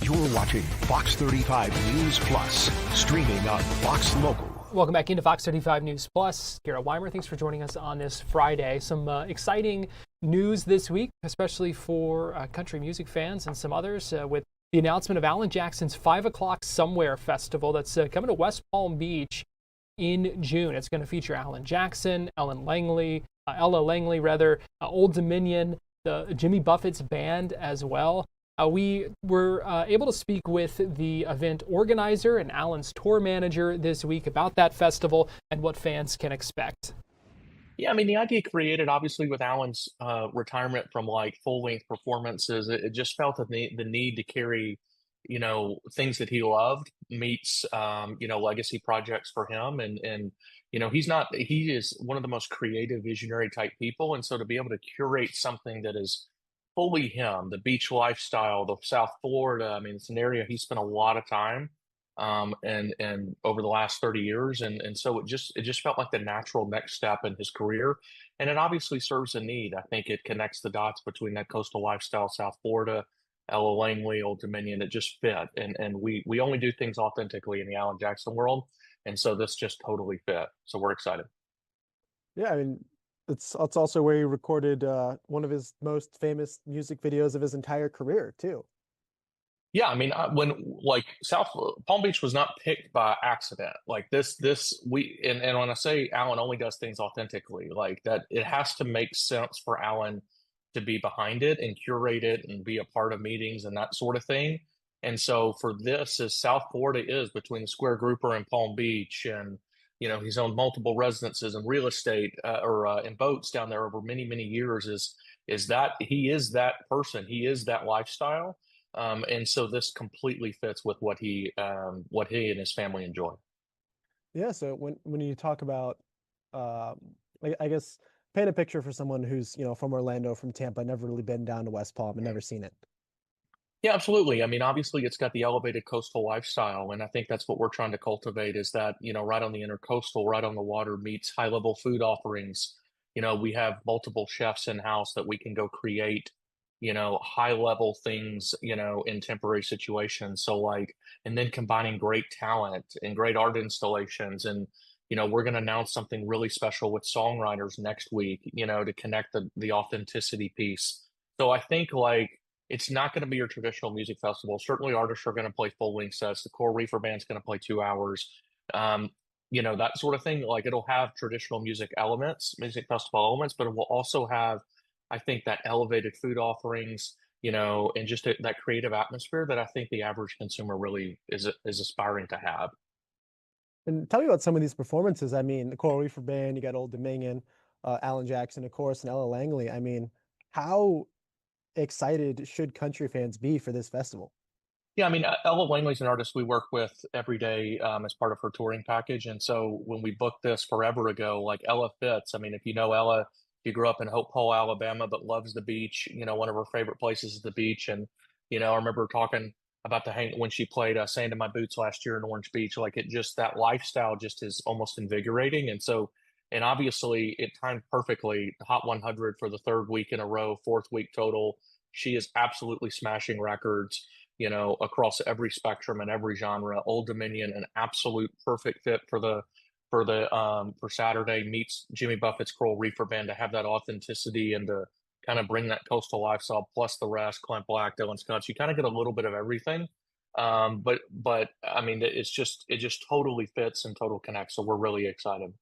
You're watching Fox 35 News Plus, streaming on Fox Local. Welcome back into Fox 35 News Plus. Garrett Weimer, thanks for joining us on this Friday. Some exciting news this week, especially for country music fans and some others, with the announcement of Alan Jackson's 5 O'Clock Somewhere Festival that's coming to West Palm Beach in June. It's going to feature Alan Jackson, Ella Langley, Old Dominion, the Jimmy Buffett's band as well. We were able to speak with the event organizer and Alan's tour manager this week about that festival and what fans can expect. Yeah, I mean, the idea created obviously with Alan's retirement from like full length performances, it just felt the need to carry, things that he loved meets, legacy projects for him. And, he is one of the most creative, visionary type people. And so to be able to curate something that is fully him, the beach lifestyle, the South Florida, I mean, it's an area he spent a lot of time and over the last 30 years. And so it just felt like the natural next step in his career. And it obviously serves a need. I think it connects the dots between that coastal lifestyle, South Florida, Ella Langley, Old Dominion. It just fit. And we only do things authentically in the Alan Jackson world. And so this just totally fit. So we're excited. Yeah, I mean, it's also where he recorded one of his most famous music videos of his entire career, too. Yeah, I mean, when like South Palm Beach was not picked by accident. Like and when I say Alan only does things authentically, like that, it has to make sense for Alan to be behind it and curate it and be a part of meetings and that sort of thing. And so for this, as South Florida is between the Square Grouper and Palm Beach, and he's owned multiple residences and real estate and boats down there over many, many years. Is that he is that person? He is that lifestyle. And so this completely fits with what he and his family enjoy. Yeah. So when you talk about, like, I guess, paint a picture for someone who's, from Orlando, from Tampa, never really been down to West Palm and never seen it. Yeah, absolutely. I mean, obviously it's got the elevated coastal lifestyle. And I think that's what we're trying to cultivate is that, right on the intercoastal, right on the water meets high level food offerings. We have multiple chefs in house that we can go create high level things, in temporary situations. So and then combining great talent and great art installations. And, we're going to announce something really special with songwriters next week, to connect the authenticity piece. So I think it's not going to be your traditional music festival. Certainly artists are going to play full length sets. The Core Reefer Band's going to play 2 hours. That sort of thing. Like it'll have traditional music festival elements, but it will also have, I think, that elevated food offerings, and just that creative atmosphere that I think the average consumer really is aspiring to have. And tell me about some of these performances. I mean, the Coral Reefer Band, you got Old Dominion, Alan Jackson, of course, and Ella Langley. I mean, how excited should country fans be for this festival? Yeah, I mean, Ella Langley's an artist we work with every day as part of her touring package. And so when we booked this forever ago, Ella fits. I mean, if you know Ella, she grew up in Hope Hall, Alabama, but loves the beach. One of her favorite places is the beach. And, I remember talking about when she played Sand in My Boots last year in Orange Beach. That lifestyle just is almost invigorating. And so, and obviously it timed perfectly. Hot 100 for the third week in a row, fourth week total. She is absolutely smashing records, across every spectrum and every genre. Old Dominion, an absolute perfect fit for Saturday, meets Jimmy Buffett's Coral Reefer Band to have that authenticity and to kind of bring that coastal lifestyle plus the rest. Clint Black, Dylan Scott, you kind of get a little bit of everything. But I mean, it just totally fits and total connects. So we're really excited.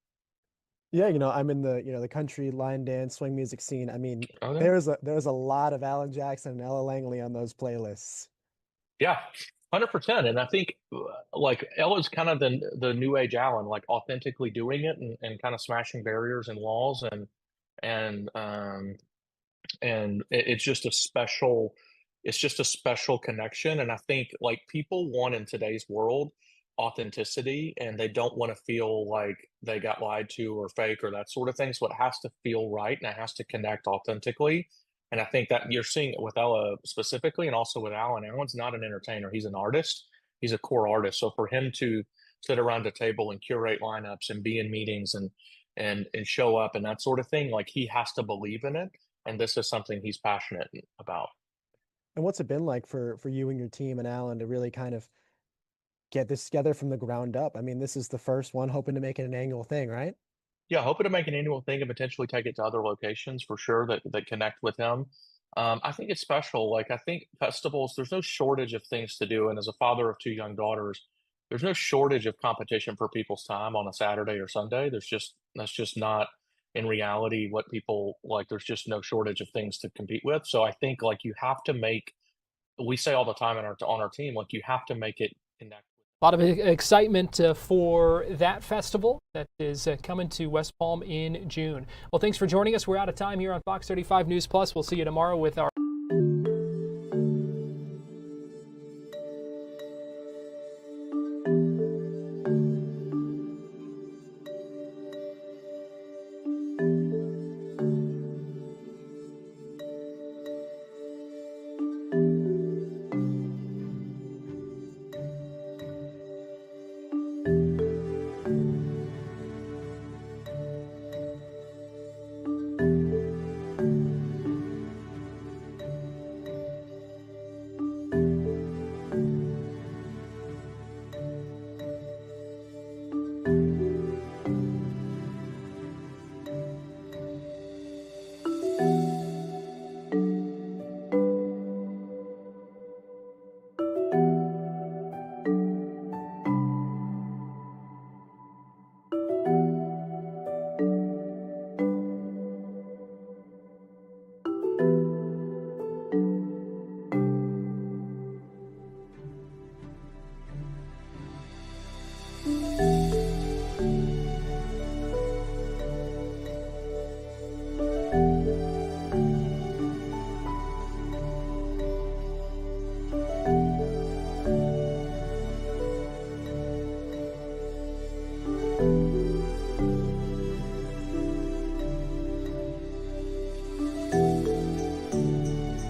Yeah, I'm in the country line dance swing music scene. I mean, Okay. there's a lot of Alan Jackson and Ella Langley on those playlists. Yeah, 100%. And I think Ella's kind of the new age Alan, authentically doing it and kind of smashing barriers and walls and it's just a special connection. And I think people want in today's world authenticity, and they don't want to feel like they got lied to or fake or that sort of thing. So it has to feel right and it has to connect authentically. And I think that you're seeing it with Ella specifically and also with Alan. Alan's not an entertainer. He's an artist. He's a core artist. So for him to sit around a table and curate lineups and be in meetings and show up and that sort of thing, he has to believe in it. And this is something he's passionate about. And what's it been like for you and your team and Alan to really kind of get this together from the ground up? I mean, this is the first one, hoping to make it an annual thing, right? Yeah, hoping to make an annual thing and potentially take it to other locations for sure that connect with him. I think it's special. I think festivals, there's no shortage of things to do. And as a father of 2 young daughters, there's no shortage of competition for people's time on a Saturday or Sunday. That's just not in reality what people like. There's just no shortage of things to compete with. So I think you have to make we say all the time on our team, like, you have to make it connect. A lot of excitement for that festival that is coming to West Palm in June. Well, thanks for joining us. We're out of time here on Fox 35 News Plus. We'll see you tomorrow with our